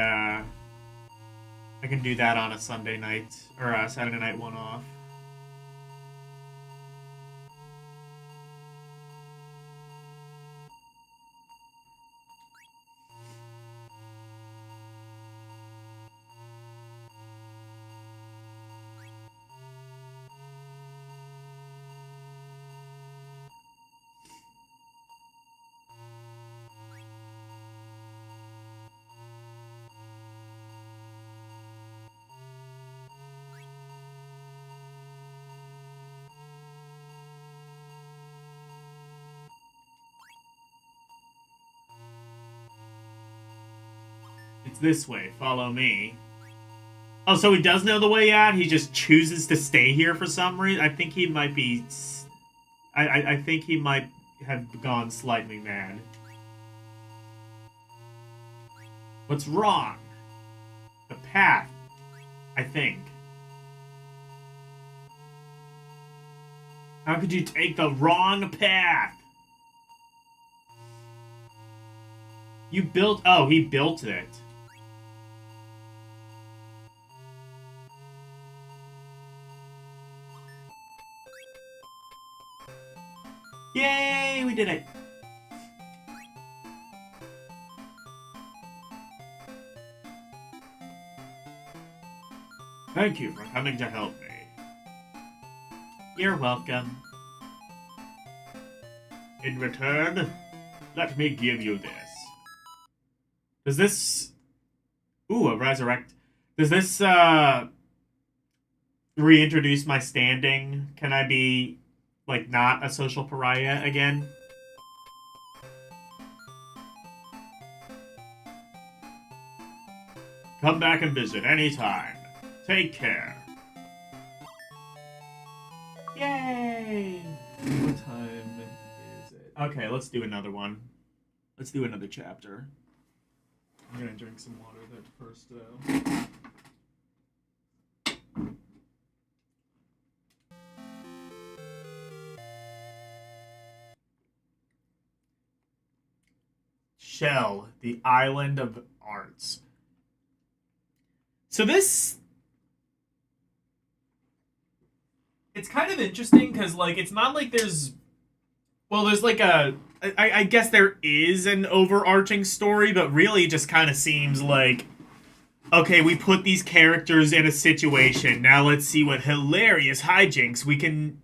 I can do that on a Sunday night, or a Saturday night one-off. It's this way. Follow me. Oh, so he does know the way out? He just chooses to stay here for some reason? I think he might be... I think he might have gone slightly mad. What's wrong? The path. I think. How could you take the wrong path? You built... Oh, he built it. Yay, we did it. Thank you for coming to help me. You're welcome. In return, let me give you this. Does this... Ooh, a resurrect... Does this, reintroduce my standing? Can I be, like, not a social pariah again? Come back and visit anytime. Take care. Yay! What time is it? Okay, let's do another one. Let's do another chapter. I'm gonna drink some water first, though. Shell, the Island of Arts. So this... It's kind of interesting, because, like, it's not like there's... Well, there's, like, a... I guess there is an overarching story, but really it just kind of seems like... Okay, we put these characters in a situation. Now let's see what hilarious hijinks we can...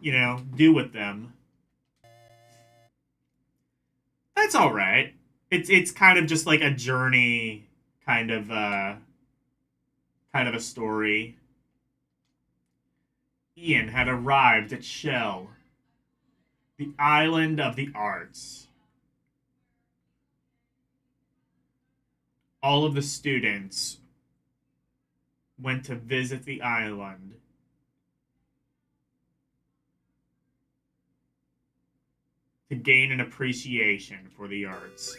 you know, do with them. That's alright. It's kind of just like a journey, kind of a story. Ian had arrived at Shell, the Island of the Arts. All of the students went to visit the island. To gain an appreciation for the arts.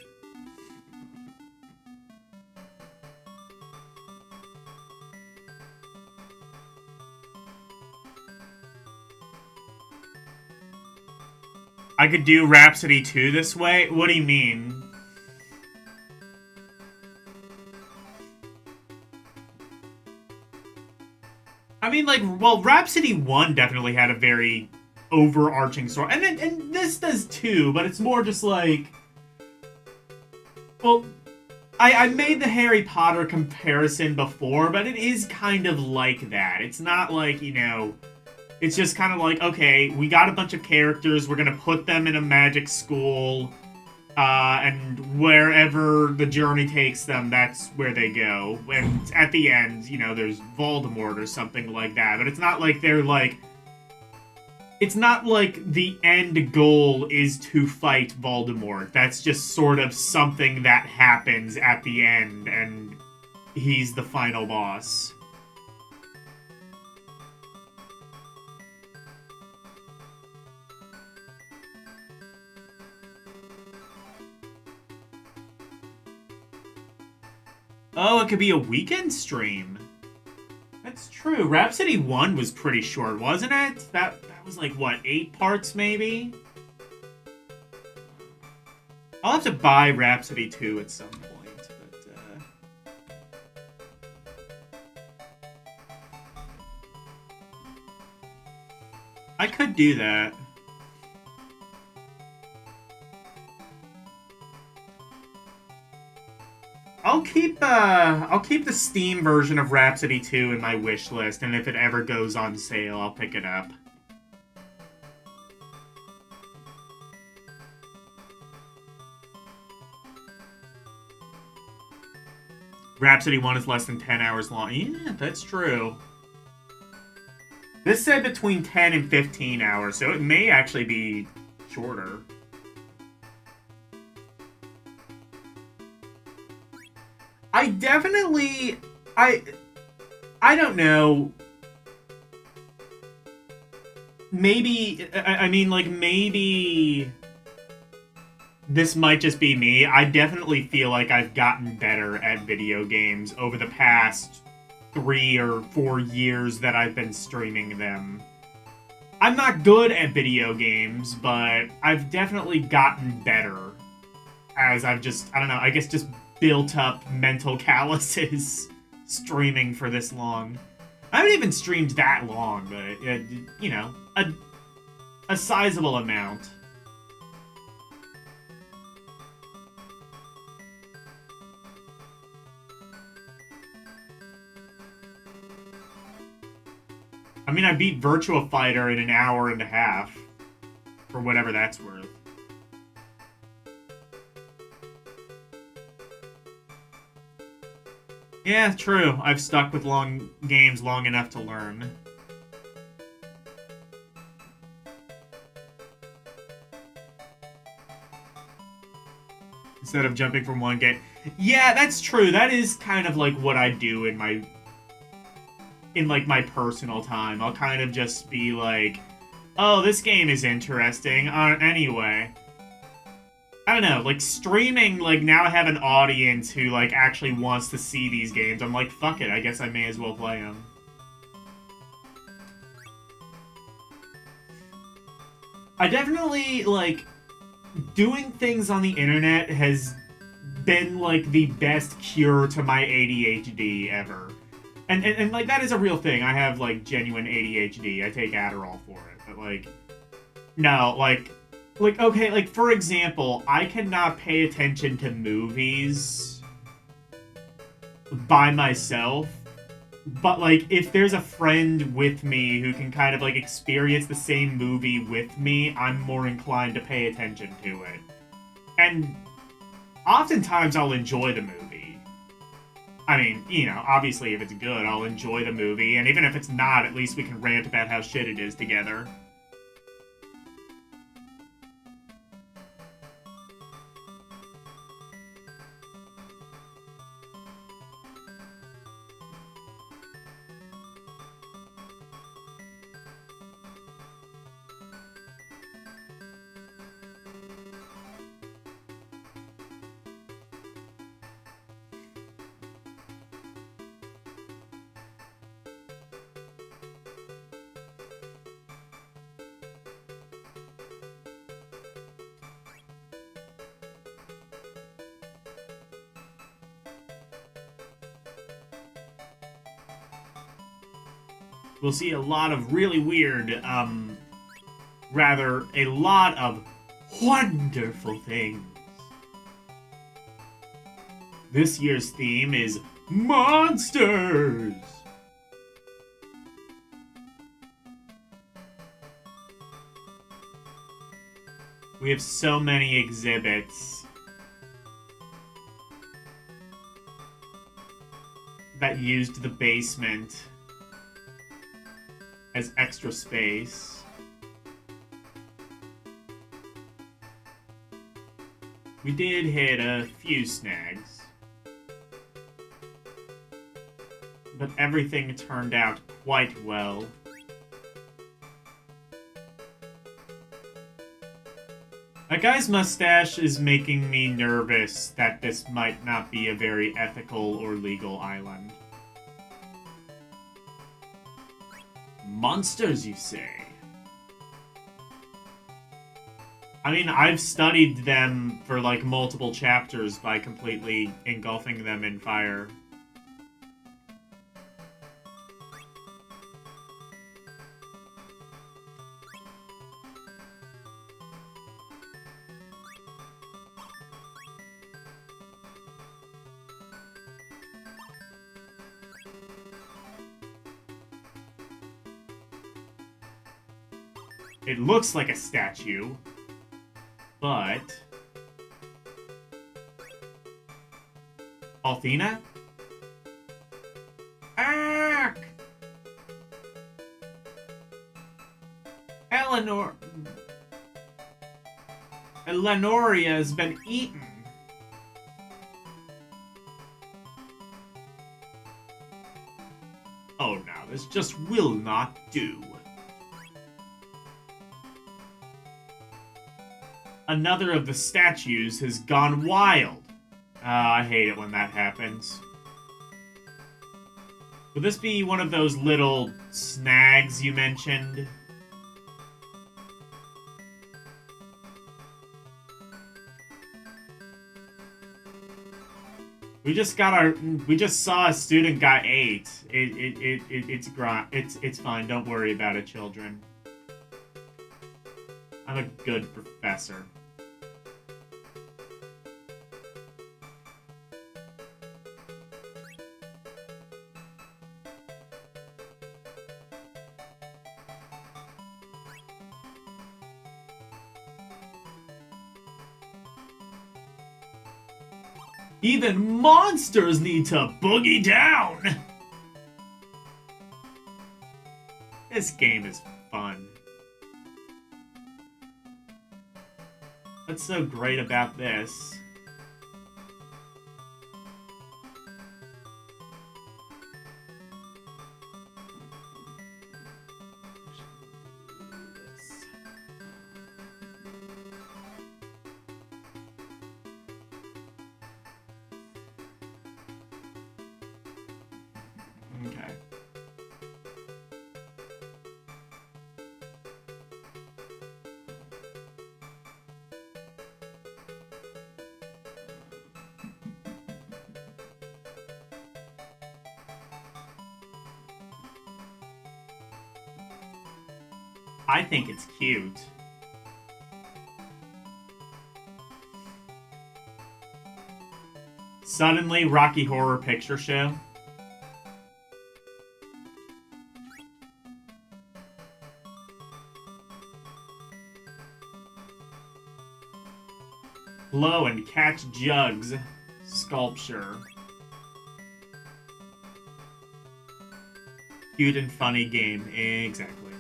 I could do Rhapsody 2 this way? What do you mean? I mean, like, well, Rhapsody 1 definitely had a very overarching story. And this does too, but it's more just like... Well, I made the Harry Potter comparison before, but it is kind of like that. It's not like, you know... It's just kind of like, okay, we got a bunch of characters, we're gonna put them in a magic school, and wherever the journey takes them, that's where they go. And at the end, you know, there's Voldemort or something like that, but it's not like they're like... It's not like the end goal is to fight Voldemort. That's just sort of something that happens at the end, and he's the final boss. Oh, it could be a weekend stream. That's true. Rhapsody 1 was pretty short, wasn't it? That was like, what, 8 parts maybe? I'll have to buy Rhapsody 2 at some point, but, I could do that. I'll keep the Steam version of Rhapsody 2 in my wish list, and if it ever goes on sale, I'll pick it up. Rhapsody 1 is less than 10 hours long. Yeah, that's true. This said between 10 and 15 hours, so it may actually be shorter. I definitely... I don't know. Maybe... I mean, like, maybe... This might just be me. I definitely feel like I've gotten better at video games over the past 3 or 4 years that I've been streaming them. I'm not good at video games, but I've definitely gotten better as I've just, I don't know, I guess just built up mental calluses streaming for this long. I haven't even streamed that long, but, you know, a sizable amount. I mean, I beat Virtua Fighter in an hour and a half, for whatever that's worth. Yeah, true. I've stuck with long games long enough to learn. Instead of jumping from one game. Yeah, that's true. That is kind of like what I do in my personal time. I'll kind of just be like, oh, this game is interesting. Anyway. I don't know, like, streaming, like, now I have an audience who, like, actually wants to see these games. I'm like, fuck it, I guess I may as well play them. I definitely, like, doing things on the internet has been, like, the best cure to my ADHD ever. And like, that is a real thing. I have, like, genuine ADHD. I take Adderall for it. But, like, no, like, okay, like, for example, I cannot pay attention to movies by myself, but, like, if there's a friend with me who can kind of, like, experience the same movie with me, I'm more inclined to pay attention to it. And oftentimes I'll enjoy the movie. I mean, you know, obviously if it's good, I'll enjoy the movie, and even if it's not, at least we can rant about how shit it is together. We'll see a lot of really weird, rather, a lot of wonderful things. This year's theme is monsters! We have so many exhibits that used the basement as extra space. We did hit a few snags, but everything turned out quite well. That guy's mustache is making me nervous that this might not be a very ethical or legal island. Monsters, you say? I mean, I've studied them for, like, multiple chapters by completely engulfing them in fire. It looks like a statue, but... Althena? Ark! Elenoria has been eaten. Oh no, this just will not do. Another of the statues has gone wild. I hate it when that happens. Would this be one of those little snags you mentioned? We just saw a student got 8. It's fine. Don't worry about it, children. I'm a good professor. Even monsters need to boogie down! This game is fun. What's so great about this? Okay. I think it's cute. Suddenly, Rocky Horror Picture Show. Blow and catch jugs. Sculpture. Cute and funny game. Exactly.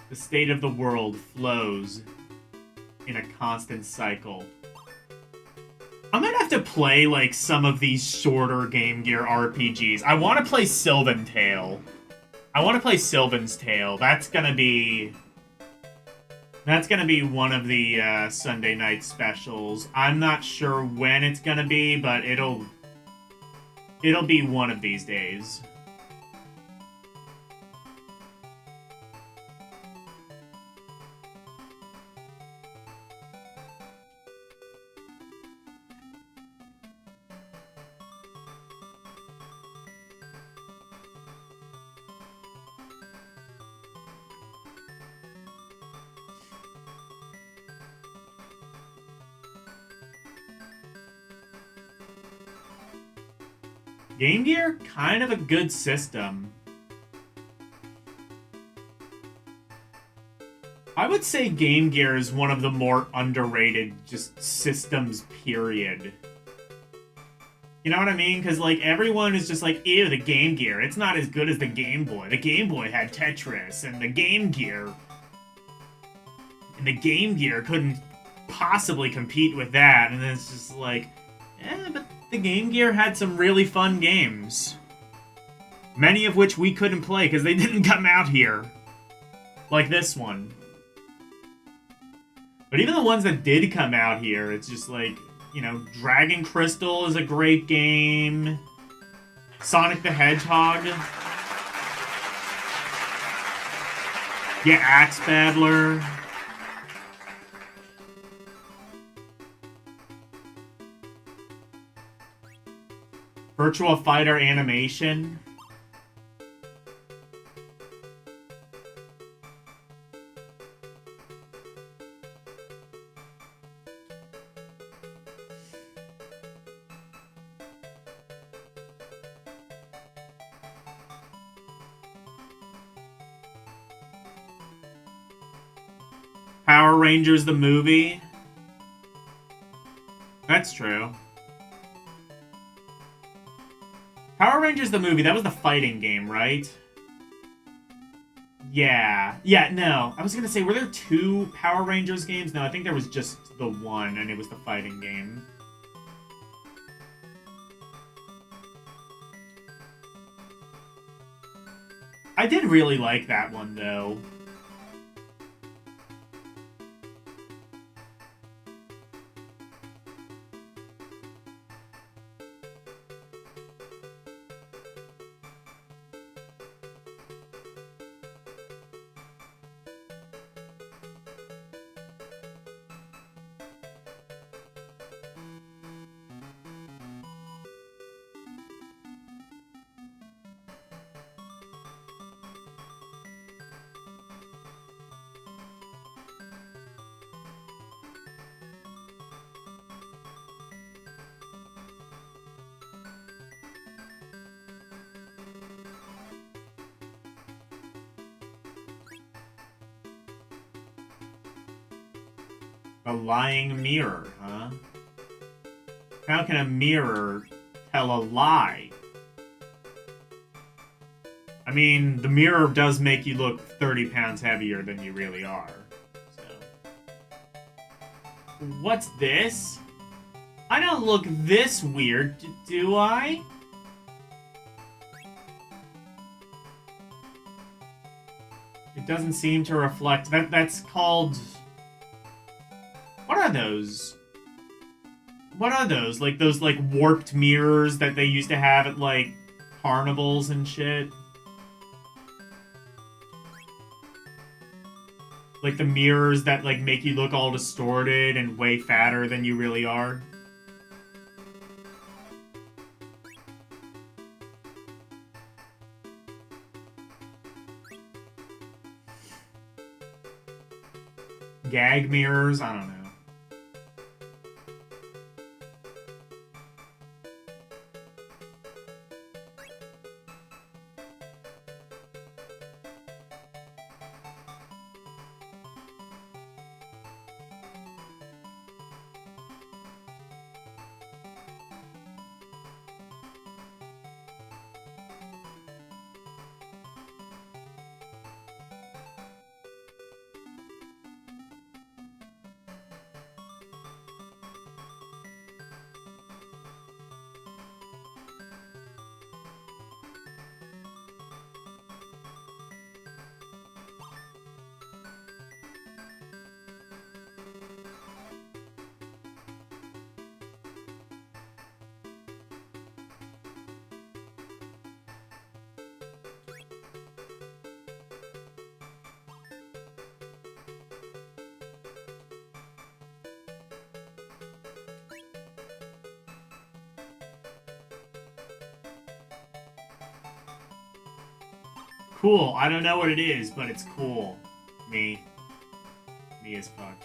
The state of the world flows in a constant cycle. I'm gonna have to play, like, some of these shorter Game Gear RPGs. I want to play Sylvan Tale. I want to play Sylvan's Tale. That's gonna be one of the Sunday night specials. I'm not sure when it's gonna be, but it'll be one of these days. Game Gear, kind of a good system. I would say Game Gear is one of the more underrated just systems, period. You know what I mean? Because, like, everyone is just like, ew, the Game Gear. It's not as good as the Game Boy. The Game Boy had Tetris, and the Game Gear couldn't possibly compete with that. And then it's just like, but the Game Gear had some really fun games. Many of which we couldn't play because they didn't come out here. Like this one. But even the ones that did come out here, it's just like, you know, Dragon Crystal is a great game. Sonic the Hedgehog. Yeah, Axe Battler. Virtua Fighter Animation. Power Rangers the movie. That's true. Power Rangers the movie, that was the fighting game, right? Yeah. Yeah, no. I was gonna say, were there 2 Power Rangers games? No, I think there was just the one, and it was the fighting game. I did really like that one, though. A lying mirror, huh? How can a mirror tell a lie? I mean, the mirror does make you look 30 pounds heavier than you really are. So. What's this? I don't look this weird, do I? It doesn't seem to reflect... That's called... What are those? What are those? Like, those, like, warped mirrors that they used to have at, like, carnivals and shit? Like, the mirrors that, like, make you look all distorted and way fatter than you really are? Gag mirrors? I don't know. Cool. I don't know what it is, but it's cool. Me as fuck.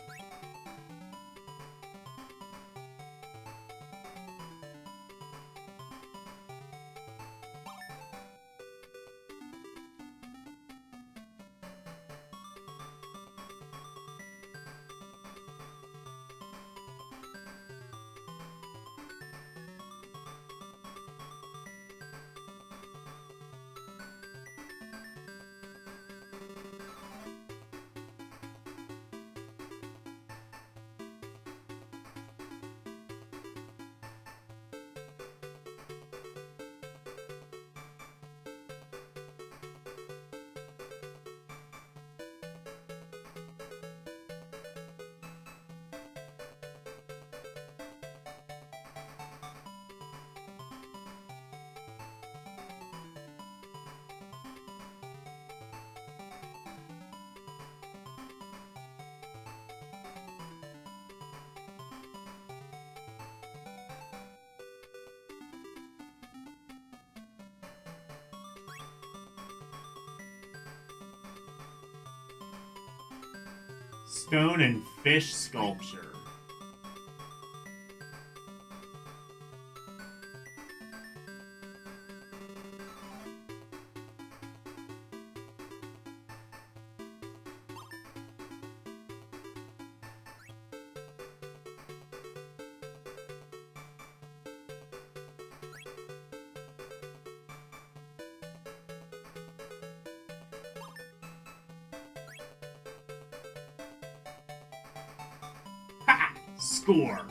Stone and fish sculpture. Ha! Score.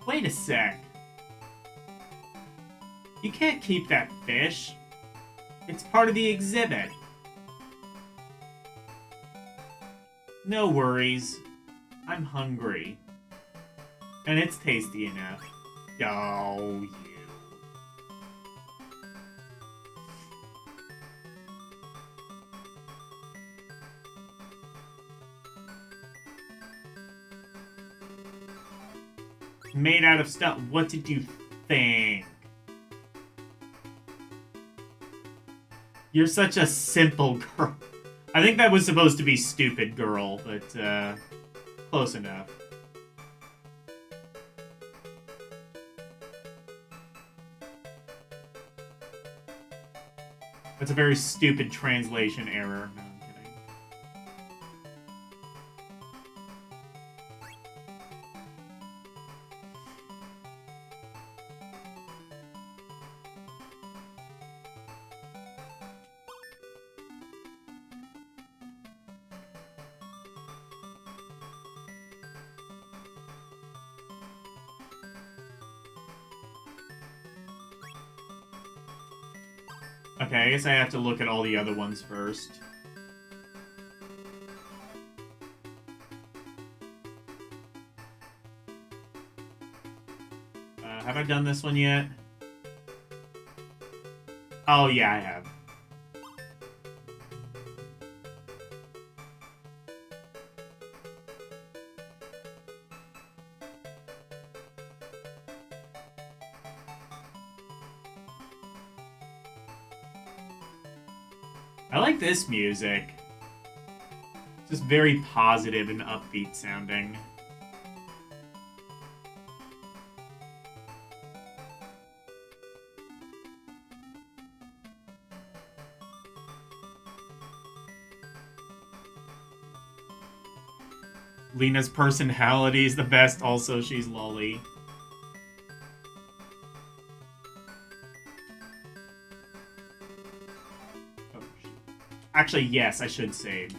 Wait a sec. You can't keep that fish. It's part of the exhibit. No worries. I'm hungry. And it's tasty enough. Oh, you. Made out of stuff. What did you think? You're such a simple girl. I think that was supposed to be stupid girl, but, close enough. That's a very stupid translation error. No, I'm kidding. Okay, I guess I have to look at all the other ones first. Have I done this one yet? Oh, yeah, I have. I like this music. It's just very positive and upbeat sounding. Lena's personality is the best, also she's lolly. Oh, shoot. Actually, yes, I should save.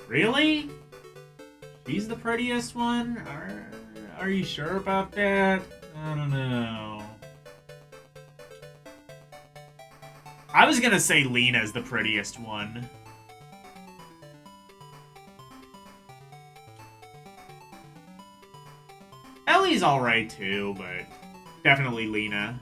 Really? She's the prettiest one? Are you sure about that? I don't know. I was gonna say Lena's the prettiest one. Ellie's alright too, but definitely Lena.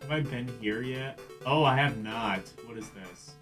Have I been here yet? Oh, I have not. What is this?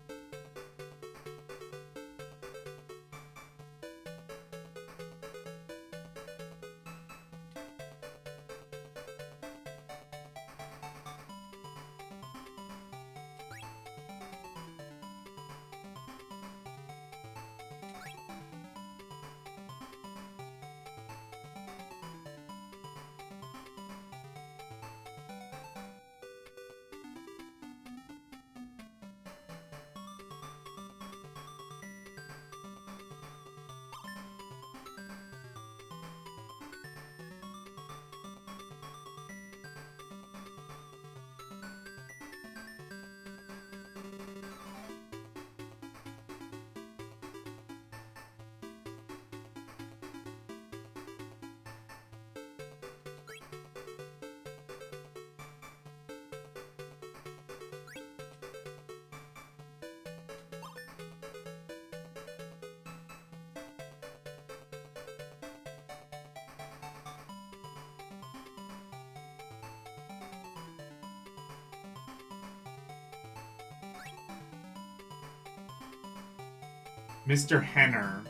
Mr. Henner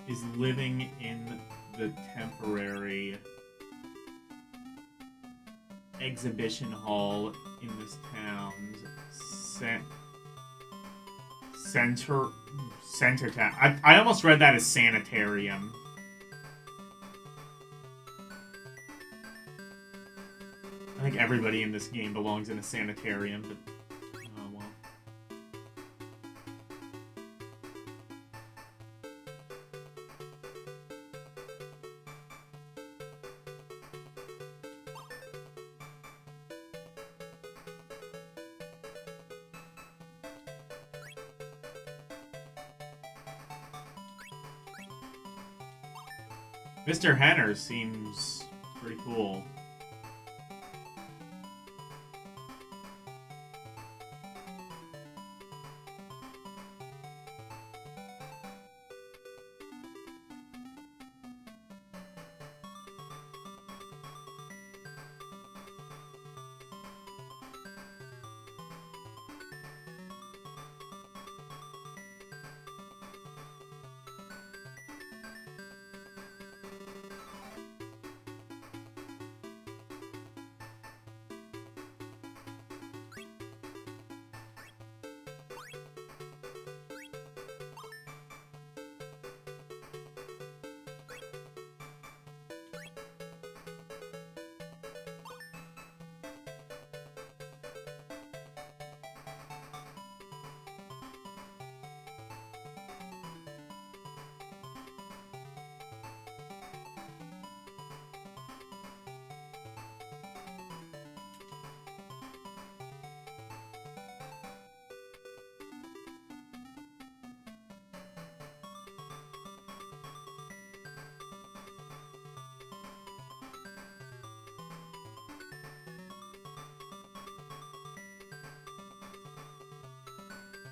is living in the temporary exhibition hall in this town's center town. I almost read that as sanitarium. I think everybody in this game belongs in a sanitarium, but oh well. Mr. Henner seems pretty cool.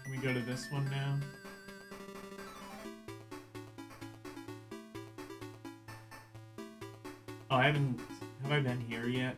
Can we go to this one now? Oh, I haven't... Have I been here yet?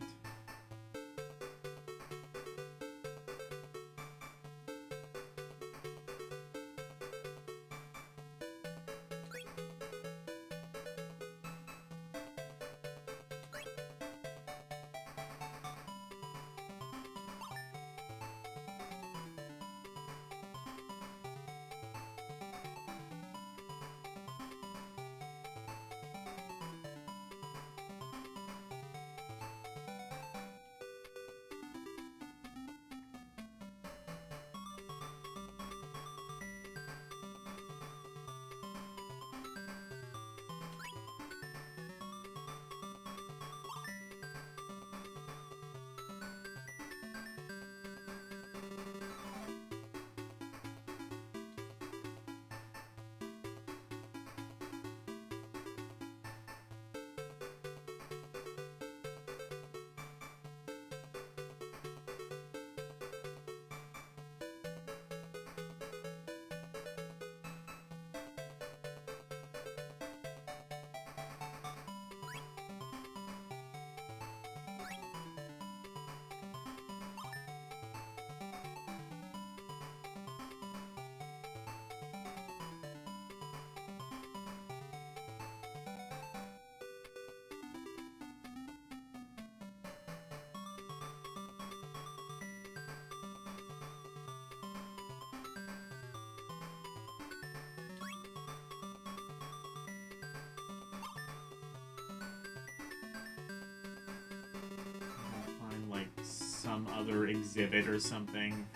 Find, like, some other exhibit or something.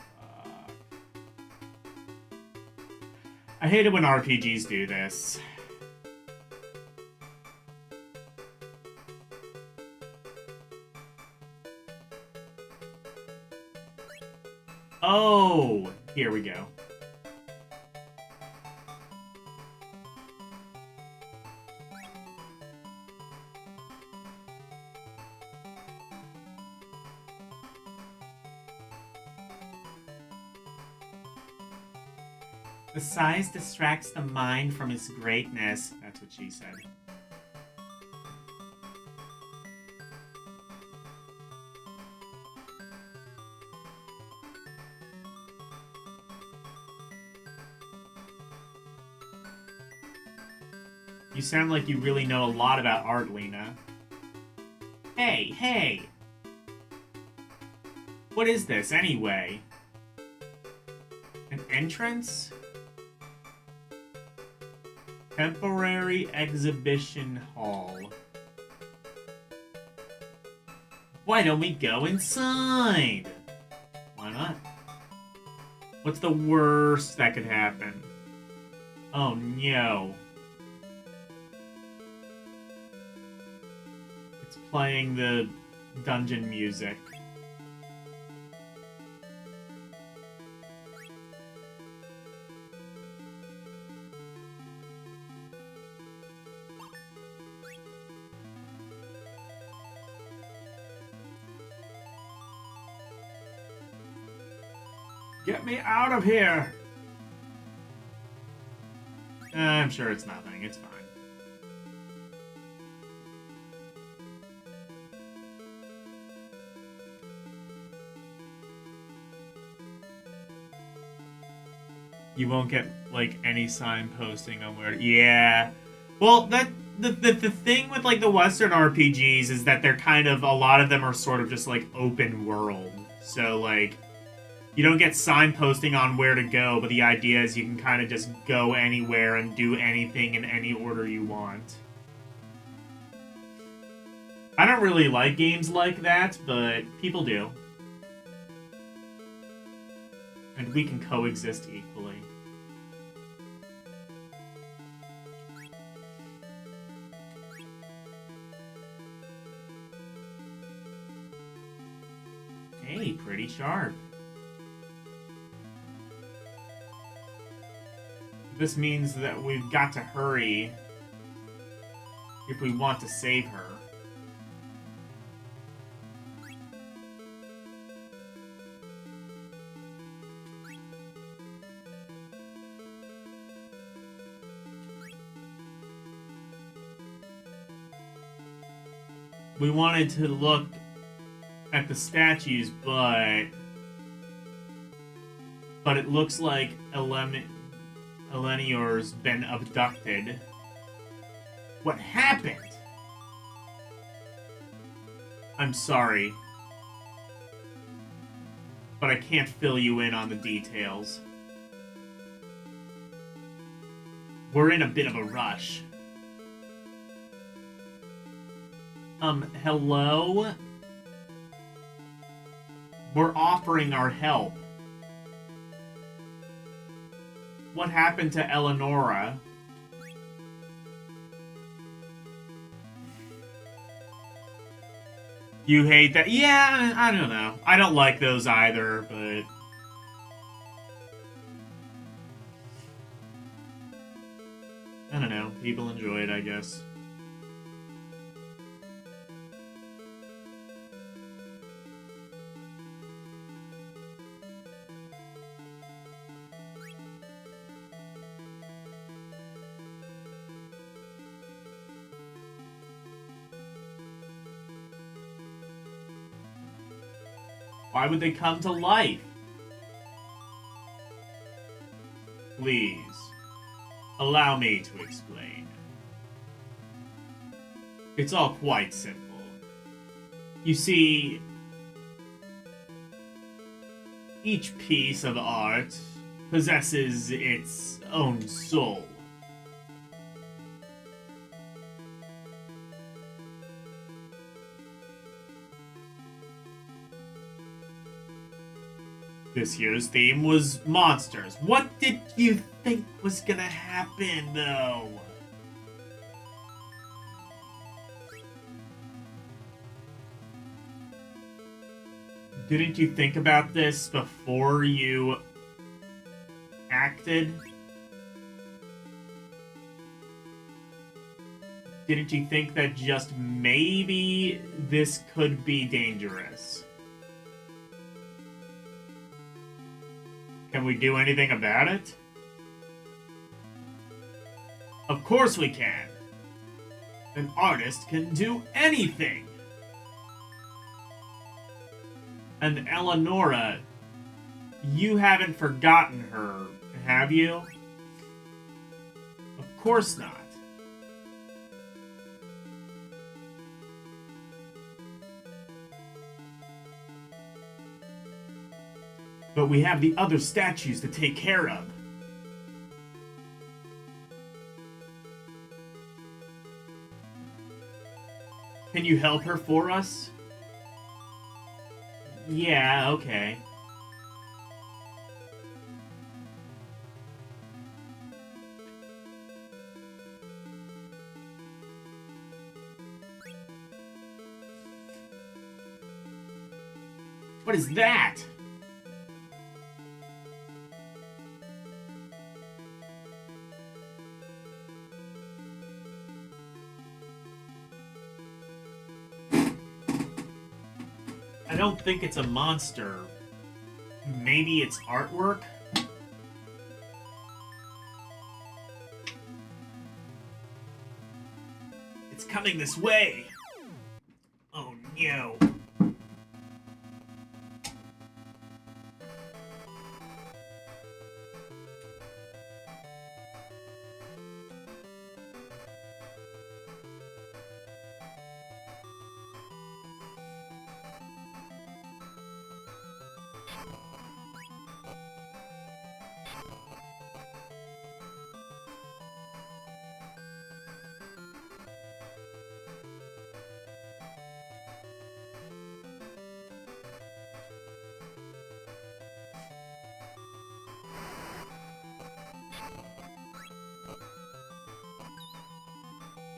I hate it when RPGs do this. Oh, here we go. The size distracts the mind from its greatness. That's what she said. You sound like you really know a lot about art, Lena. Hey, hey! What is this, anyway? An entrance? Temporary exhibition hall. Why don't we go inside? Why not? What's the worst that could happen? Oh no. It's playing the dungeon music. Get me out of here! I'm sure it's nothing. It's fine. You won't get, like, any signposting on where... Yeah. Well, the thing with, like, the Western RPGs is that they're kind of... A lot of them are sort of just, like, open world. So, like... You don't get signposting on where to go, but the idea is you can kind of just go anywhere and do anything in any order you want. I don't really like games like that, but people do. And we can coexist equally. Hey, pretty sharp. This means that we've got to hurry if we want to save her. We wanted to look at the statues, but it looks like Elenior's been abducted. What happened? I'm sorry, but I can't fill you in on the details. We're in a bit of a rush. Hello? We're offering our help. What happened to Eleonora? You hate that? Yeah, I don't know. I don't like those either, but... I don't know. People enjoy it, I guess. Why would they come to life? Please, allow me to explain. It's all quite simple. You see, each piece of art possesses its own soul. This year's theme was monsters. What did you think was gonna happen, though? Didn't you think about this before you acted? Didn't you think that just maybe this could be dangerous? Can we do anything about it? Of course we can. An artist can do anything. And Eleonora, you haven't forgotten her, have you? Of course not. But we have the other statues to take care of. Can you help her for us? Yeah, okay. What is that? I don't think it's a monster. Maybe it's artwork? It's coming this way! Oh no.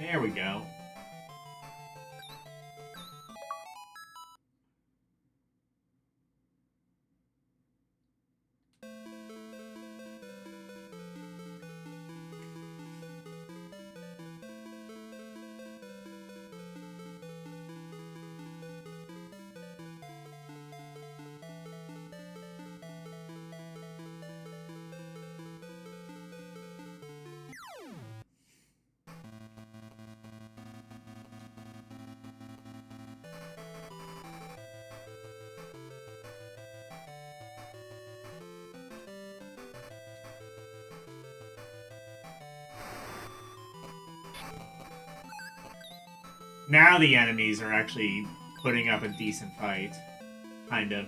There we go. Now the enemies are actually putting up a decent fight. Kind of.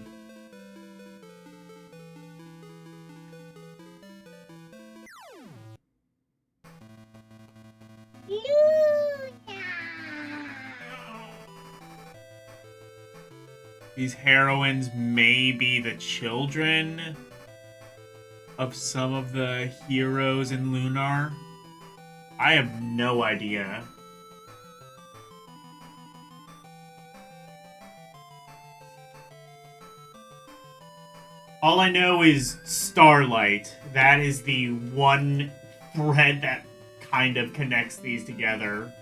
Lunar. These heroines may be the children of some of the heroes in Lunar. I have no idea. All I know is Starlight. That is the one thread that kind of connects these together.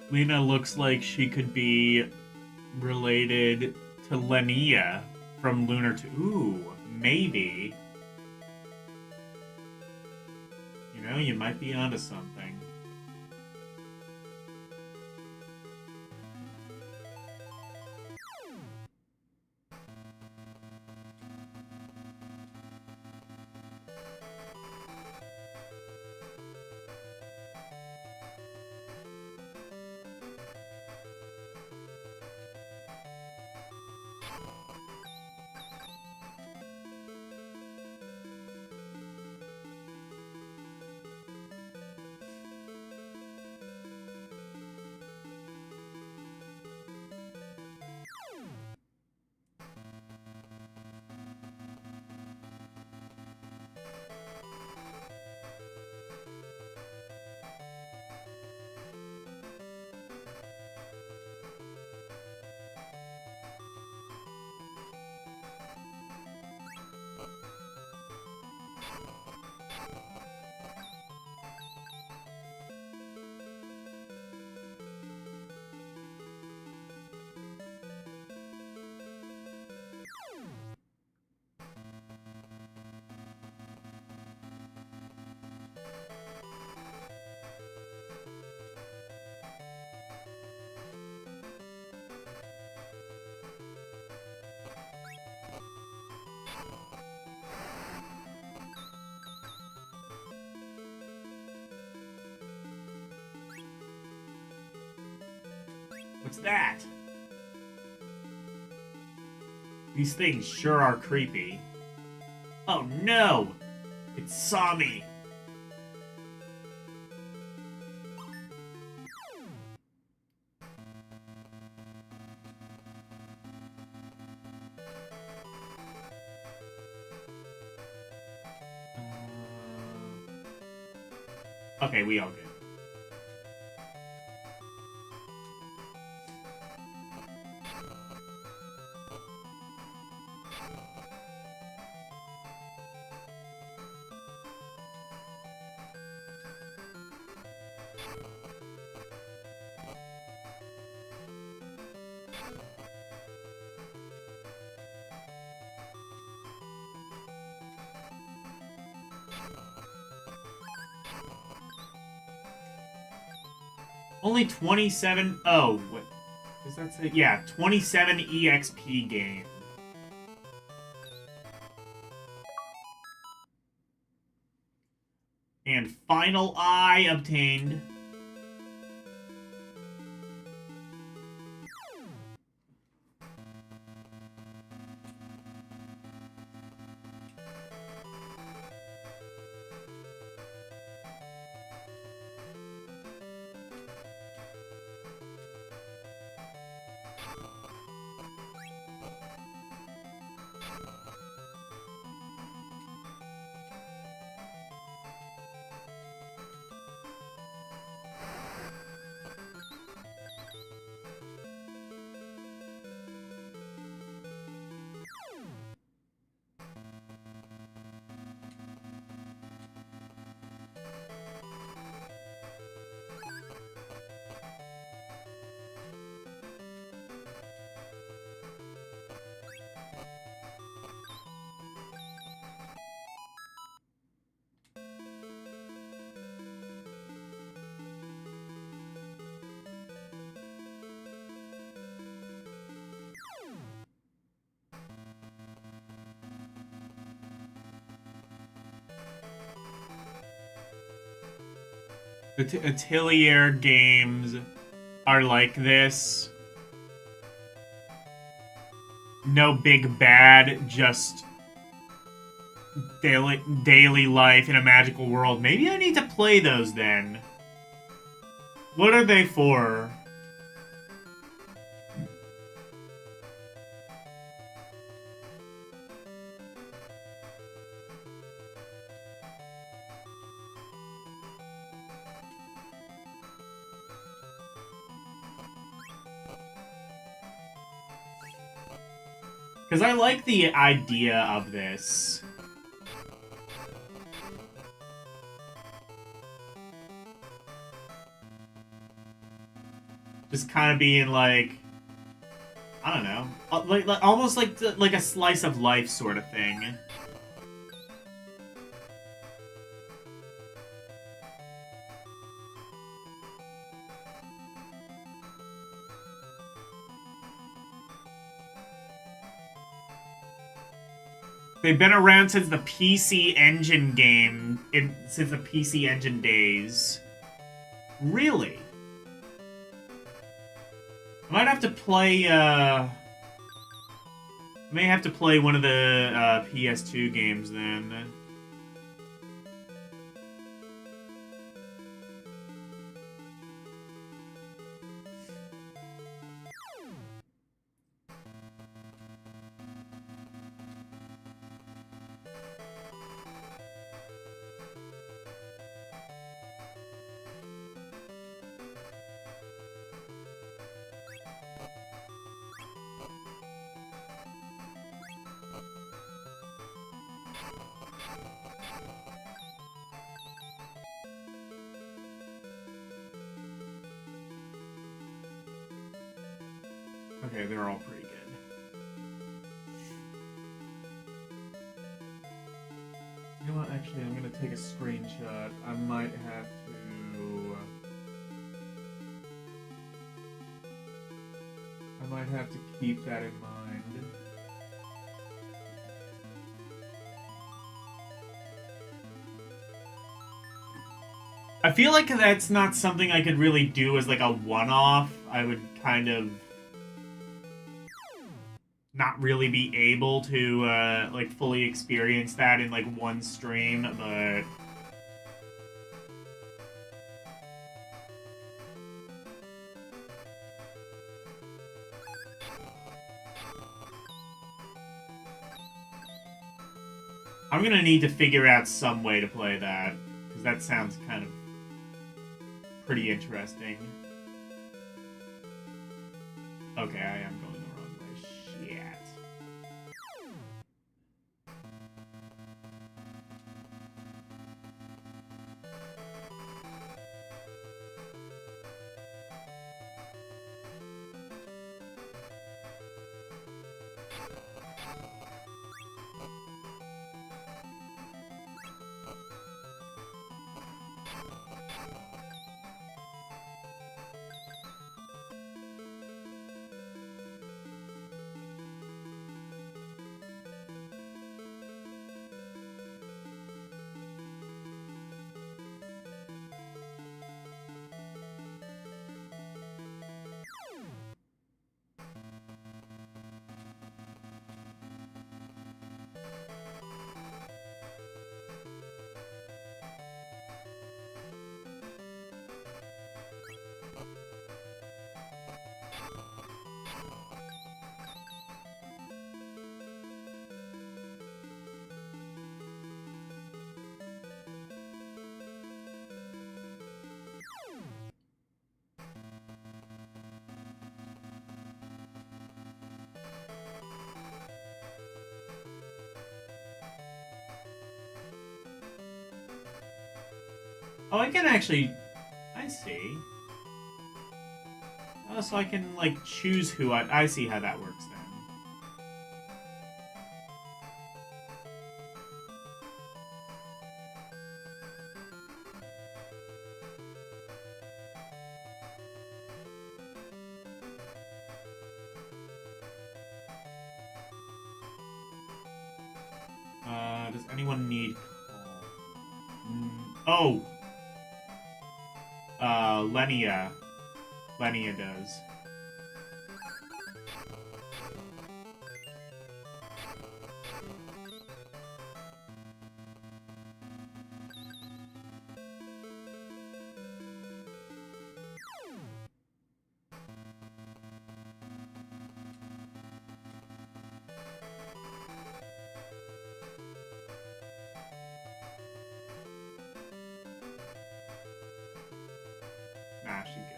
Lena looks like she could be related to Lenia from Lunar 2. Ooh, maybe. You know, you might be onto something. What's that? These things sure are creepy. Oh no! It saw me! Okay, we all good. Only 27... Oh, what does that say? Yeah, 27 EXP gained. And Final Eye obtained. The Atelier games are like this. No big bad, just daily life in a magical world. Maybe I need to play those then. What are they for? Because I like the idea of this. Just kind of being like, I don't know, like almost like a slice of life sort of thing. They've been around since the PC Engine game, since the PC Engine days. Really? I might have to play, I may have to play one of the, PS2 games then. Okay, they're all pretty good. You know what, actually, I'm gonna take a screenshot. I might have to... I might have to keep that in mind. I feel like that's not something I could really do as like a one-off. I would kind of not really be able to like fully experience that in like one stream, but I'm gonna need to figure out some way to play that, because that sounds kind of pretty interesting. Okay, I am going the wrong way. Shit. Oh, I can actually... I see. Oh, so I can, like, choose who I see how that works, then. Does anyone need call? Oh! Lenia. Lenia does. Nah, she's good.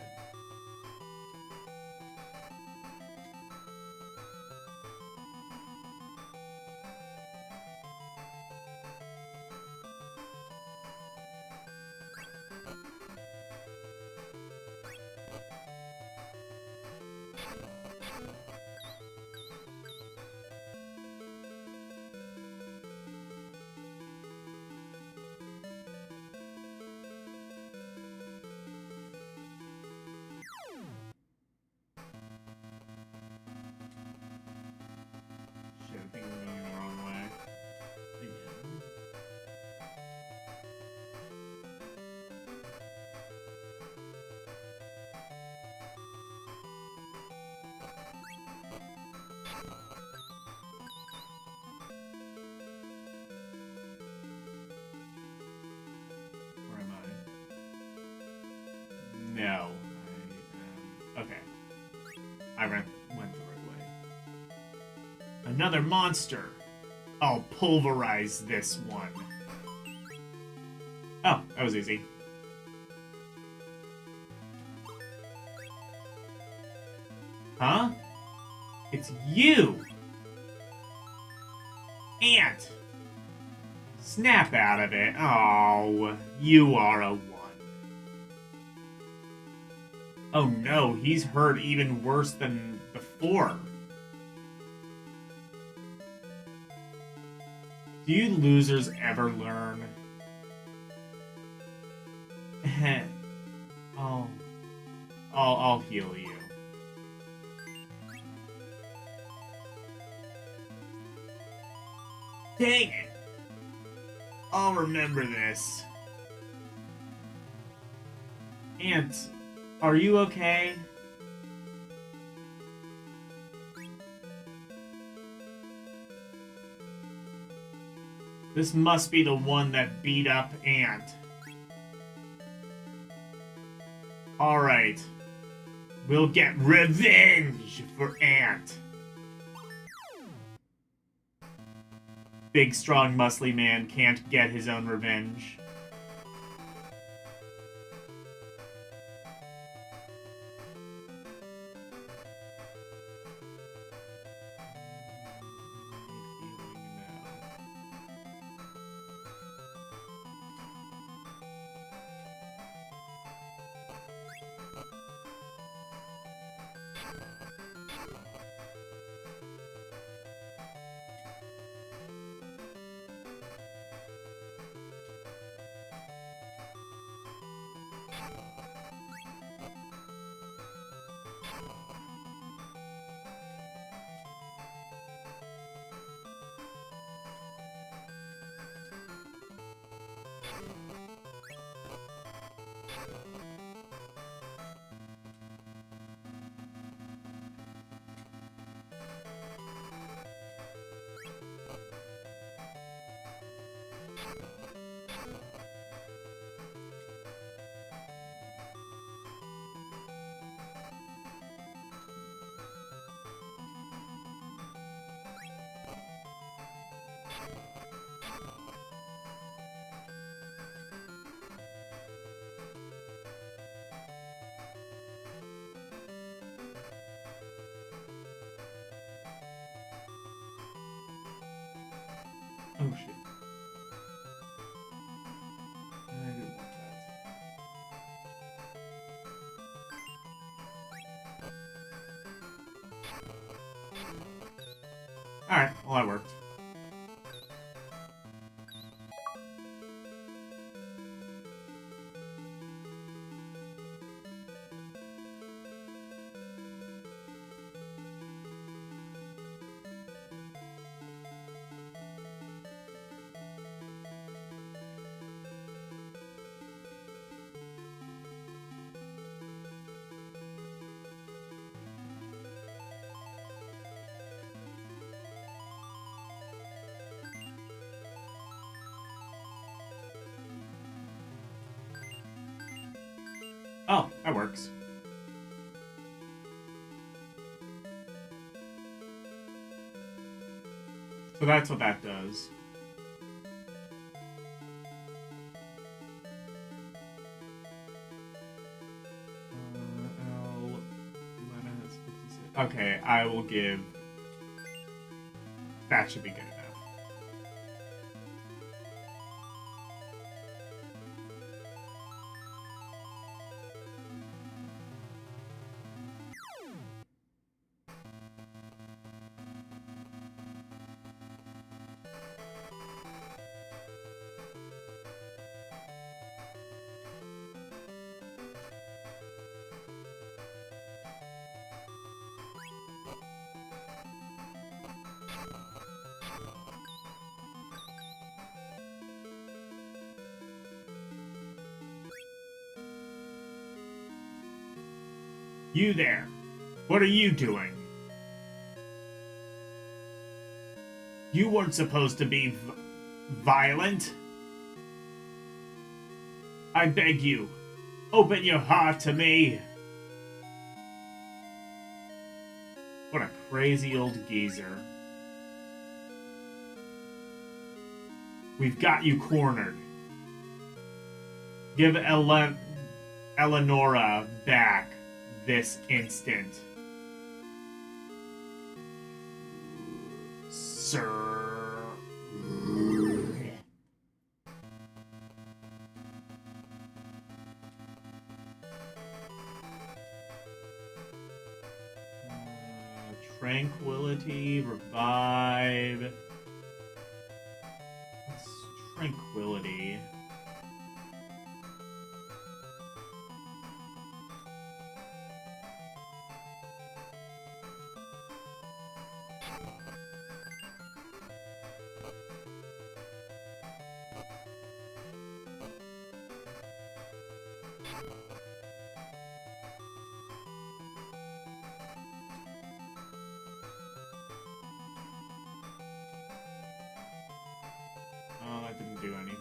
Shit, I think we're going the wrong way. Again. Where am I? No. Okay. I went the right way. Another monster! I'll pulverize this one. Oh, that was easy. Huh? It's you! Ant! Snap out of it. Oh, you are a one. Oh no, he's hurt even worse than before. Do you losers ever learn? I'll heal you. Dang it! I'll remember this. Ant, are you okay? This must be the one that beat up Ant. Alright. We'll get revenge for Ant. Big, strong, muscly man can't get his own revenge. Oh shit. I didn't want that. Alright, well that worked. Oh, that works. So that's what that does. Okay, I will give... That should be good enough. You there! What are you doing? You weren't supposed to be violent. I beg you, open your heart to me. What a crazy old geezer. We've got you cornered. Give Eleonora back this instant. Sir. Tranquility, revive. What's tranquility? Oh, that didn't do anything.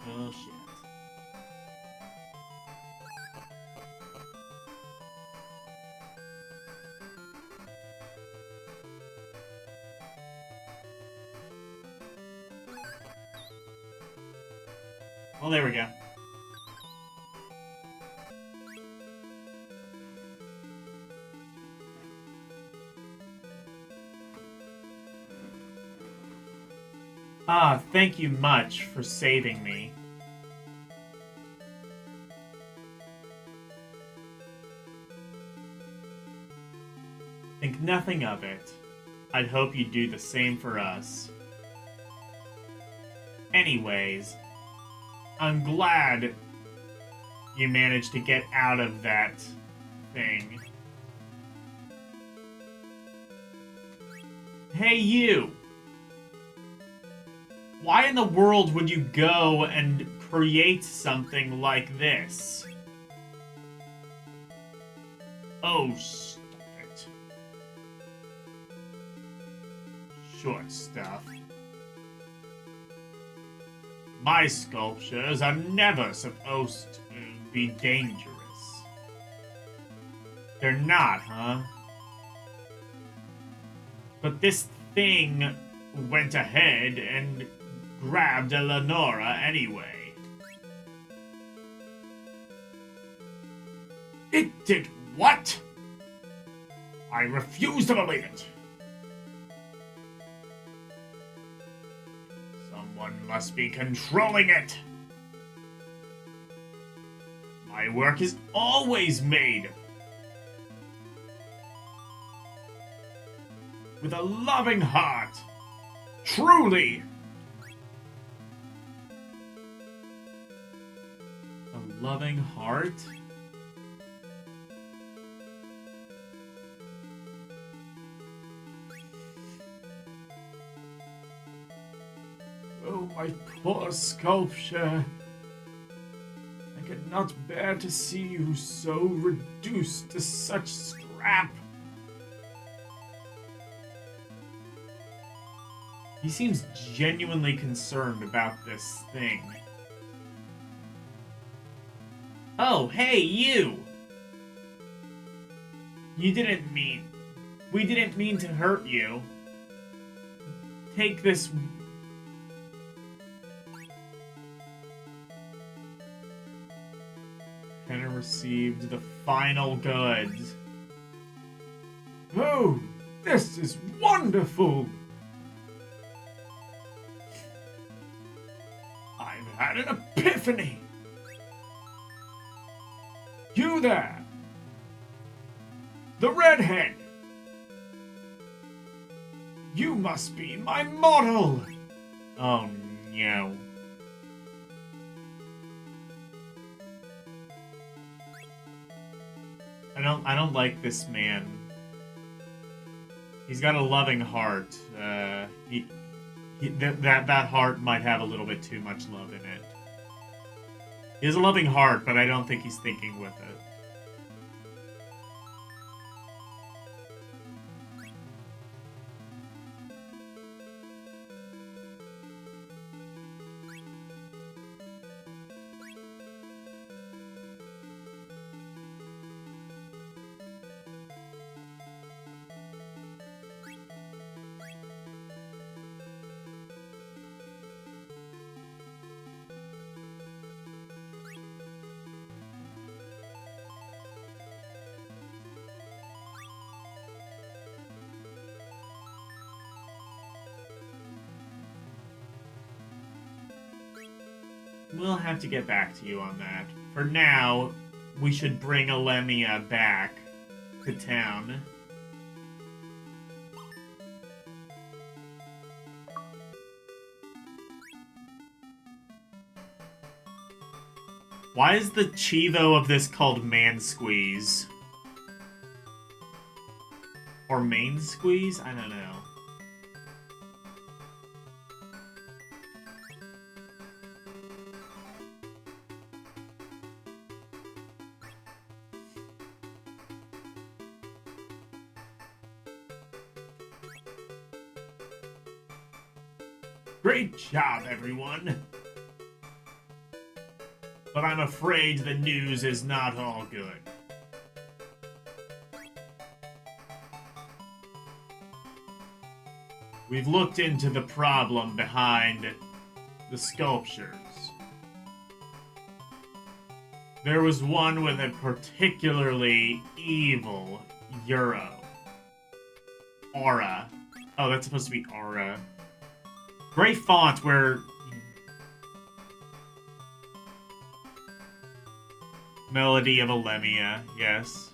Oh, shit. Well, there we go. Ah, thank you much for saving me. Think nothing of it. I'd hope you'd do the same for us. Anyways, I'm glad you managed to get out of that thing. Hey, you! Why in the world would you go and create something like this? Oh, stop it. Short stuff. My sculptures are never supposed to be dangerous. They're not, huh? But this thing went ahead and grabbed a Lenora anyway. It did what? I refuse to believe it. Someone must be controlling it. My work is always made with a loving heart. Truly. A loving heart? Oh, my poor sculpture. I could not bear to see you so reduced to such scrap. He seems genuinely concerned about this thing. Oh, hey, you! We didn't mean to hurt you. Take this. Kenna received the final goods. Oh, this is wonderful! I've had an epiphany! You there! The redhead! You must be my model! Oh no. I don't like this man. He's got a loving heart. That heart might have a little bit too much love in it. He has a loving heart, but I don't think he's thinking with it. we'll have to get back to you on that. For now, we should bring Alemia back to town. Why is the Chivo of this called Man Squeeze? Or Main Squeeze? I don't know. Great job, everyone! But I'm afraid the news is not all good. We've looked into the problem behind the sculptures. There was one with a particularly evil aura. Oh, that's supposed to be aura. Great font where... Melody of Alemia, yes.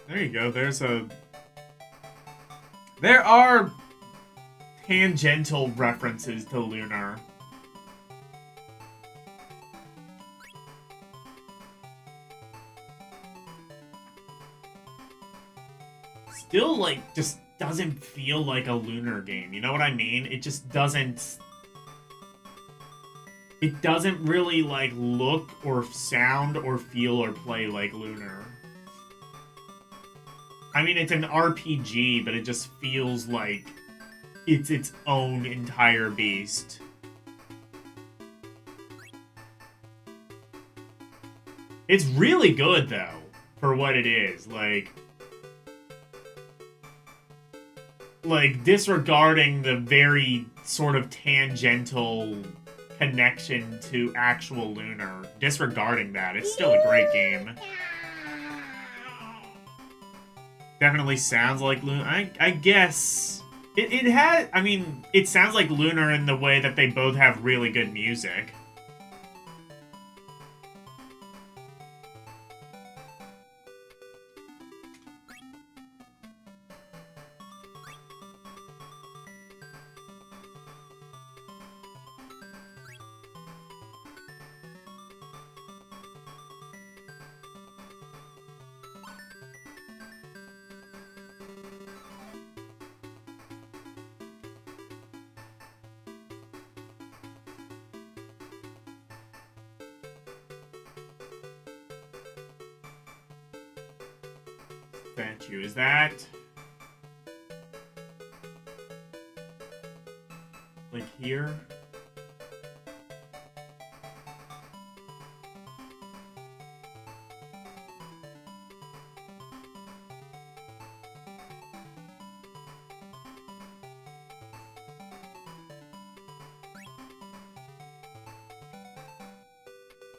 There you go, there are tangential references to Lunar. Still, like, just doesn't feel like a Lunar game, you know what I mean? It just doesn't... It doesn't really, like, look or sound or feel or play like Lunar. I mean, it's an RPG, but it just feels like it's its own entire beast. It's really good, though, for what it is. Like, disregarding the very sort of tangential connection to actual Lunar, disregarding that, it's still a great game. Definitely sounds like Lunar. I guess it has. I mean, it sounds like Lunar in the way that they both have really good music. Statue, is that like here?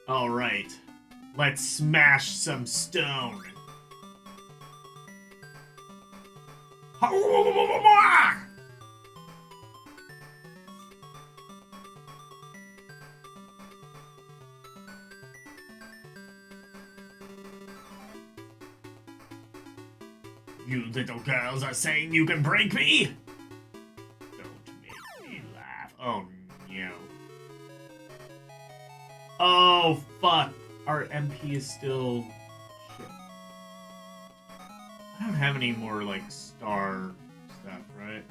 All right, let's smash some stone. You little girls are saying you can break me? Don't make me laugh. Oh, no. Oh, fuck. Our MP is still... Shit. I don't have any more, like, star stuff, right?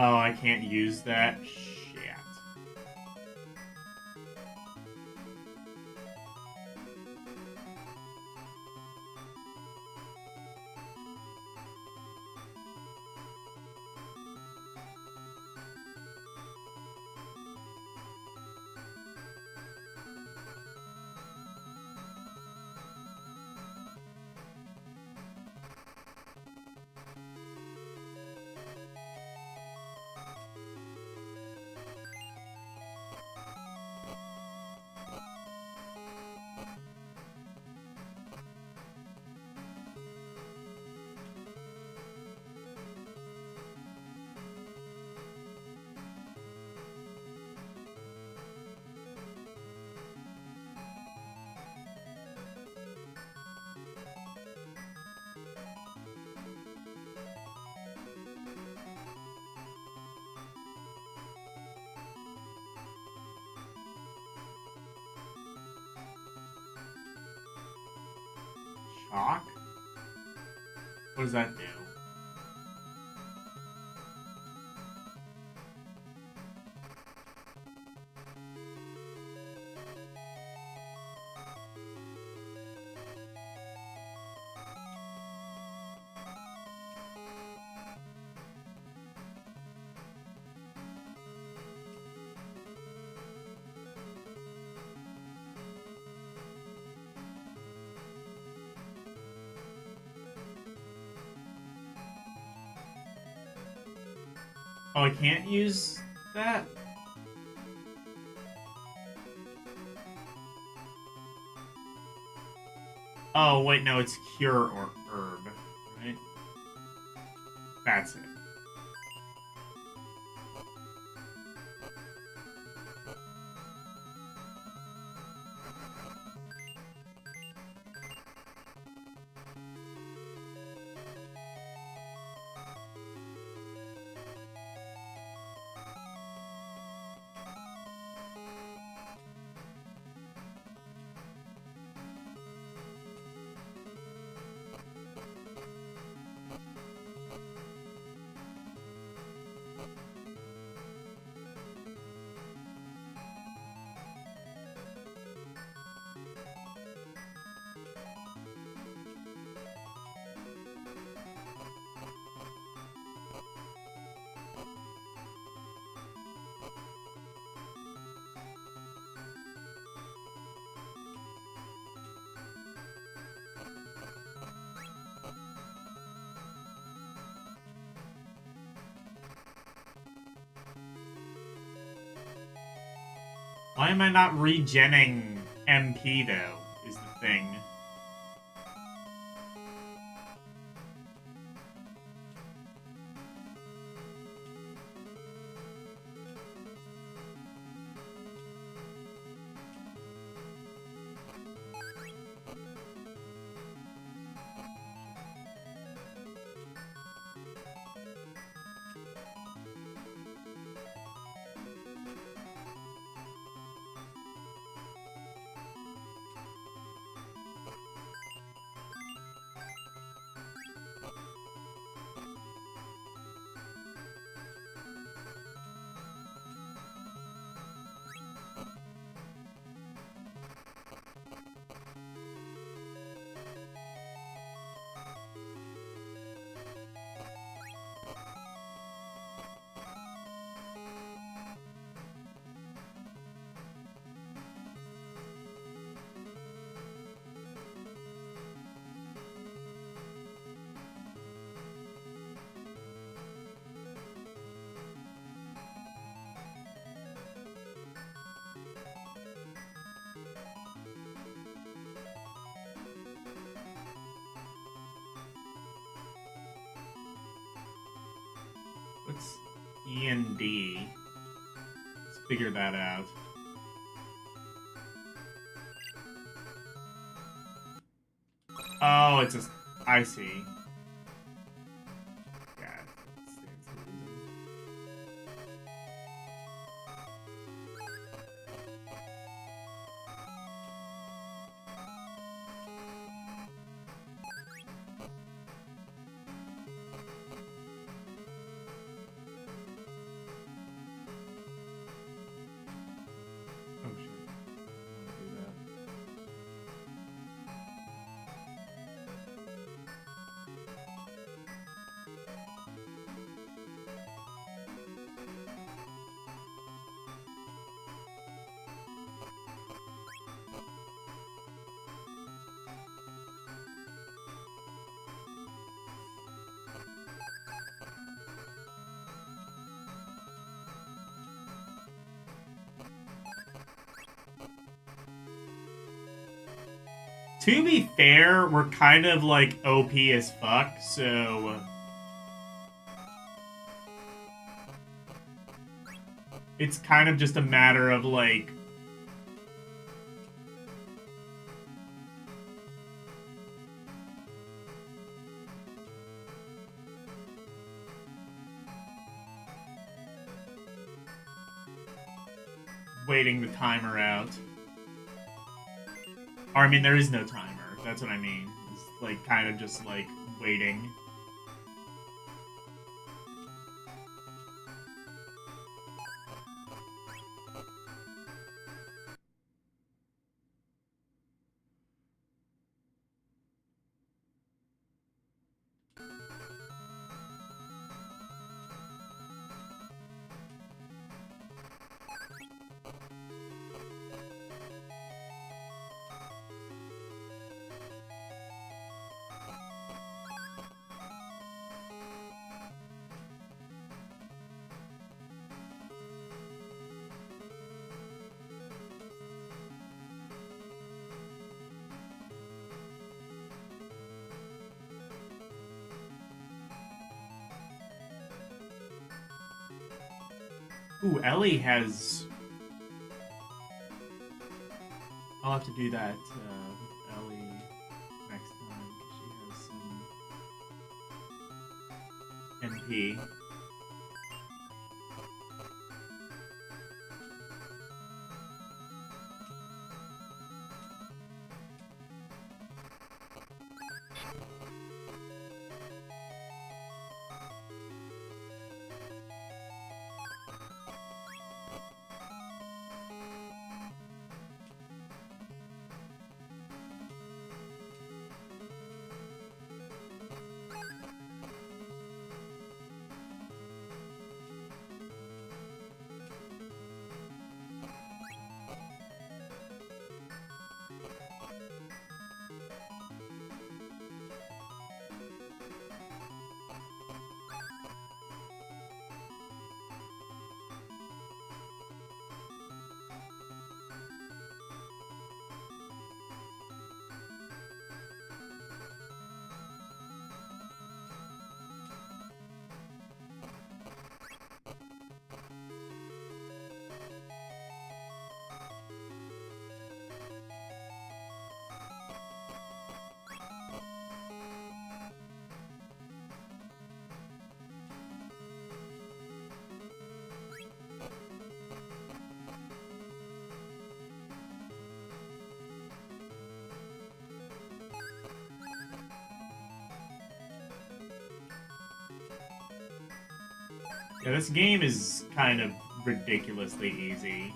Oh, I can't use that? Shit. Shock? What does that do? Oh, I can't use that? Oh, wait, no, it's cure or herb, right? That's it. Why am I not regenning MP, though, is the thing. What's E and D? Let's figure that out. Oh, it's just... I see. God, it stands to reason. Oh shit. I wanna do that. To be fair, we're kind of like OP as fuck, so it's kind of just a matter of like waiting the timer out. Or, I mean, there is no timer. That's what I mean. like, kind of just, like, waiting. Ooh, Ellie has... I'll have to do that with Ellie next time, because she has some MP. Yeah, this game is kind of ridiculously easy.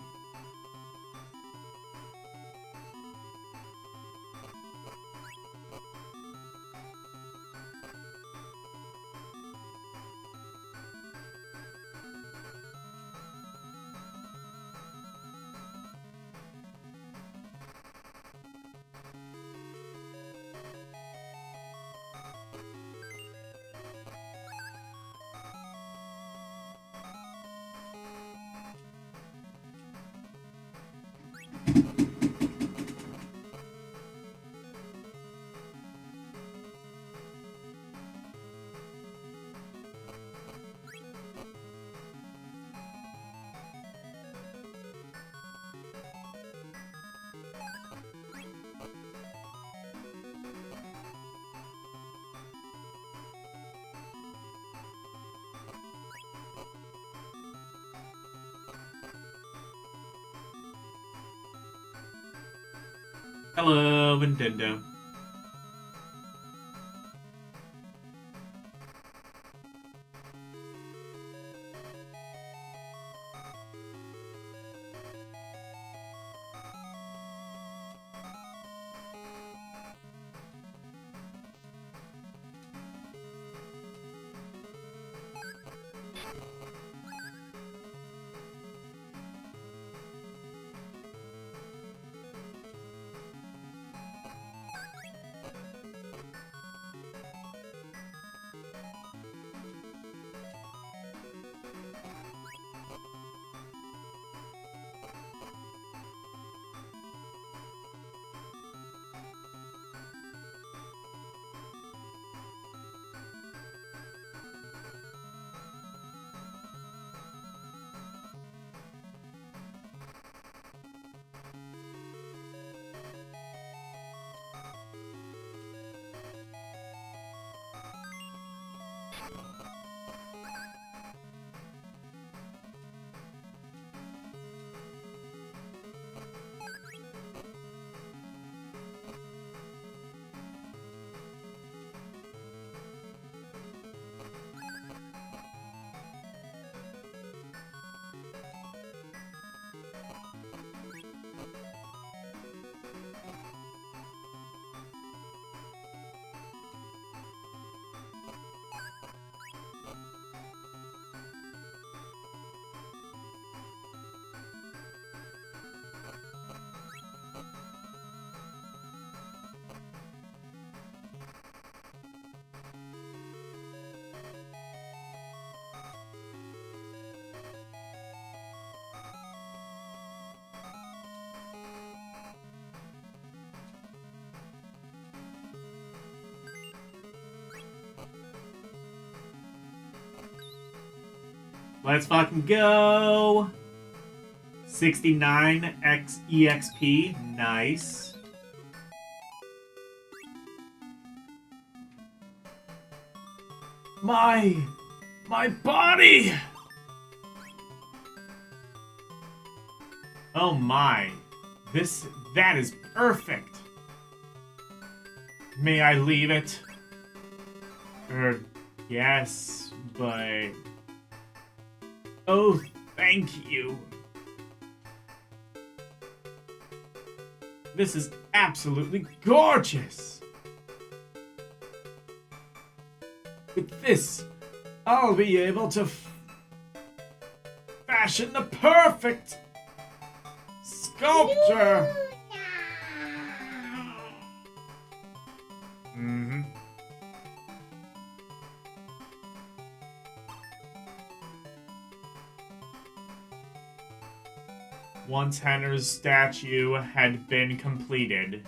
Hello, Nintendo. Let's fucking go! 69 EXP. Nice. My body! Oh my. That is perfect. May I leave it? Yes, but... Oh, thank you. This is absolutely gorgeous. With this, I'll be able to fashion the perfect sculpture. Mm-hmm. Once Henner's statue had been completed.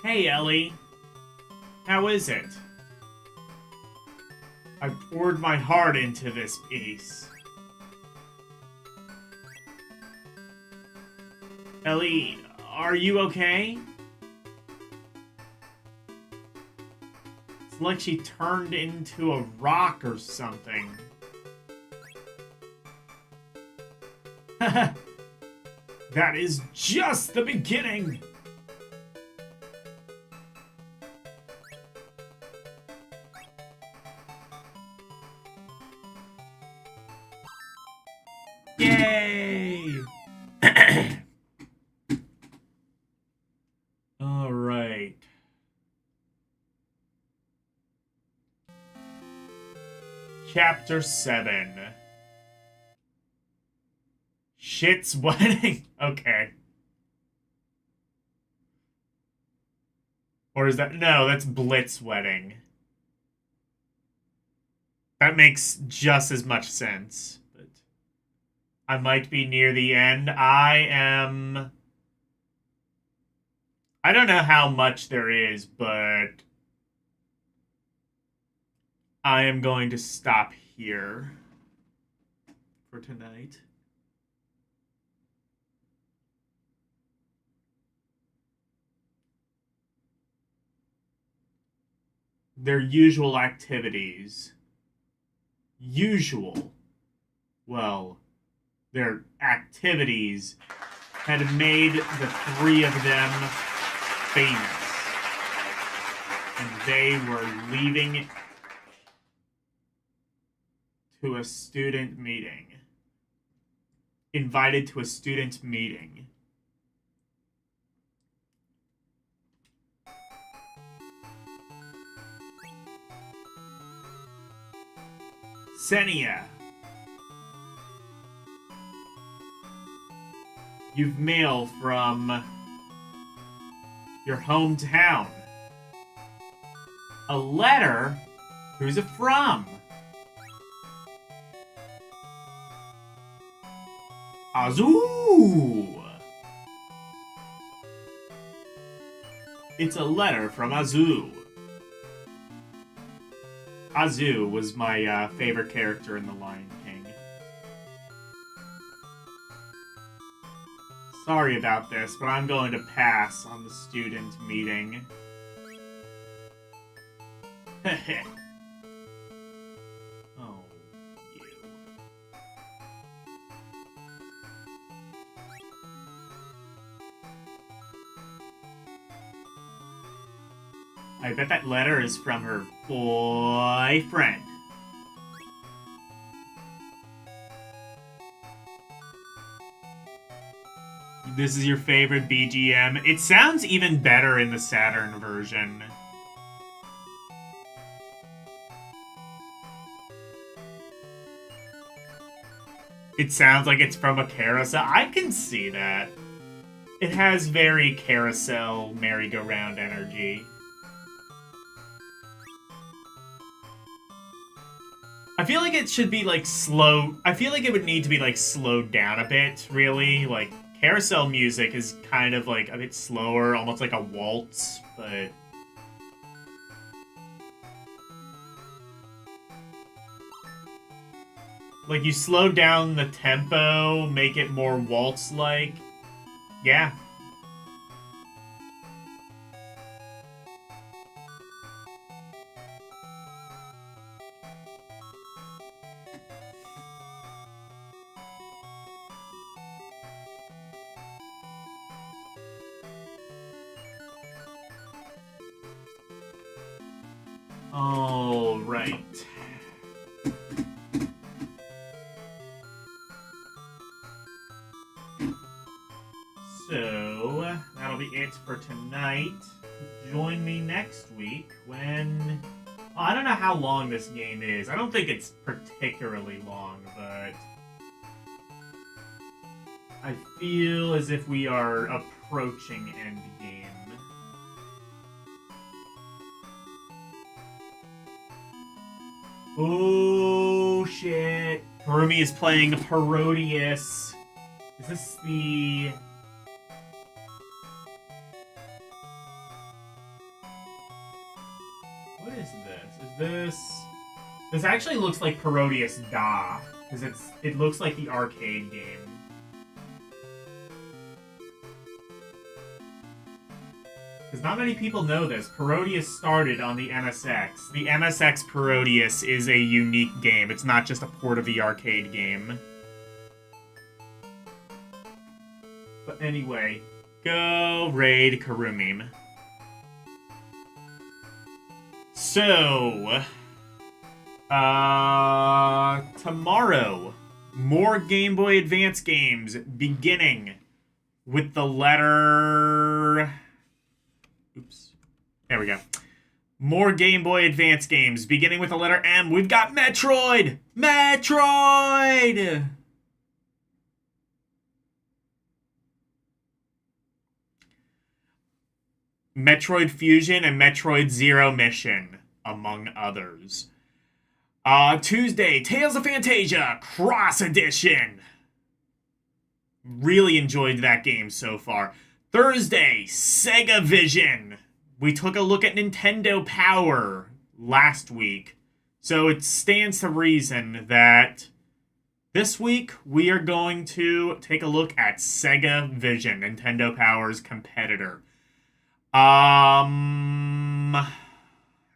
Hey, Ellie. How is it? I poured my heart into this piece. Ellie, are you okay? It's like she turned into a rock or something. That is just the beginning! Yay! Alright. Chapter 7. Shit's wedding? Okay. Or is that... No, that's Blitz wedding. That makes just as much sense. But I might be near the end. I don't know how much there is, but I am going to stop here for tonight. Their usual activities. Well, their activities had made the three of them famous. And they were leaving to a student meeting. Invited to a student meeting. Senia. You've mail from your hometown. A letter? Who's it from? Azu! It's a letter from Azu. Azu was my favorite character in The Lion King. Sorry about this, but I'm going to pass on the student meeting. Heh. Oh, you. I bet that letter is from her boyfriend. This is your favorite BGM. It sounds even better in the Saturn version. It sounds like it's from a carousel. I can see that. It has very carousel, merry-go-round energy. I feel like it should be, like, slow. I feel like it would need to be, like, slowed down a bit, really. Like, carousel music is kind of, like, a bit slower, almost like a waltz, but... Like, you slow down the tempo, make it more waltz-like. Yeah. All right. So, that'll be it for tonight. Join me next week when... Oh, I don't know how long this game is. I don't think it's particularly long, but... I feel as if we are approaching endgame. Oh, shit. Harumi is playing Parodius. Is this the... What is this? Is this... This actually looks like Parodius Da. Because it looks like the arcade game. Because not many people know this. Parodius started on the MSX. The MSX Parodius is a unique game. It's not just a port of the arcade game. But anyway, go raid Karumim. So, tomorrow, more Game Boy Advance games, beginning with the letter... Oops. There we go. More Game Boy Advance games, beginning with the letter M. We've got Metroid! Metroid! Metroid Fusion and Metroid Zero Mission, among others. Tuesday, Tales of Phantasia Cross Edition. Really enjoyed that game so far. Thursday, Sega Vision. We took a look at Nintendo Power last week, so it stands to reason that this week we are going to take a look at Sega Vision, Nintendo Power's competitor.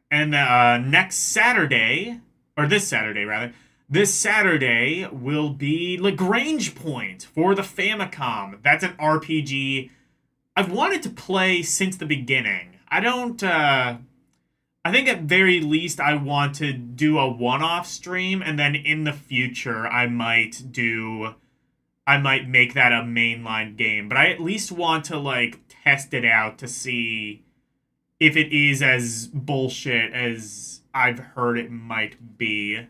Next Saturday, or this Saturday rather, this Saturday will be Lagrange Point for the Famicom. That's an RPG I've wanted to play since the beginning. I think at very least I want to do a one-off stream, and then in the future I might make that a mainline game. But I at least want to, test it out to see if it is as bullshit as I've heard it might be.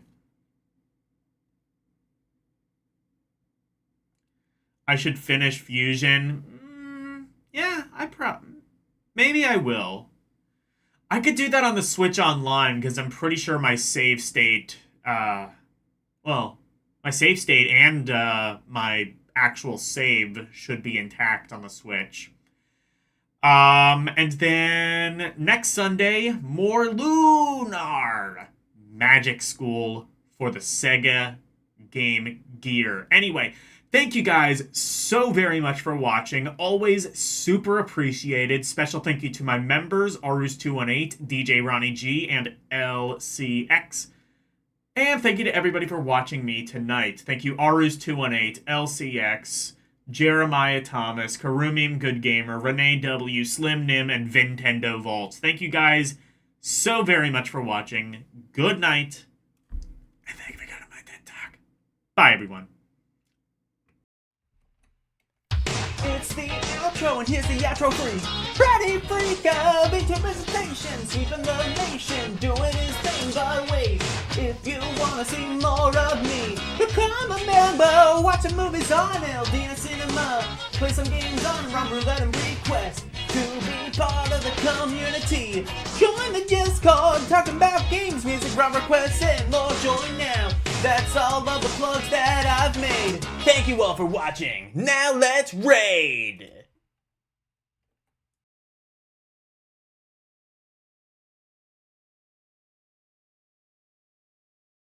I should finish Fusion. Yeah, maybe I will. I could do that on the Switch Online, because I'm pretty sure my save state, my save state and my actual save should be intact on the Switch. And then next Sunday, more Lunar Magic School for the Sega Game Gear. Anyway, thank you guys so very much for watching. Always super appreciated. Special thank you to my members, Arus218, DJ Ronnie G, and LCX. And thank you to everybody for watching me tonight. Thank you, Arus218, LCX, Jeremiah Thomas, Karumim Good Gamer, Renee W, Slim Nim, and Vintendo Vaults. Thank you guys so very much for watching. Good night. And thank you for going to my TED Talk. Bye, everyone. It's the outro, and here's the outro freak. Freddy Freak of into presentation, sweeping the nation, doing his thing by ways. If you wanna see more of me, become a member, watching movies on LDN Cinema, play some games on Rum Roulette and request to be part of the community. Join the Discord, talking about games, music, rum requests, and more. Join now. That's all of the plugs that I've made. Thank you all for watching. Now let's raid!